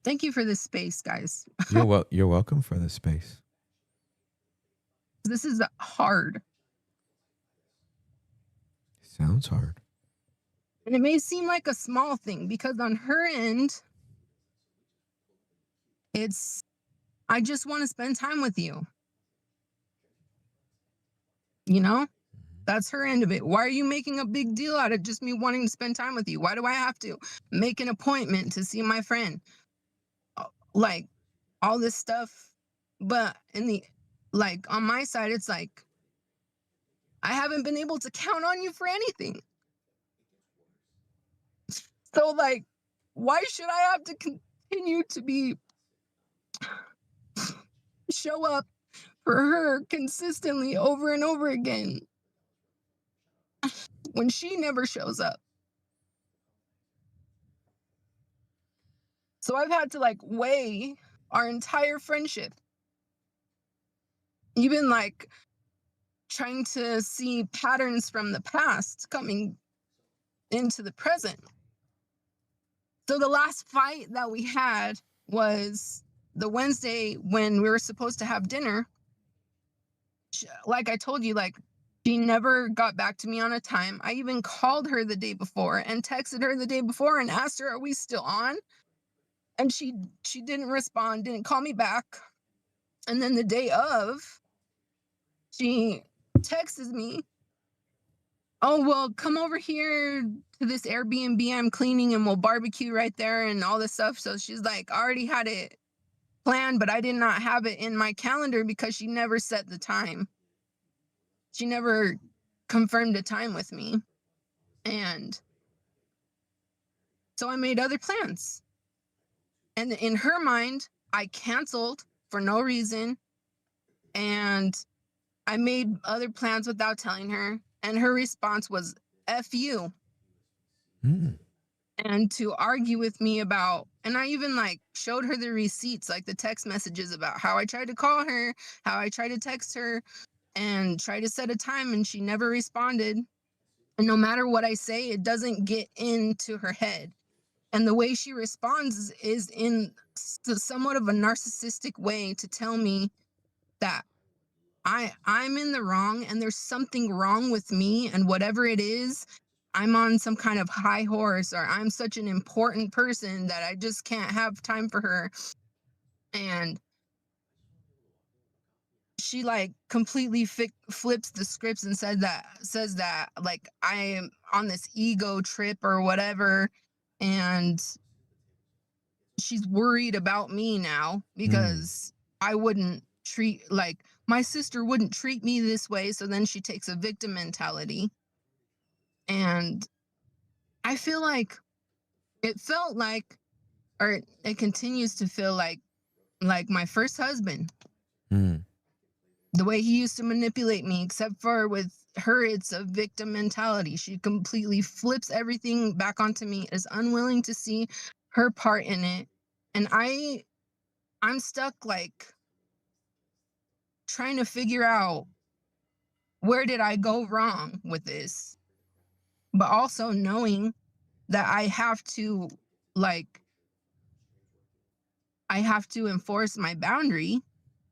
Thank you for this space, guys. You're welcome for this space. This is hard. Sounds hard. And it may seem like a small thing because on her end, it's, I just want to spend time with you. You know, that's her end of it. Why are you making a big deal out of just me wanting to spend time with you? Why do I have to make an appointment to see my friend? Like all this stuff. But on my side, it's like, I haven't been able to count on you for anything. So like, why should I have to continue to show up for her consistently over and over again when she never shows up? So I've had to like weigh our entire friendship, even like trying to see patterns from the past coming into the present. So the last fight that we had was the Wednesday when we were supposed to have dinner. Like I told you, like she never got back to me on a time. I even called her the day before and texted her the day before and asked her, are we still on? And she didn't respond, didn't call me back. And then the day of, she texts me, oh, well, come over here to this Airbnb I'm cleaning and we'll barbecue right there and all this stuff. So she's like, I already had it planned, but I did not have it in my calendar because she never set the time. She never confirmed a time with me. And so I made other plans. And in her mind, I canceled for no reason. And I made other plans without telling her. And her response was, F you. And to argue with me about, and I even like showed her the receipts, like the text messages about how I tried to call her, how I tried to text her and try to set a time and she never responded. And no matter what I say, it doesn't get into her head. And the way she responds is in somewhat of a narcissistic way to tell me that I'm in the wrong and there's something wrong with me, and whatever it is, I'm on some kind of high horse, or I'm such an important person that I just can't have time for her. And she like completely flips the scripts and says that like I am on this ego trip or whatever, and she's worried about me now because I wouldn't treat, like my sister wouldn't treat me this way. So then she takes a victim mentality. And I feel like it felt like, or it continues to feel like my first husband, the way he used to manipulate me, except for with her, it's a victim mentality. She completely flips everything back onto me, is unwilling to see her part in it. And I'm stuck like trying to figure out, where did I go wrong with this? But also knowing that I have to enforce my boundary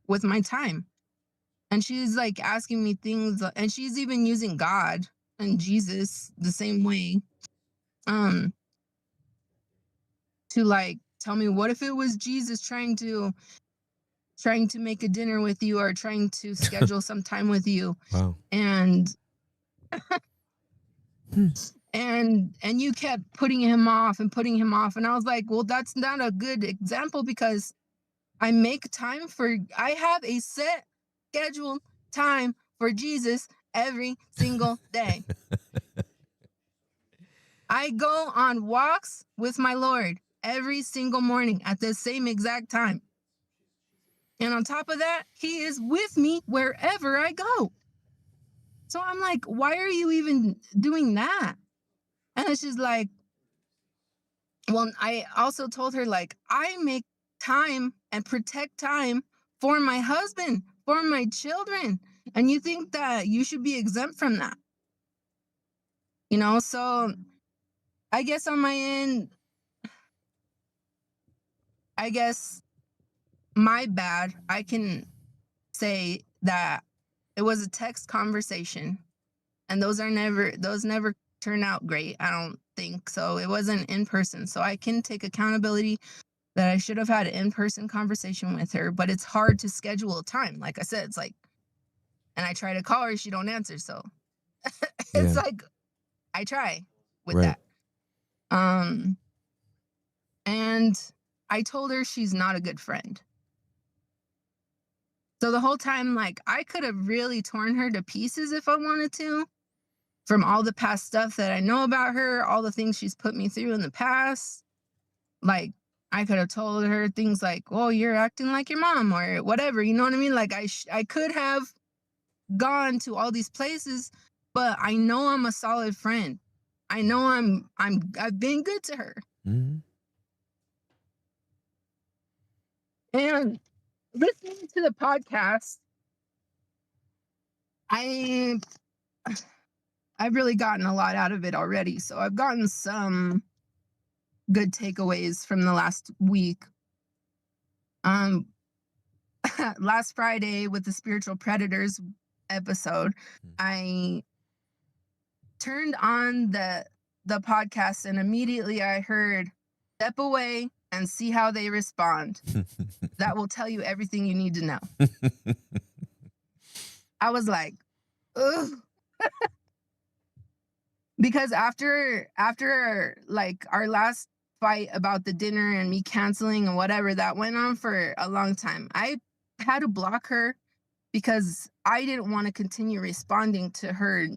with my time. And she's like asking me things, and she's even using God and Jesus the same way. to like tell me, what if it was Jesus trying to make a dinner with you or trying to schedule some time with you, Wow. and and you kept putting him off and putting him off, and I was like, well, that's not a good example, because I have a set scheduled time for Jesus every single day. I go on walks with my Lord every single morning at the same exact time. And on top of that, he is with me wherever I go. So I'm like, why are you even doing that? And it's just like, well, I also told her, like, I make time and protect time for my husband, for my children. And you think that you should be exempt from that? So I guess on my end, I guess my bad. I can say that it was a text conversation, and those never turn out great. I don't think so. It wasn't in person. So I can take accountability that I should have had an in-person conversation with her, but it's hard to schedule a time. Like I said, it's like, and I try to call her, she don't answer. So it's Yeah. like, I try with Right. that. And I told her she's not a good friend. So the whole time, like, I could have really torn her to pieces if I wanted to, from all the past stuff that I know about her, all the things she's put me through in the past. Like, I could have told her things like, "Well, you're acting like your mom," or whatever. You know what I mean? Like, I could have gone to all these places, but I know I'm a solid friend. I know I've been good to her. Mhm. And listening to the podcast, I've really gotten a lot out of it already. So I've gotten some good takeaways from the last week. Last Friday with the Spiritual Predators episode, I turned on the podcast, and immediately I heard, "Step away and see how they respond. That will tell you everything you need to know." I was like, ugh. Because after like our last fight about the dinner and me canceling and whatever, that went on for a long time. I had to block her because I didn't want to continue responding to her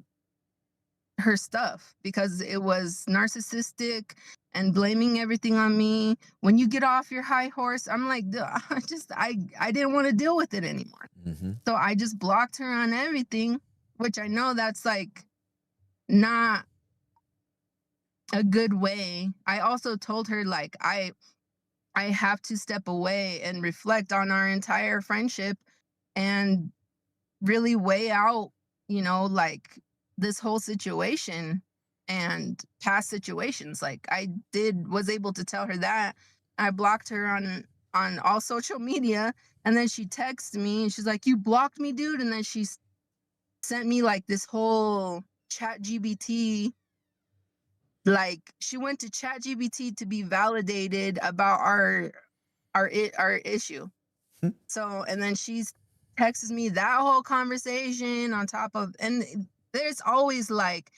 stuff, because it was narcissistic and blaming everything on me. When you get off your high horse, I'm like, I didn't want to deal with it anymore. Mm-hmm. So I just blocked her on everything, which I know that's like not a good way. I also told her, like, I have to step away and reflect on our entire friendship and really weigh out, like, this whole situation and past situations. Like, I was able to tell her that. I blocked her on all social media, and then she texted me and she's like, "You blocked me, dude?" And then she sent me like this whole chat GBT. Like, she went to chat GBT to be validated about our issue. So, and then she's texts me that whole conversation on top of, and there's always like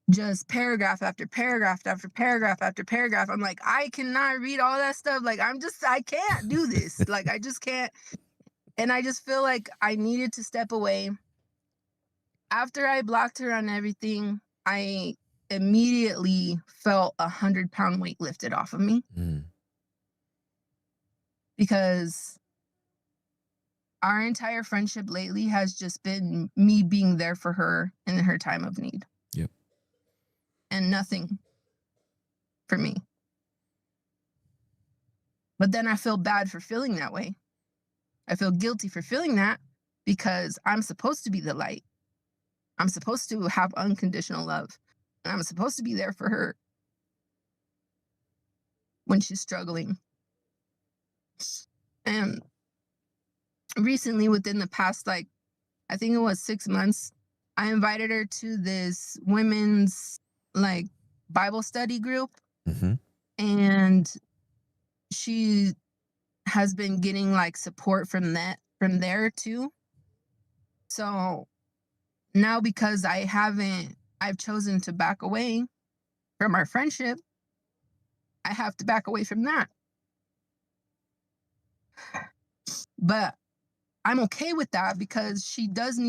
just paragraph after paragraph after paragraph after paragraph. I'm like, I cannot read all that stuff. Like, I can't do this. Like, I just can't. And I just feel like I needed to step away. After I blocked her on everything, I immediately felt 100-pound weight lifted off of me. Mm. Because our entire friendship lately has just been me being there for her in her time of need. Yep. And nothing for me. But then I feel bad for feeling that way. I feel guilty for feeling that, because I'm supposed to be the light. I'm supposed to have unconditional love. And I'm supposed to be there for her when she's struggling. And recently, within the past, like, I think it was 6 months, I invited her to this women's like Bible study group, Mm-hmm. and she has been getting like support from there too. So now, because I've chosen to back away from our friendship, I have to back away from that. But I'm okay with that because she does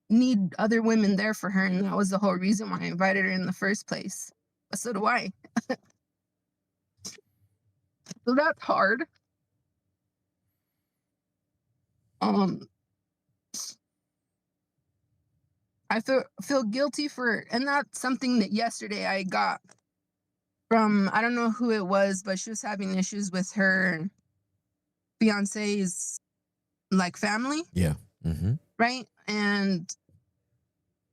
need other women there for her, and that was the whole reason why I invited her in the first place. But so do I. So that's hard. Um, I feel guilty for, and that's something that yesterday I got from, I don't know who it was, but she was having issues with her fiance's like family, Yeah. Mm-hmm. right? And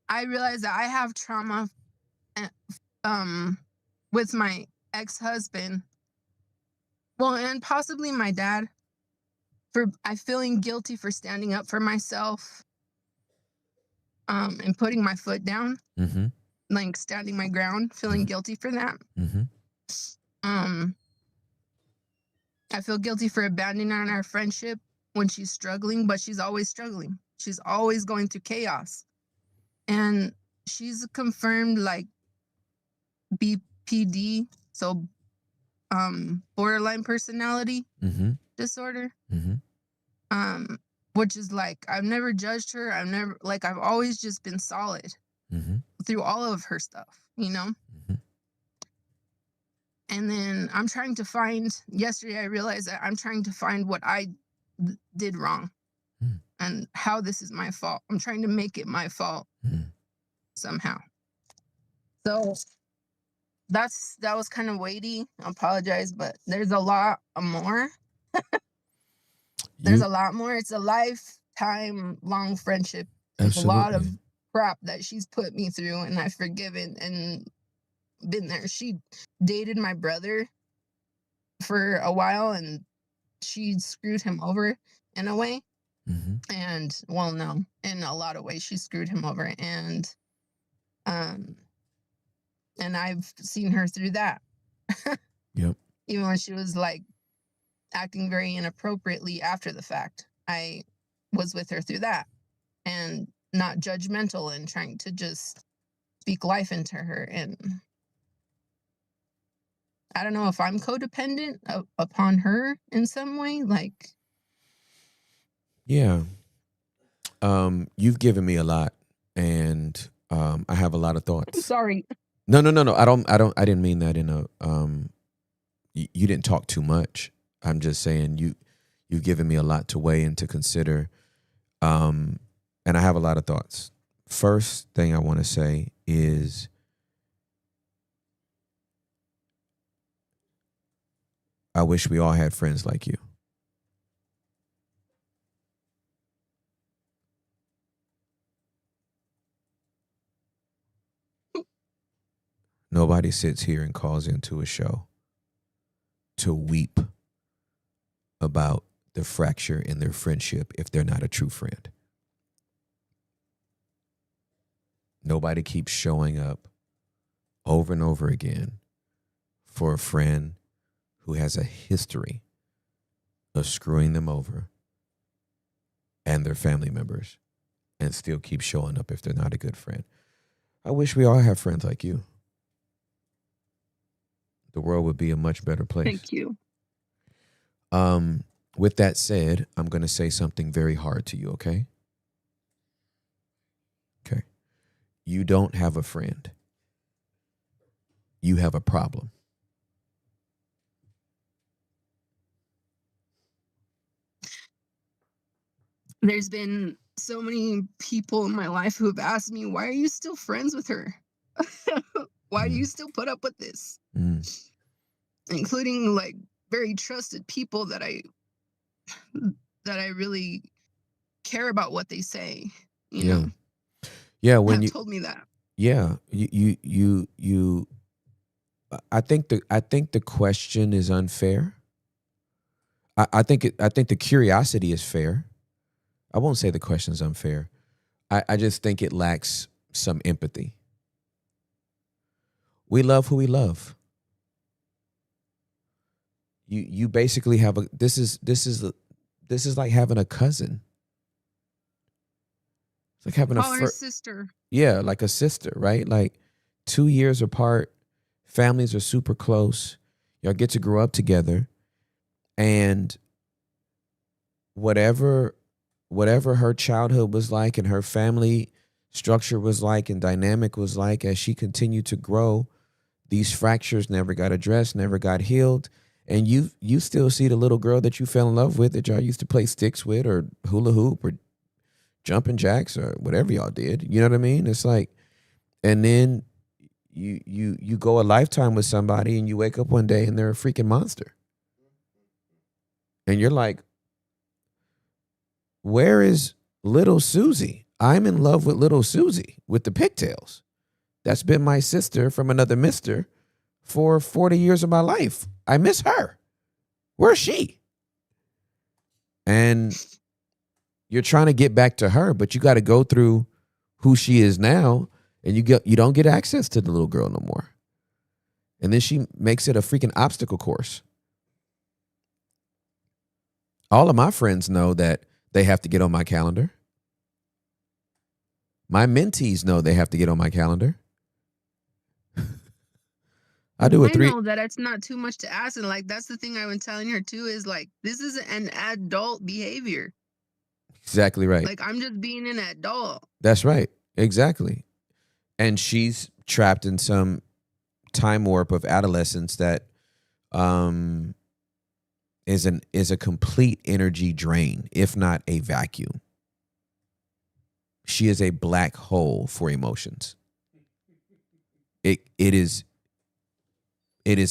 I realized that I have trauma eh, with my ex-husband, well, and possibly my dad, for I feeling guilty for standing up for myself, and putting my foot down, Mm-hmm. like standing my ground, feeling guilty for that. Mm-hmm. Um, I feel guilty for abandoning our friendship when she's struggling, but she's always struggling. She's always going through chaos. And she's a confirmed like BPD, so borderline personality Mm-hmm. disorder. Mm-hmm. Which is like, I've never judged her. I've always just been solid Mm-hmm. through all of her stuff, you know? Mm-hmm. And then yesterday I realized that I'm trying to find what I did wrong and how this is my fault. I'm trying to make it my fault somehow. So that was kind of weighty. I apologize, but there's a lot more. There's a lot more. It's a lifetime long friendship. There's a lot of Absolutely. crap that she's put me through, and I've forgiven and been there. She dated my brother for a while, and she screwed him over in a way. Mm-hmm. And well, no, in a lot of ways, she screwed him over, and I've seen her through that. Yep. Even when she was like acting very inappropriately after the fact, I was with her through that, and not judgmental and trying to just speak life into her. And I don't know if I'm codependent upon her in some way. Like, Yeah. You've given me a lot, and I have a lot of thoughts. sorry. No. I didn't mean that in a you didn't talk too much. I'm just saying you've given me a lot to weigh and to consider. And I have a lot of thoughts. First thing I want to say is I wish we all had friends like you. Nobody sits here and calls into a show to weep about the fracture in their friendship if they're not a true friend. Nobody keeps showing up over and over again for a friend who has a history of screwing them over and their family members and still keep showing up if they're not a good friend. I wish we all had friends like you. The world would be a much better place. Thank you. With that said, I'm going to say something very hard to you, okay? Okay. You don't have a friend. You have a problem. There's been so many people in my life who have asked me, why are you still friends with her? Why do you still put up with this? Including like very trusted people that I really care about what they say, you know. Yeah, when have you told me that. Yeah, you I think the question is unfair. I think the curiosity is fair. I won't say the question is unfair. I just think it lacks some empathy. We love who we love. You basically have this is like having a cousin. It's like having Call her sister. yeah, like a sister, right? Like 2 years apart, families are super close. Y'all get to grow up together, and whatever her childhood was like and her family structure was like and dynamic was like, as she continued to grow, these fractures never got addressed, never got healed. And you still see the little girl that you fell in love with, that y'all used to play sticks with or hula hoop or jumping jacks or whatever y'all did. You know what I mean? It's like, and then you go a lifetime with somebody and you wake up one day and they're a freaking monster. And you're like, where is little Susie? I'm in love with little Susie with the pigtails. That's been my sister from another mister for 40 years of my life. I miss her. Where's she? And you're trying to get back to her, but you got to go through who she is now, and you don't get access to the little girl no more. And then she makes it a freaking obstacle course. All of my friends know that they have to get on my calendar. My mentees know they have to get on my calendar. I know that it's not too much to ask, and like that's the thing I've been telling her too, is like this is an adult behavior. Exactly right. Like I'm just being an adult. That's right. Exactly. And she's trapped in some time warp of adolescence that is a complete energy drain, if not a vacuum. She is a black hole for emotions. It is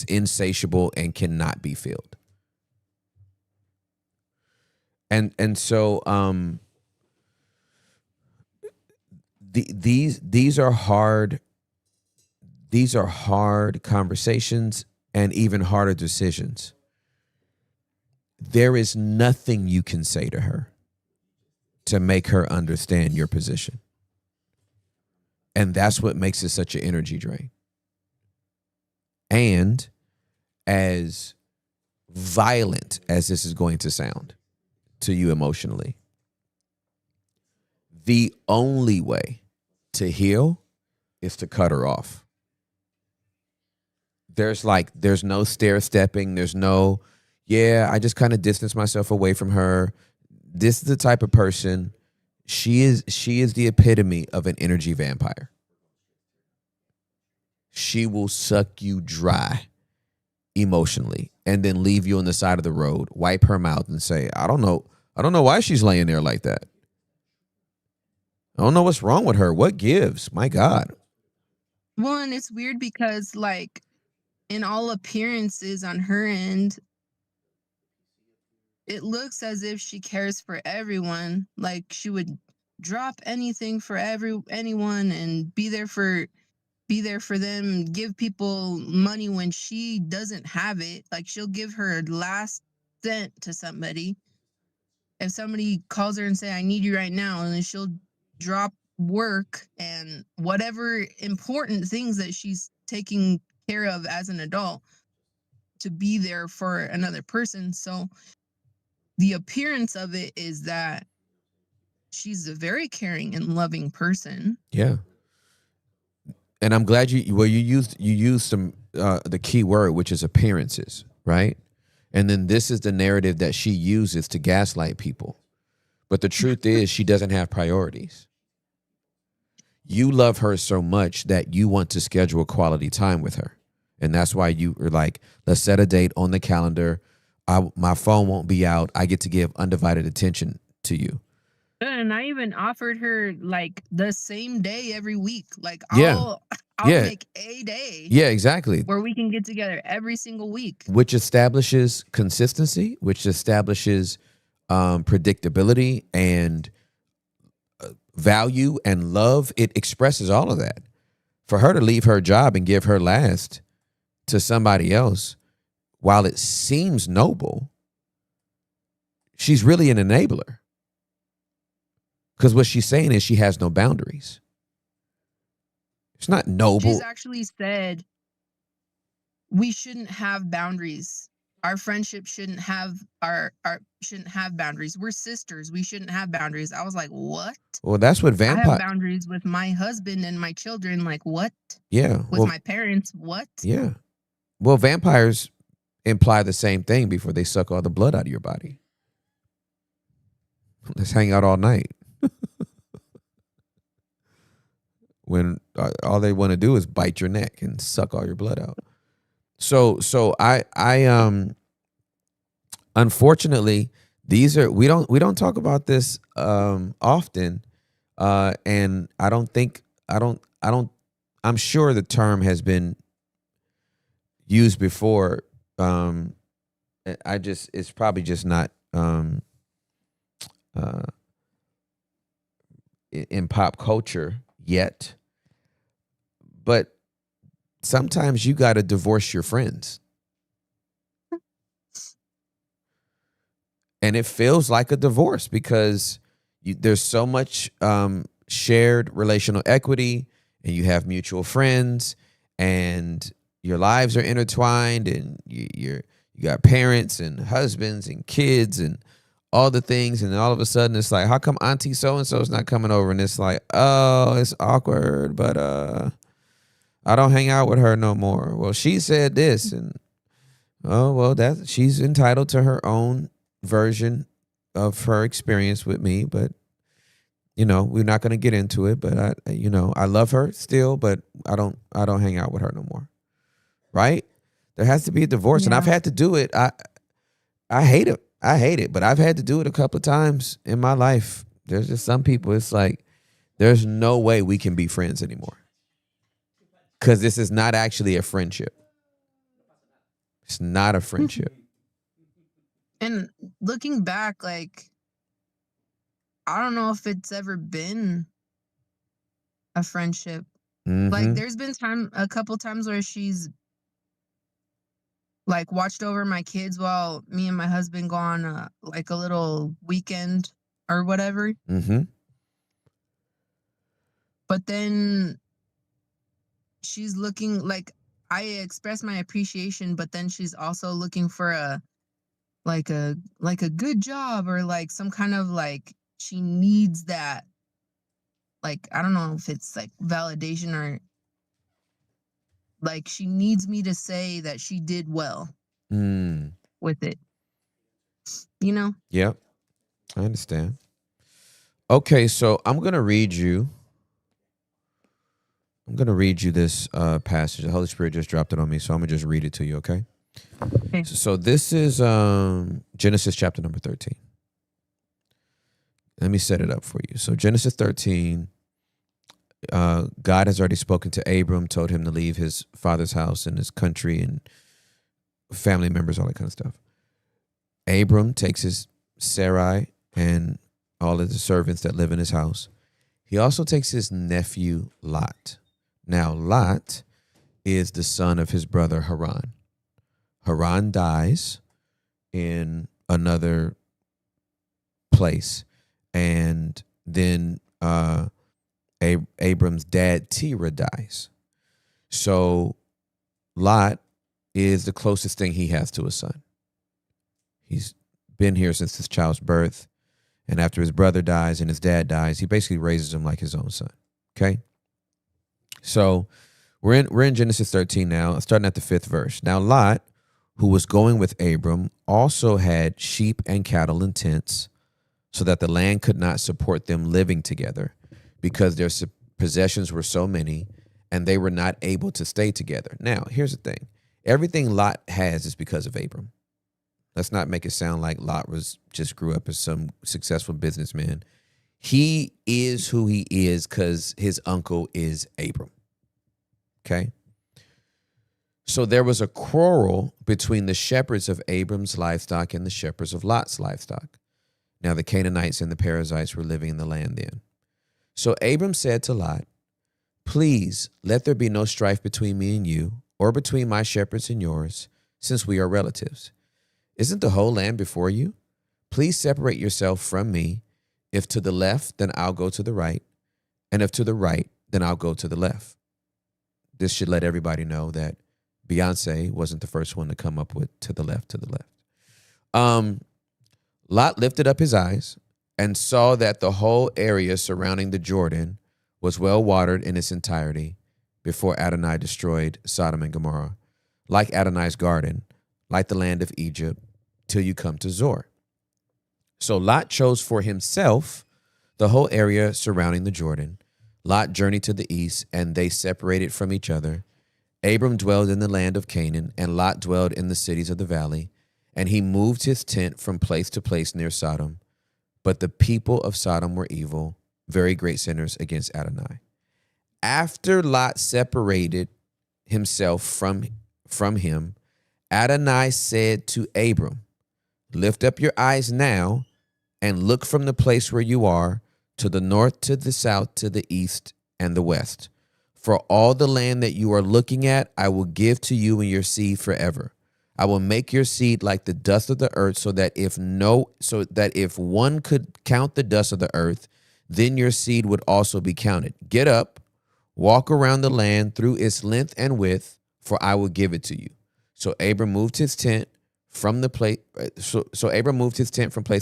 insatiable and cannot be filled. And so these are hard conversations and even harder decisions. There is nothing you can say to her to make her understand your position. And that's what makes it such an energy drain. And as violent as this is going to sound to you emotionally, the only way to heal is to cut her off. There's no stair stepping. There's no, I just kind of distance myself away from her. This is the type of person, she is the epitome of an energy vampire. She will suck you dry emotionally and then leave you on the side of the road, wipe her mouth and say, I don't know why she's laying there like that. I don't know what's wrong with her. What gives? My God. Well, and it's weird because like in all appearances on her end, it looks as if she cares for everyone. Like she would drop anything for anyone and be there for them, give people money when she doesn't have it. Like she'll give her last cent to somebody. If somebody calls her and say, I need you right now, and then she'll drop work and whatever important things that she's taking care of as an adult to be there for another person. So the appearance of it is that she's a very caring and loving person. Yeah. And I'm glad you used some the key word, which is appearances, right? And then this is the narrative that she uses to gaslight people. But the truth is, she doesn't have priorities. You love her so much that you want to schedule quality time with her. And that's why you are like, let's set a date on the calendar. My phone won't be out. I get to give undivided attention to you. And I even offered her like the same day every week. Like Yeah. I'll make a day. Yeah, exactly. Where we can get together every single week. Which establishes consistency, which establishes predictability and value and love. It expresses all of that. For her to leave her job and give her last to somebody else, while it seems noble, she's really an enabler. Because what she's saying is she has no boundaries. It's not noble. She's actually said we shouldn't have boundaries. Our friendship shouldn't have shouldn't have boundaries. We're sisters. We shouldn't have boundaries. I was like, what? Well, that's what I have vampire. boundaries with my husband and my children. Like, what? Yeah. With Well, my parents. What? yeah. Well, vampires imply the same thing before they suck all the blood out of your body. Let's hang out all night. When all they want to do is bite your neck and suck all your blood out. So I unfortunately, we don't talk about this often, and I'm sure the term has been used before. It's probably just not in pop culture yet, but sometimes you got to divorce your friends. And it feels like a divorce because there's so much shared relational equity, and you have mutual friends, and your lives are intertwined, and you got parents and husbands and kids and all the things, and all of a sudden it's like, how come Auntie so-and-so is not coming over? And it's like, oh, it's awkward, but I don't hang out with her no more. Well, she said this, and oh, well, she's entitled to her own version of her experience with me, but we're not going to get into it, but I love her still, but I don't hang out with her no more. Right? There has to be a divorce. And I've had to do it. I hate it. But I've had to do it a couple of times in my life. There's just some people, it's like, there's no way we can be friends anymore. Because this is not actually a friendship. It's not a friendship. And looking back, like, I don't know if it's ever been a friendship. Mm-hmm. Like, there's been a couple times where she's like watched over my kids while me and my husband go on like a little weekend or whatever. Mm-hmm. But then she's looking, like, I express my appreciation, but then she's also looking for a good job, or like some kind of, like, she needs that, like, I don't know if it's like validation, or like she needs me to say that she did well with it. Yep. I understand. Okay, so I'm going to read you this passage. The Holy Spirit just dropped it on me, so I'm going to just read it to you, okay? Okay. So this is Genesis chapter number 13. Let me set it up for you. So Genesis 13, God has already spoken to Abram, told him to leave his father's house and his country and family members, all that kind of stuff. Abram takes his Sarai and all of the servants that live in his house. He also takes his nephew Lot. Now, Lot is the son of his brother Haran. Haran dies in another place, and then Abram's dad Terah dies. So Lot is the closest thing he has to a son. He's been here since his child's birth, and after his brother dies and his dad dies, he basically raises him like his own son. Okay, so we're in Genesis 13 now, starting at the 5th verse. Now Lot, who was going with Abram, also had sheep and cattle and tents, so that the land could not support them living together, because their possessions were so many, and they were not able to stay together. Now, here's the thing. Everything Lot has is because of Abram. Let's not make it sound like Lot just grew up as some successful businessman. He is who he is because his uncle is Abram. Okay? So there was a quarrel between the shepherds of Abram's livestock and the shepherds of Lot's livestock. Now the Canaanites and the Perizzites were living in the land then. So Abram said to Lot, "Please let there be no strife between me and you, or between my shepherds and yours, since we are relatives. Isn't the whole land before you? Please separate yourself from me. If to the left, then I'll go to the right. And if to the right, then I'll go to the left. This should let everybody know that Beyonce wasn't the first one to come up with to the left, to the left. Lot lifted up his eyes and saw that the whole area surrounding the Jordan was well watered in its entirety before Adonai destroyed Sodom and Gomorrah, like Adonai's garden, like the land of Egypt, till you come to Zor. So Lot chose for himself the whole area surrounding the Jordan. Lot journeyed to the east, and they separated from each other. Abram dwelled in the land of Canaan, and Lot dwelled in the cities of the valley. And he moved his tent from place to place near Sodom. But the people of Sodom were evil, very great sinners against Adonai. After Lot separated himself from him, Adonai said to Abram, lift up your eyes now and look from the place where you are to the north, to the south, to the east, and the west. For all the land that you are looking at, I will give to you and your seed forever. I will make your seed like the dust of the earth, so that if one could count the dust of the earth, then your seed would also be counted. Get up, walk around the land through its length and width, for I will give it to you. So Abram moved his tent from place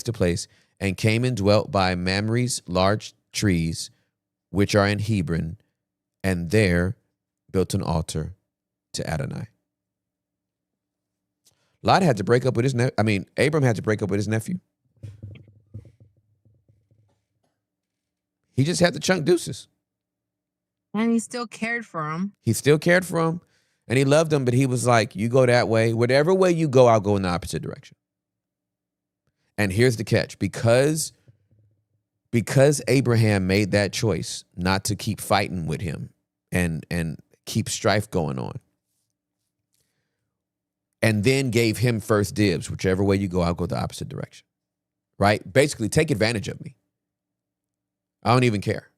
to place, and came and dwelt by Mamre's large trees, which are in Hebron, and there built an altar to Adonai. Lot had to break up with Abram had to break up with his nephew. He just had to chunk deuces. And he still cared for him. He still cared for him, and he loved him, but he was like, you go that way. Whatever way you go, I'll go in the opposite direction. And here's the catch. Because Abraham made that choice not to keep fighting with him and keep strife going on, and then gave him first dibs, whichever way you go, I'll go the opposite direction. Right? Basically, take advantage of me. I don't even care.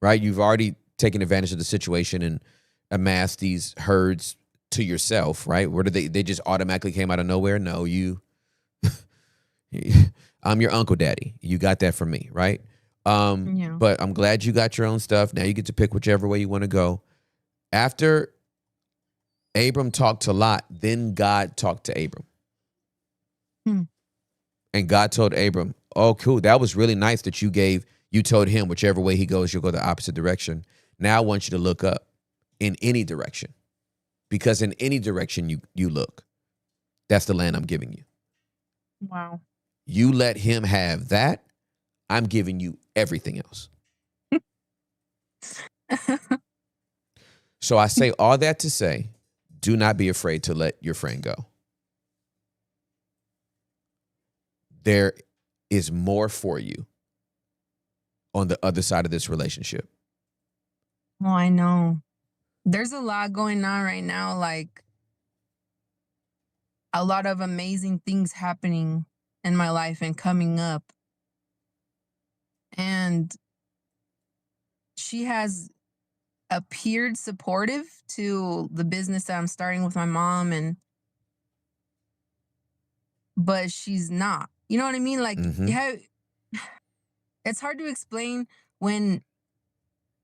Right? You've already taken advantage of the situation and amassed these herds to yourself, right? Where did they just automatically came out of nowhere? No, I'm your uncle daddy. You got that from me, right? Yeah. But I'm glad you got your own stuff. Now you get to pick whichever way you want to go. After Abram talked to Lot, then God talked to Abram. And God told Abram, oh, cool. That was really nice that you told him whichever way he goes, you'll go the opposite direction. Now I want you to look up in any direction, because in any direction you look, that's the land I'm giving you. Wow. You let him have that, I'm giving you everything else. So I say all that to say, do not be afraid to let your friend go. There is more for you on the other side of this relationship. Oh, I know. There's a lot going on right now, like a lot of amazing things happening in my life and coming up. And she has appeared supportive to the business that I'm starting with my mom, but she's not. You know what I mean? Like, yeah, it's hard to explain when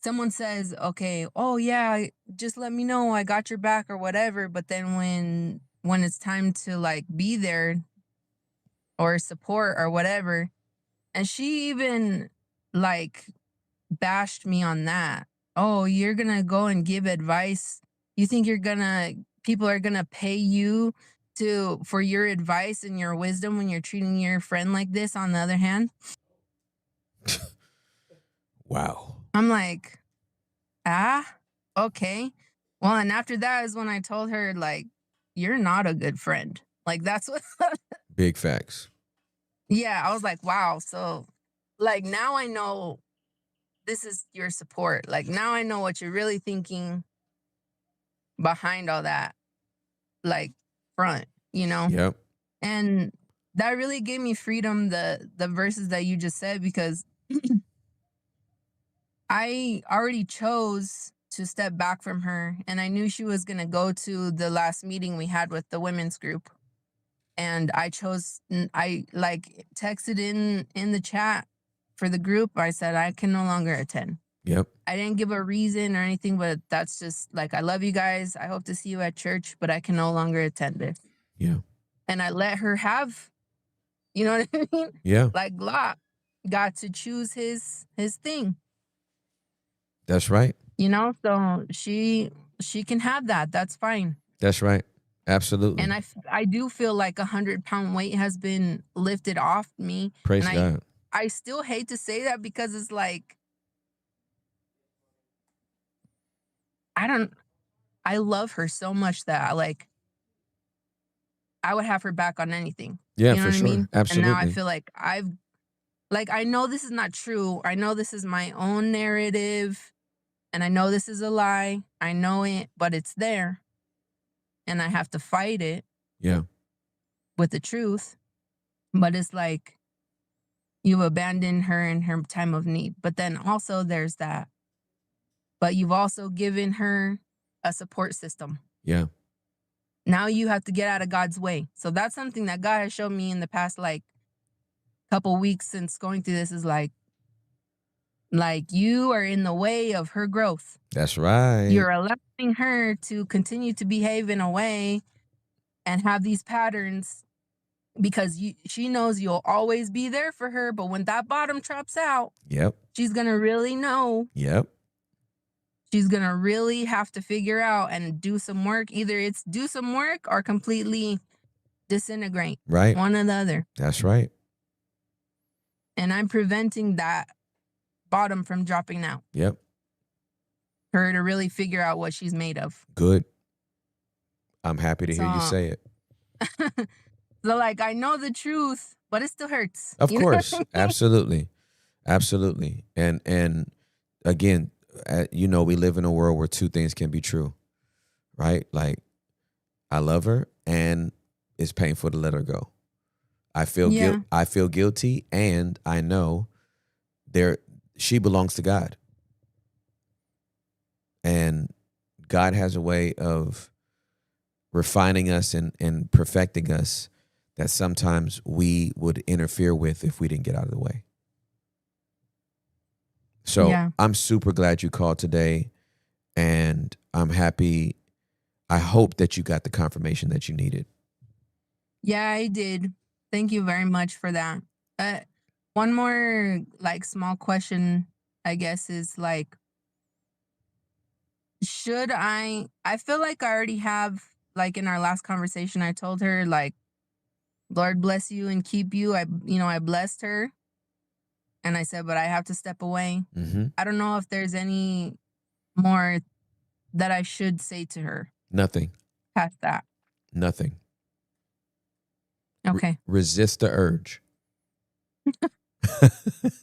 someone says, okay, oh yeah, just let me know, I got your back or whatever. But then when it's time to like be there or support or whatever, and she even like bashed me on that. Oh, you're gonna go and give advice. You think people are gonna pay you for your advice and your wisdom when you're treating your friend like this, on the other hand? Wow. I'm like, okay. Well, and after that is when I told her, like, you're not a good friend. Like, that's what. Big facts. Yeah, I was like, wow. So, like, now I know this is your support. Like, now I know what you're really thinking behind all that, like, front, you know? Yep. And that really gave me freedom, the verses that you just said, because I already chose to step back from her, and I knew she was going to go to the last meeting we had with the women's group. And I like texted in the chat for the group, I said I can no longer attend. Yep. I didn't give a reason or anything, but that's just like, I love you guys. I hope to see you at church, but I can no longer attend this. Yeah. And I let her have, you know what I mean? Yeah. Like Lot got to choose his thing, That's right. you know? So she can have that. That's fine. That's right. Absolutely. And I do feel like 100-pound weight has been lifted off me. Praise And God. I still hate to say that because it's like, I love her so much that I would have her back on anything. Yeah, You know for what I sure. mean? And now I Absolutely. feel like I know this is not true. I know this is my own narrative and I know this is a lie. I know it, but it's there. And I have to fight it Yeah. with the truth. But it's like you abandoned her in her time of need. But then also there's that. But you've also given her a support system. Yeah. Now you have to get out of God's way. So that's something that God has shown me in the past like couple weeks since going through this is like you are in the way of her growth. That's right. You're allowing her to continue to behave in a way and have these patterns because she knows you'll always be there for her. But when that bottom drops out, Yep. she's going to really know. Yep. She's going to really have to figure out and do some work. Either it's do some work or completely disintegrate. Right. One or the other. That's right. And I'm preventing that bottom from dropping out. Yep. Her to really figure out what she's made of. Good. I'm happy to hear you So- say it. So like I know the truth, but it still hurts. Of You know what course. I mean? Absolutely. Absolutely. And again, we live in a world where two things can be true. Right? Like I love her and it's painful to let her go. I feel I feel guilty and I know she belongs to God. And God has a way of refining us and perfecting us that sometimes we would interfere with if we didn't get out of the way. So Yeah. I'm super glad you called today and I'm happy. I hope that you got the confirmation that you needed. Yeah, I did. Thank you very much for that. One more like small question, I guess, is like, should I feel like I already have, like in our last conversation, I told her like, Lord bless you and keep you. I blessed her. And I said, but I have to step away. Mm-hmm. I don't know if there's any more that I should say to her Nothing. past that. Nothing. Okay. Resist the urge.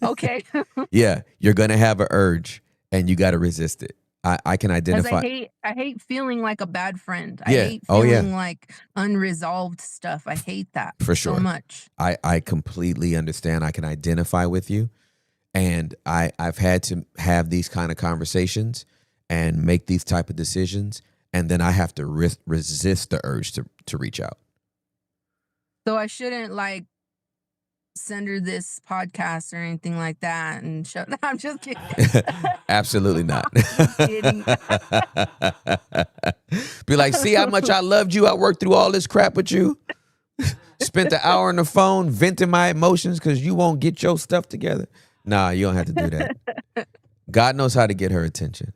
Okay. Yeah, you're going to have an urge and you got to resist it. I can Because identify. I hate feeling like a bad friend. I Yeah. hate Oh, yeah. feeling like unresolved stuff. I hate that For sure. so much. I completely understand. I can identify with you. And I've had to have these kind of conversations and make these type of decisions. And then I have to resist the urge to reach out. So I shouldn't like send her this podcast or anything like that and show. No, I'm just kidding. Absolutely not. kidding. Be like, see how much I loved you. I worked through all this crap with you. Spent an hour on the phone venting my emotions because you won't get your stuff together. Nah, you don't have to do that. God knows how to get her attention.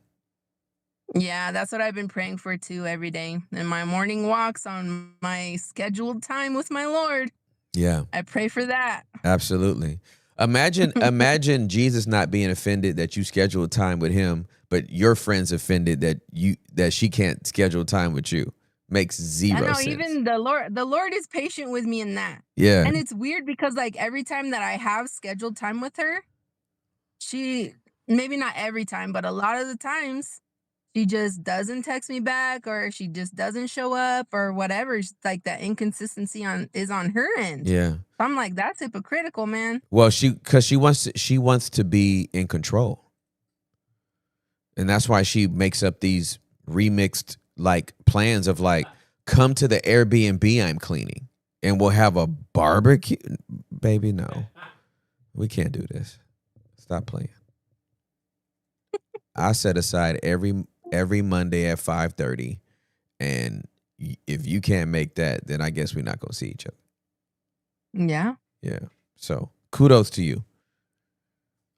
Yeah, that's what I've been praying for too every day. In my morning walks on my scheduled time with my Lord. Yeah. I pray for that. Absolutely. Imagine Jesus not being offended that you scheduled time with him, but your friend's offended that she can't schedule time with you. Makes zero I know, sense. even the Lord is patient with me in that. Yeah. And it's weird because like every time that I have scheduled time with her, she, maybe not every time, but a lot of the times, she just doesn't text me back or she just doesn't show up or whatever. It's like that inconsistency is on her end. Yeah. So I'm like, that's hypocritical, man. Well, because she wants to be in control. And that's why she makes up these remixed like plans of like, come to the Airbnb I'm cleaning and we'll have a barbecue. Baby, no. We can't do this. Stop playing. I set aside every Monday at 5:30, and if you can't make that, then I guess we're not gonna see each other. Yeah. Yeah. So kudos to you.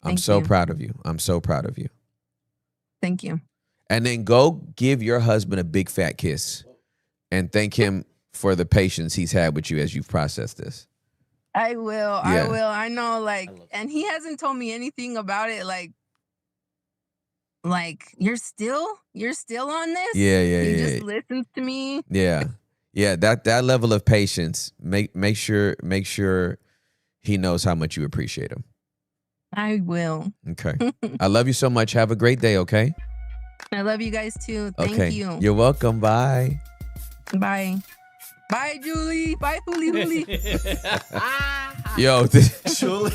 I'm Thank so you. proud of you. I'm so proud of you. Thank you. And then go give your husband a big fat kiss and thank him for the patience he's had with you as you've processed this. I will. I Yeah. will. I know, like, and he hasn't told me anything about it. Like you're still on this. Yeah. He just listens to me. Yeah. Yeah. That level of patience. Make sure he knows how much you appreciate him. I will. Okay. I love you so much. Have a great day, okay? I love you guys too. Thank Okay. you. You're welcome. Bye. Bye. Bye, Julie. Bye, Huli. Yo, Julie,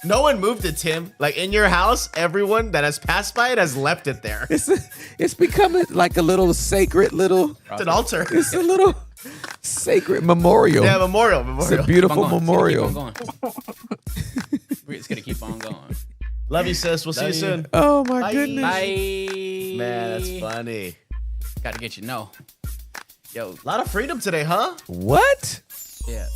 no one moved it, Tim. Like in your house, everyone that has passed by it has left it there. It's becoming like a little sacred little. It's an altar. It's a little sacred memorial. Yeah, memorial. It's a beautiful Keep on memorial. going. We're just gonna keep on going. Love you, sis. We'll see you soon. Oh my Bye. goodness. Bye. Man, that's funny. Gotta get you know. Yo. A lot of freedom today, huh? What? Yeah.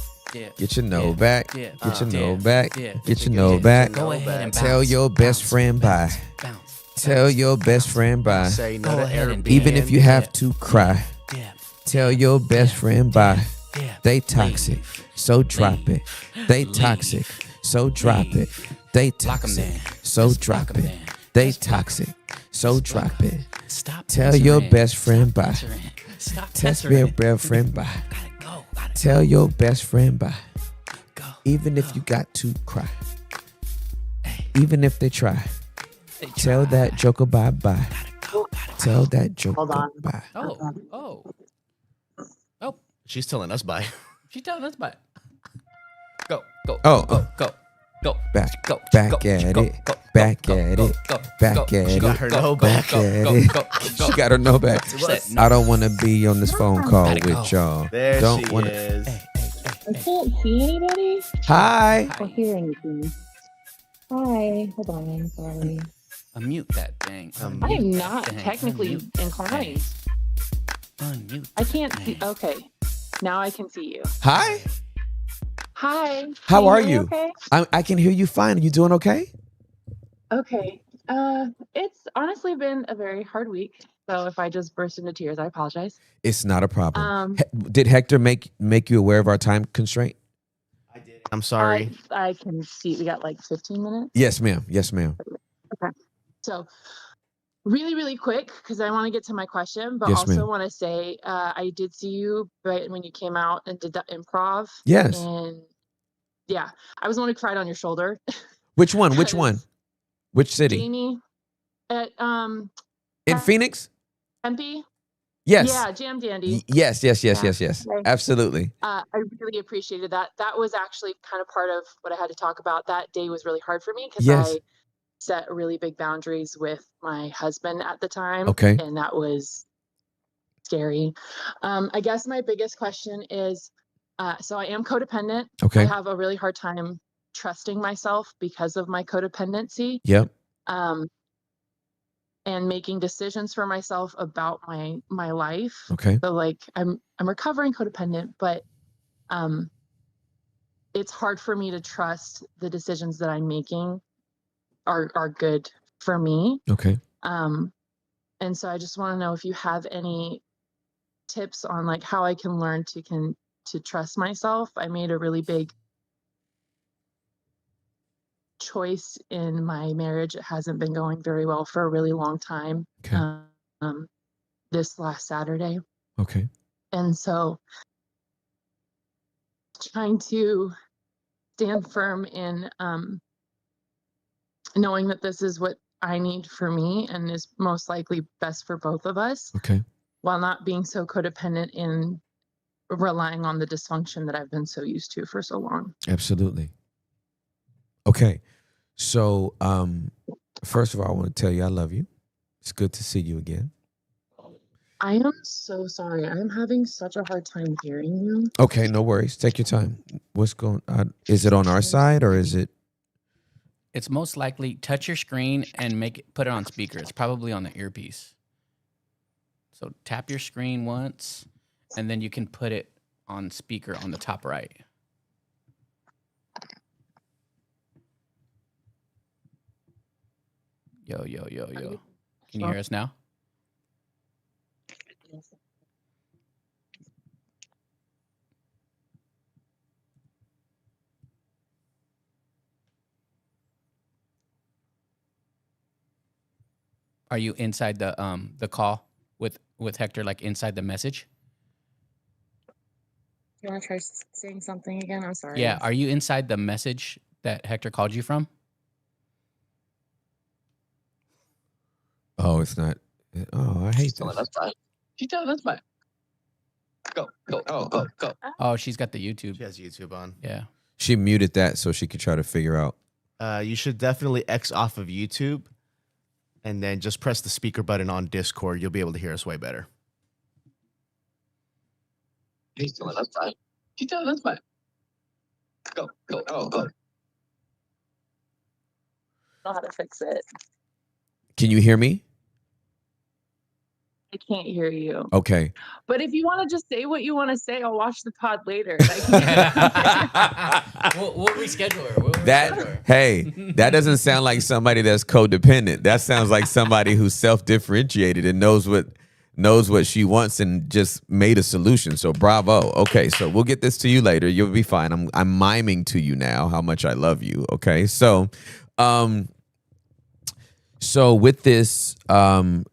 Get your know back. Yeah. Get your know Yeah. back. Yeah. Get your know back. Go ahead and Tell bounce. your best friend bye. Bounce. Tell your best friend bye. Say no Go to ahead and Airbnb. Even if you have to cry. Yeah. Tell your best friend bye. Yeah. They toxic, so drop it. They Leave. toxic, so drop it. They Lock 'em toxic, then. so Just drop lock 'em it. then. They toxic, so drop it. Stop. Tell your answering. best friend Stop bye. answering. Stop Test your answering. best friend bye. Gotta go. Tell your best friend bye. Go. Even if you got to cry. Even if they try. They Tell try. that joker bye bye. Go. Tell that joker Hold on. bye. Oh. She's telling us bye. She's telling us about it. Go. Oh. Go. Back Go. at Go. it. Go. Back Go. at Go. it. Go. Back Go. at She it. got her no back. Back at it. She got her no back. I don't want to be on this phone call Gotta with y'all. There Don't she wanna- is. I can't see anybody Hi. or hear anything. Hi, hold on, sorry. Unmute that thing. I am not Dang, technically unmute. inclined. Unmute. I can't see. Okay, now I can see you. Hi. Hi. How can are hear me you? Okay. I can hear you fine. Are you doing okay? Okay. It's honestly been a very hard week. So if I just burst into tears, I apologize. It's not a problem. Um, Did Hector make you aware of our time constraint? I'm sorry. I can see we got like 15 minutes. Yes, ma'am. Yes, ma'am. Okay. So really, really quick, because I want to get to my question, but Yes, also ma'am. want to say I did see you right when you came out and did the improv. Yes. And yeah, I was the one who cried on your shoulder. Which one? Which one? Which city? Jamie at In Phoenix? Tempe. Yes. Yeah, Jam Dandy. Yes. Yeah. Yes. Okay. Absolutely. I really appreciated that. That was actually kind of part of what I had to talk about. That day was really hard for me because Yes. I set really big boundaries with my husband at the time. Okay. And that was scary. I guess my biggest question is, so I am codependent. Okay. I have a really hard time trusting myself because of my codependency. Yep. And making decisions for myself about my life. Okay. So like I'm recovering codependent, but it's hard for me to trust the decisions that I'm making are good for me. Okay. And so I just want to know if you have any tips on like how I can learn to trust myself. I made a really big choice in my marriage. It hasn't been going very well for a really long time. Okay. This last Saturday. Okay. And so trying to stand firm in knowing that this is what I need for me and is most likely best for both of us, Okay. while not being so codependent in relying on the dysfunction that I've been so used to for so long. Absolutely. Okay. So, first of all, I want to tell you I love you. It's good to see you again. I am so sorry. I'm having such a hard time hearing you. Okay, no worries. Take your time. What's going on? Is it on our side or is it It's most likely touch your screen and put it on speaker. It's probably on the earpiece. So tap your screen once, and then you can put it on speaker on the top right. Yo, yo, yo, yo. Can you hear us now? Are you inside the call with Hector, like inside the message? You want to try saying something again? I'm sorry. Yeah. Are you inside the message that Hector called you from? Oh, it's not. Oh, I hate this. That's fine. She's telling us fine. Go. Go. Oh, she's got the YouTube. She has YouTube on. Yeah. She muted that so she could try to figure out. You should definitely X off of YouTube and then just press the speaker button on Discord. You'll be able to hear us way better. She's telling us fine. She's telling us fine. Go. Know how to fix it. Can you hear me? I can't hear you. Okay. But if you want to just say what you want to say, I'll watch the pod later. We'll reschedule her. Hey, that doesn't sound like somebody that's codependent. That sounds like somebody who's self-differentiated and knows what she wants and just made a solution. So bravo. Okay, so we'll get this to you later. You'll be fine. I'm miming to you now how much I love you. Okay, so with this,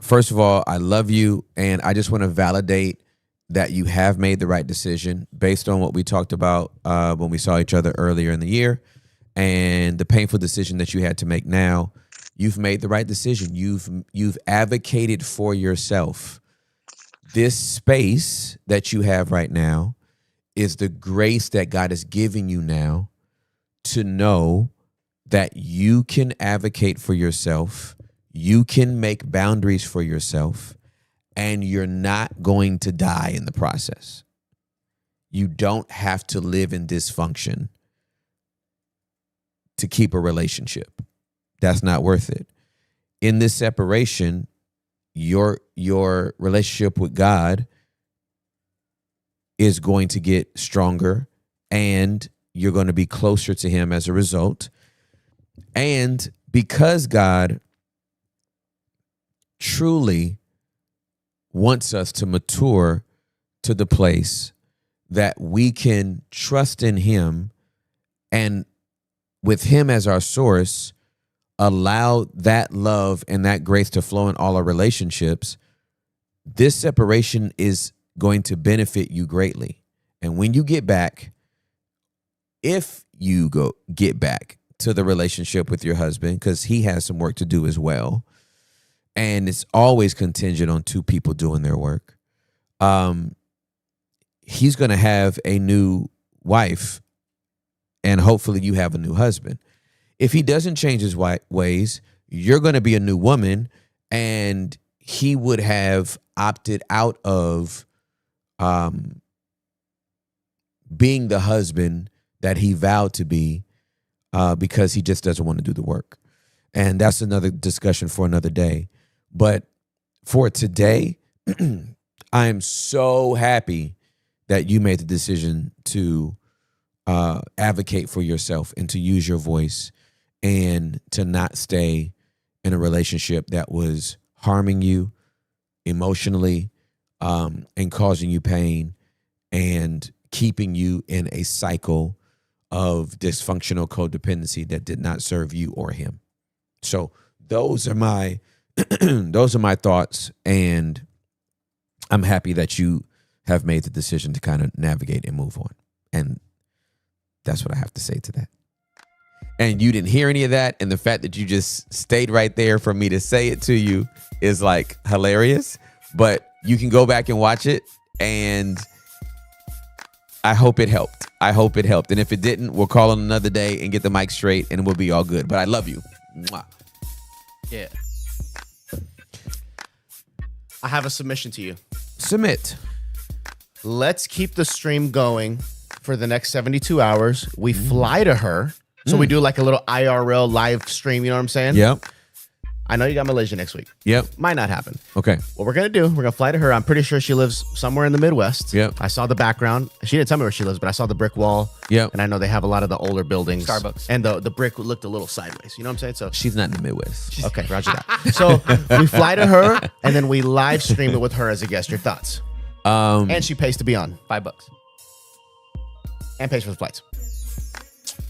first of all, I love you, and I just want to validate that you have made the right decision based on what we talked about when we saw each other earlier in the year, and the painful decision that you had to make now. You've made the right decision. You've advocated for yourself. This space that you have right now is the grace that God is giving you now to know that you can advocate for yourself, you can make boundaries for yourself, and you're not going to die in the process. You don't have to live in dysfunction to keep a relationship. That's not worth it. In this separation, your relationship with God is going to get stronger, and you're going to be closer to him as a result. And because God truly wants us to mature to the place that we can trust in him, and with him as our source, allow that love and that grace to flow in all our relationships, this separation is going to benefit you greatly. And when you get back, if you get back to the relationship with your husband, because he has some work to do as well, and it's always contingent on two people doing their work, he's going to have a new wife, and hopefully you have a new husband. If he doesn't change his ways, you're going to be a new woman, and he would have opted out of being the husband that he vowed to be because he just doesn't want to do the work. And that's another discussion for another day. But for today, I am so happy that you made the decision to advocate for yourself and to use your voice and to not stay in a relationship that was harming you emotionally and causing you pain and keeping you in a cycle of dysfunctional codependency that did not serve you or him. So those are my thoughts, and I'm happy that you have made the decision to kind of navigate and move on. And that's what I have to say to that. And you didn't hear any of that, and the fact that you just stayed right there for me to say it to you is like hilarious. But you can go back and watch it, and I hope it helped. And if it didn't, we'll call on another day and get the mic straight, and we'll be all good. But I love you. Mwah. Yeah. I have a submission to you. Submit. Let's keep the stream going for the next 72 hours. We fly to her So we do like a little IRL live stream. You know what I'm saying? Yep. I know you got Malaysia next week. Yep. Might not happen. Okay. What we're going to do, we're going to fly to her. I'm pretty sure she lives somewhere in the Midwest. Yep. I saw the background. She didn't tell me where she lives, but I saw the brick wall. Yep. And I know they have a lot of the older buildings. Starbucks. And the brick looked a little sideways. You know what I'm saying? So She's not in the Midwest. okay, roger that. So we fly to her, and then we live stream it with her as a guest. Your thoughts? And she pays to be on. $5. And pays for the flights.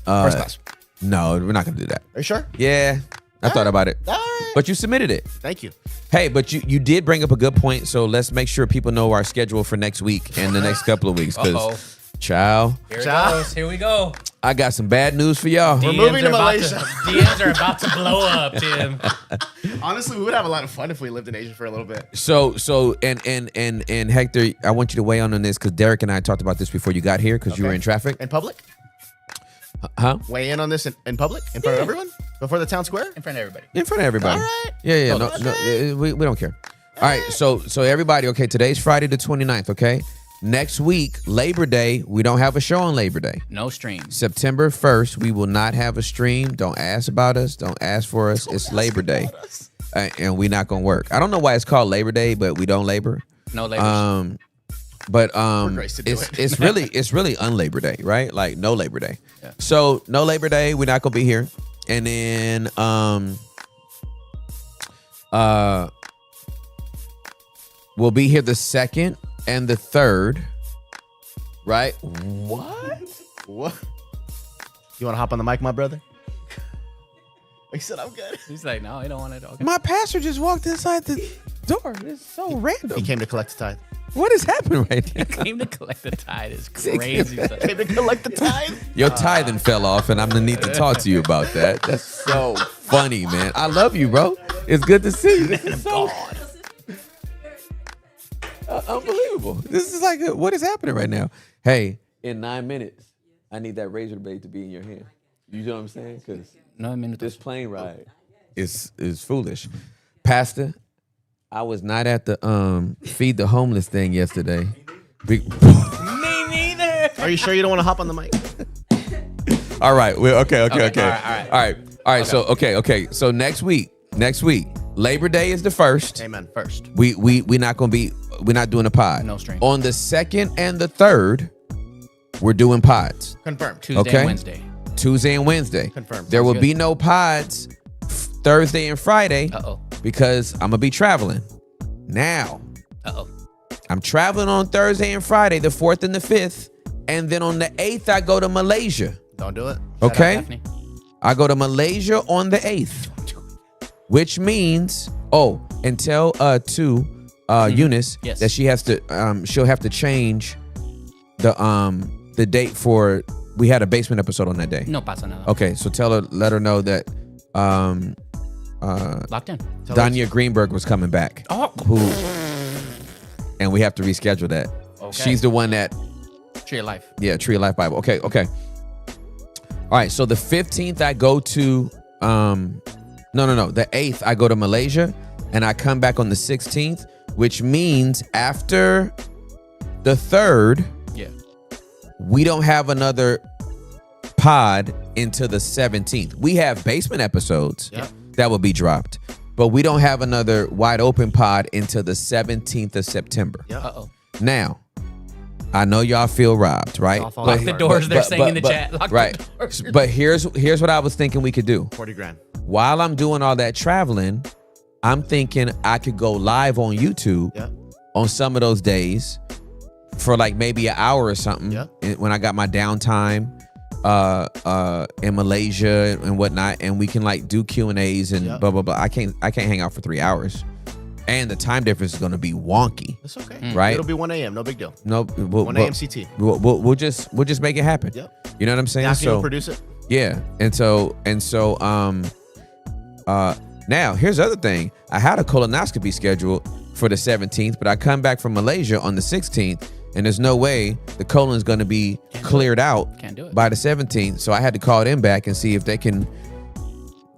First class. No, we're not going to do that. Are you sure? Yeah. I thought about it. All right. But you submitted it. Thank you. Hey, but you did bring up a good point. So let's make sure people know our schedule for next week and the next couple of weeks. Because, child, Here it goes. Here we go. I got some bad news for y'all. We're moving to Malaysia. DMs are about to blow up, Tim. Honestly, we would have a lot of fun if we lived in Asia for a little bit. So and Hector, I want you to weigh on this because Derek and I talked about this before you got here because you were in traffic. In public? Huh? Weigh in on this in public? In front of everyone? Before the town square? In front of everybody. In front of everybody. All right. Yeah. No, we don't care. All right. So everybody, okay, today's Friday the 29th, okay? Next week, Labor Day, we don't have a show on Labor Day. No stream. September 1st, we will not have a stream. Don't ask about us. Don't ask for us. It's Labor Day. And we're not going to work. I don't know why it's called Labor Day, but we don't labor. No labor. But it's it's really un-Labor Day, right? Like no Labor Day. Yeah. So no Labor Day, we're not gonna be here. And then we'll be here the 2nd and the 3rd. Right? What? You wanna hop on the mic, my brother? He said I'm good. He's like, no, I don't want it. Okay. My pastor just walked inside the door. It's so random. He came to collect the tithe. What is happening right now? Came to collect the tithe is crazy. Came to collect the tithe? Your tithing fell off, and I'm gonna need to talk to you about that. That's so funny, man. I love you, bro. It's good to see you. This is so unbelievable. This is like, what is happening right now? Hey, in 9 minutes, I need that razor blade to be in your hand. You know what I'm saying? Because 9 minutes. This plane ride is foolish. Pastor, I was not at the feed the homeless thing yesterday. Me neither. Are you sure you don't want to hop on the mic? All right. Well, okay. All right. So So next week, Labor Day is the 1st. Amen. First. We're not doing a pod. No stream. On the 2nd and the 3rd, we're doing pods. Confirmed. Tuesday and Wednesday. Tuesday and Wednesday. Confirmed. There will be no pods Thursday and Friday. Because I'm gonna be traveling. Now. I'm traveling on Thursday and Friday, the 4th and the 5th, and then on the 8th I go to Malaysia. Don't do it. Okay. I go to Malaysia on the 8th, which means and tell Eunice that she has to she'll have to change the date for. We had a basement episode on that day. No pasa nada. Okay, so let her know that locked in. Danya Greenberg was coming back. And we have to reschedule that. Okay. She's the one that Tree of Life. Yeah, Tree of Life Bible. Okay. All right, so the 15th I go to the 8th I go to Malaysia and I come back on the 16th, which means after the 3rd, we don't have another pod until the 17th. We have basement episodes that will be dropped, but we don't have another wide open pod until the 17th of September. Now, I know y'all feel robbed, right? Lock the doors. They're saying in the chat. Lock the doors. But here's what I was thinking we could do. 40 grand. While I'm doing all that traveling, I'm thinking I could go live on YouTube on some of those days for like maybe an hour or something when I got my downtime in Malaysia and whatnot, and we can like do Q&As and blah blah blah. I can't hang out for 3 hours, and the time difference is going to be wonky. That's okay, right? It'll be 1 a.m. No big deal. No, 1 a.m. CT. We'll just make it happen. You know what I'm saying? Now so produce it. Yeah, and so now here's the other thing. I had a colonoscopy scheduled for the 17th, but I come back from Malaysia on the 16th. And there's no way the colon's going to be cleared out by the 17th. So I had to call them back and see if they can.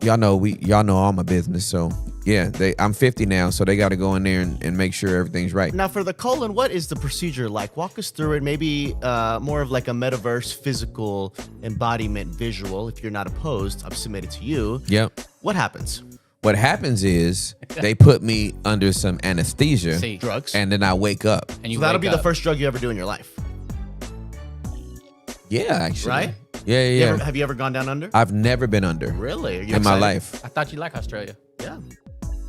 Y'all know all my business. So Yeah, I'm 50 now, so they got to go in there and make sure everything's right. Now, for the colon, what is the procedure like? Walk us through it. Maybe more of like a metaverse physical embodiment visual. If you're not opposed, I've submitted to you. Yep. What happens? What happens is they put me under some anesthesia, drugs, and then I wake up. And so that'll be the first drug you ever do in your life. Yeah, actually. Right? Yeah. Have you ever gone down under? I've never been under. Really? Are you in my excited? life. I thought you liked Australia. Yeah.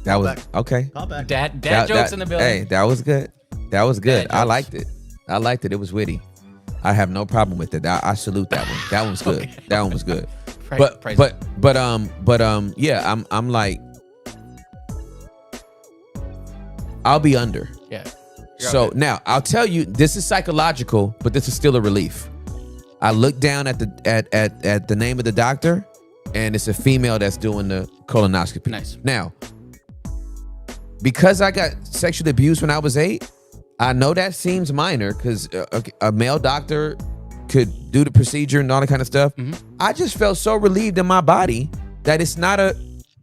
That was back. okay. Call back. Dad jokes in the building. Hey, that was good. That was good. Dad I jokes. liked it. It was witty. I have no problem with it. I salute that one. That one was good. Okay. That one was good. Praise Yeah, I'm like, I'll be under. Yeah. So now I'll tell you, this is psychological, but this is still a relief. I look down at the name of the doctor, and it's a female that's doing the colonoscopy. Nice. Now, because I got sexually abused when I was 8, I know that seems minor because a male doctor could do the procedure and all that kind of stuff. I just felt so relieved in my body that it's not a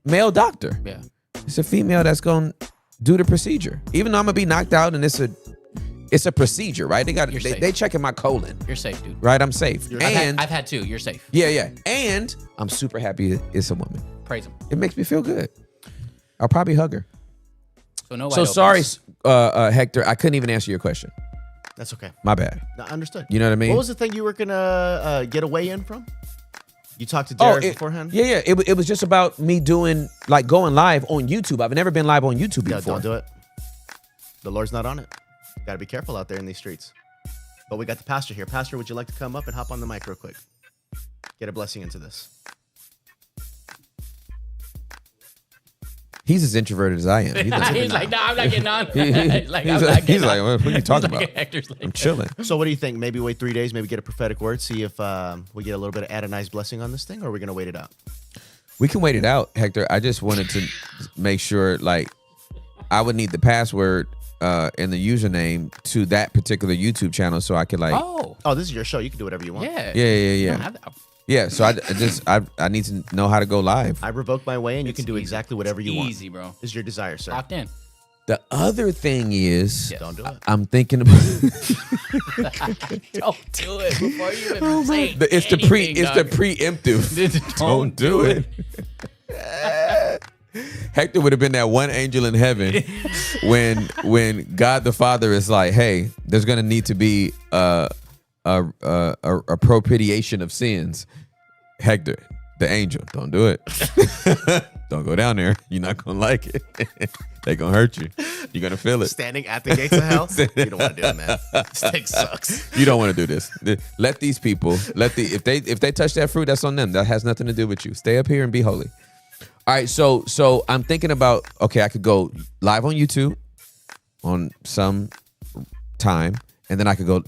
male doctor. Yeah. It's a female that's going to do the procedure. Even though I'm going to be knocked out and it's a procedure, right? They checking my colon. You're safe, dude. Right? I'm safe. I've had 2. You're safe. Yeah. And I'm super happy it's a woman. Praise him. It makes me feel good. I'll probably hug her. So no. So sorry, Hector. I couldn't even answer your question. That's okay. My bad. No, understood. You know what I mean? What was the thing you were gonna get away in from? You talked to Derek beforehand? Yeah. It was just about me going live on YouTube. I've never been live on YouTube before. Don't do it. The Lord's not on it. Got to be careful out there in these streets. But we got the pastor here. Pastor, would you like to come up and hop on the mic real quick? Get a blessing into this. He's as introverted as I am. He's like, nah, I'm not getting on. He's like, what are you talking about? I'm chilling. So what do you think? Maybe wait 3 days, maybe get a prophetic word, see if we get a little bit of Adonai's blessing on this thing, or are we going to wait it out? We can wait it out, Hector. I just wanted to make sure, I would need the password and the username to that particular YouTube channel so I could Oh, this is your show. You can do whatever you want. Yeah. Yeah, so I need to know how to go live. I revoke my way, and you can do exactly whatever you want. Easy, bro. Is your desire, sir. Locked in. The other thing is, don't do it. I'm thinking about. Don't do it before you even say It's the preemptive. Don't do it. Hector would have been that one angel in heaven when God the Father is like, "Hey, there's gonna need to be a propitiation of sins." Hector, the angel, don't do it. Don't go down there. You're not gonna like it. They're gonna hurt you. You're gonna feel it. Standing at the gates of hell. You don't want to do it, man. This thing sucks. You don't want to do this. Let these people. If they touch that fruit, that's on them. That has nothing to do with you. Stay up here and be holy. All right. So I'm thinking about. Okay, I could go live on YouTube on some time, and then I could go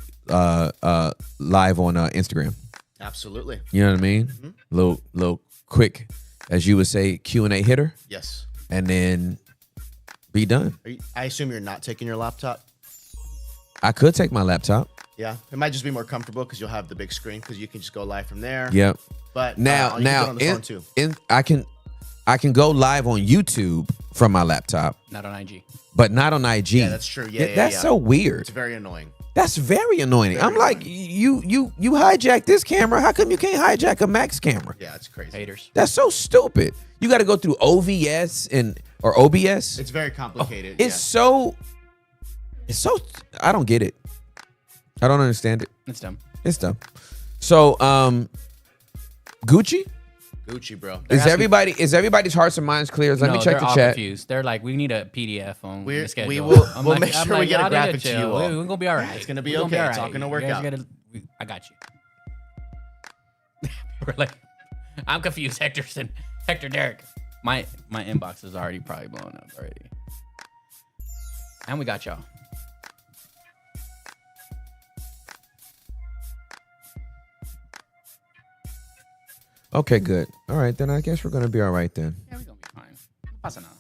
live on Instagram. Absolutely. You know what I mean? Mm-hmm. Little quick, as you would say, Q&A hitter. Yes. And then be done. I assume you're not taking your laptop? I could take my laptop. Yeah. It might just be more comfortable because you'll have the big screen because you can just go live from there. Yep. But now you can do it on the phone too. I can go live on YouTube from my laptop. Not on IG. But not on IG. Yeah, that's true. That's so weird. It's very annoying. That's very annoying. I'm like, you hijacked this camera. How come you can't hijack a Max camera? Yeah, it's crazy. Haters. That's so stupid. You got to go through OVS or OBS. It's very complicated. It's so. I don't get it. I don't understand it. It's dumb. It's dumb. So, Gucci, bro. Is everybody's hearts and minds clear? Let me check the all chat. Confused. They're like, we need a PDF on the schedule. We'll make sure we get a graphic to you all. We're gonna be all right. It's gonna be okay. It's all gonna work out. I got you. We're like, I'm confused. Hector Derek. My inbox is already probably blowing up already. And we got y'all. Okay, good. All right, then I guess we're gonna be all right then. Yeah, we're gonna be fine. No pasa nada.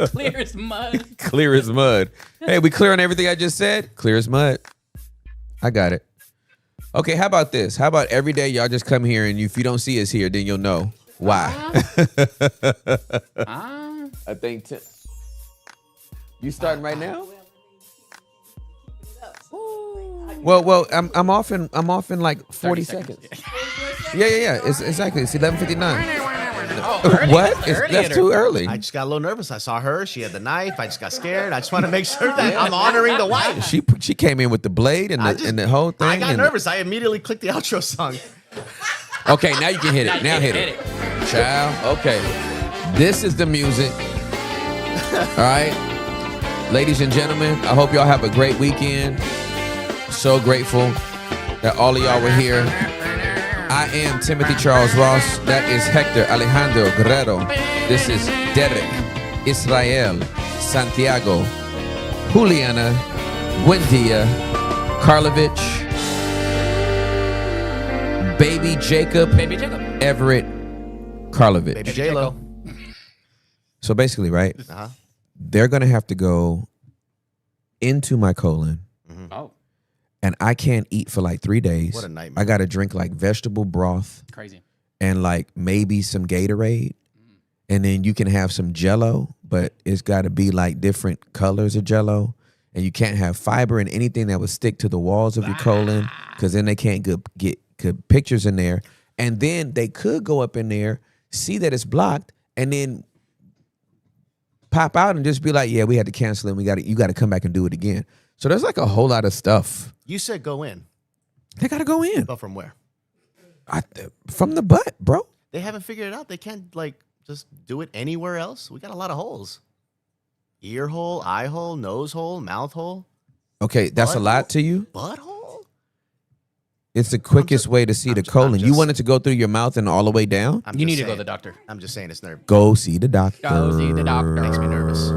Clear as mud. Clear as mud. Hey, we clear on everything I just said? Clear as mud. I got it. Okay, how about this? How about every day y'all just come here and if you don't see us here, then you'll know why. I think you starting right now? Well, I'm off in like 40 seconds. Yeah. It's exactly. It's 11:59. What? That's too early. I just got a little nervous. I saw her. She had the knife. I just got scared. I just want to make sure that I'm honoring the wife. She came in with the blade and the whole thing. I got nervous. I immediately clicked the outro song. Okay, now you can hit it. Now hit it. Child. Okay. This is the music. All right. Ladies and gentlemen, I hope y'all have a great weekend. So grateful that all of y'all were here. I am Timothy Charles Ross. That is Hector Alejandro Guerrero. This is Derek, Israel, Santiago, Juliana, Buendia, Karlovich, Baby Jacob, Everett, Karlovich. Baby J-Lo. So basically, right? They're going to have to go into my colon. Oh. And I can't eat for like 3 days. What a nightmare. I got to drink like vegetable broth. Crazy. And like maybe some Gatorade. And then you can have some Jell-O, but it's got to be like different colors of Jell-O. And you can't have fiber in anything that would stick to the walls of your colon, because then they can't get good pictures in there. And then they could go up in there, see that it's blocked, and then pop out and just be like, yeah, we had to cancel it. You got to come back and do it again. So there's like a whole lot of stuff. You said go in. They got to go in. But from where? From the butt, bro. They haven't figured it out. They can't like just do it anywhere else. We got a lot of holes. Ear hole, eye hole, nose hole, mouth hole. Okay, that's a lot to you? Butthole? It's the quickest way to see the colon. You want it to go through your mouth and all the way down? You need to go to the doctor. I'm just saying it's nervous. Go see the doctor. Go see the doctor. It makes me nervous.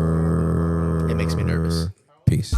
It makes me nervous. Peace.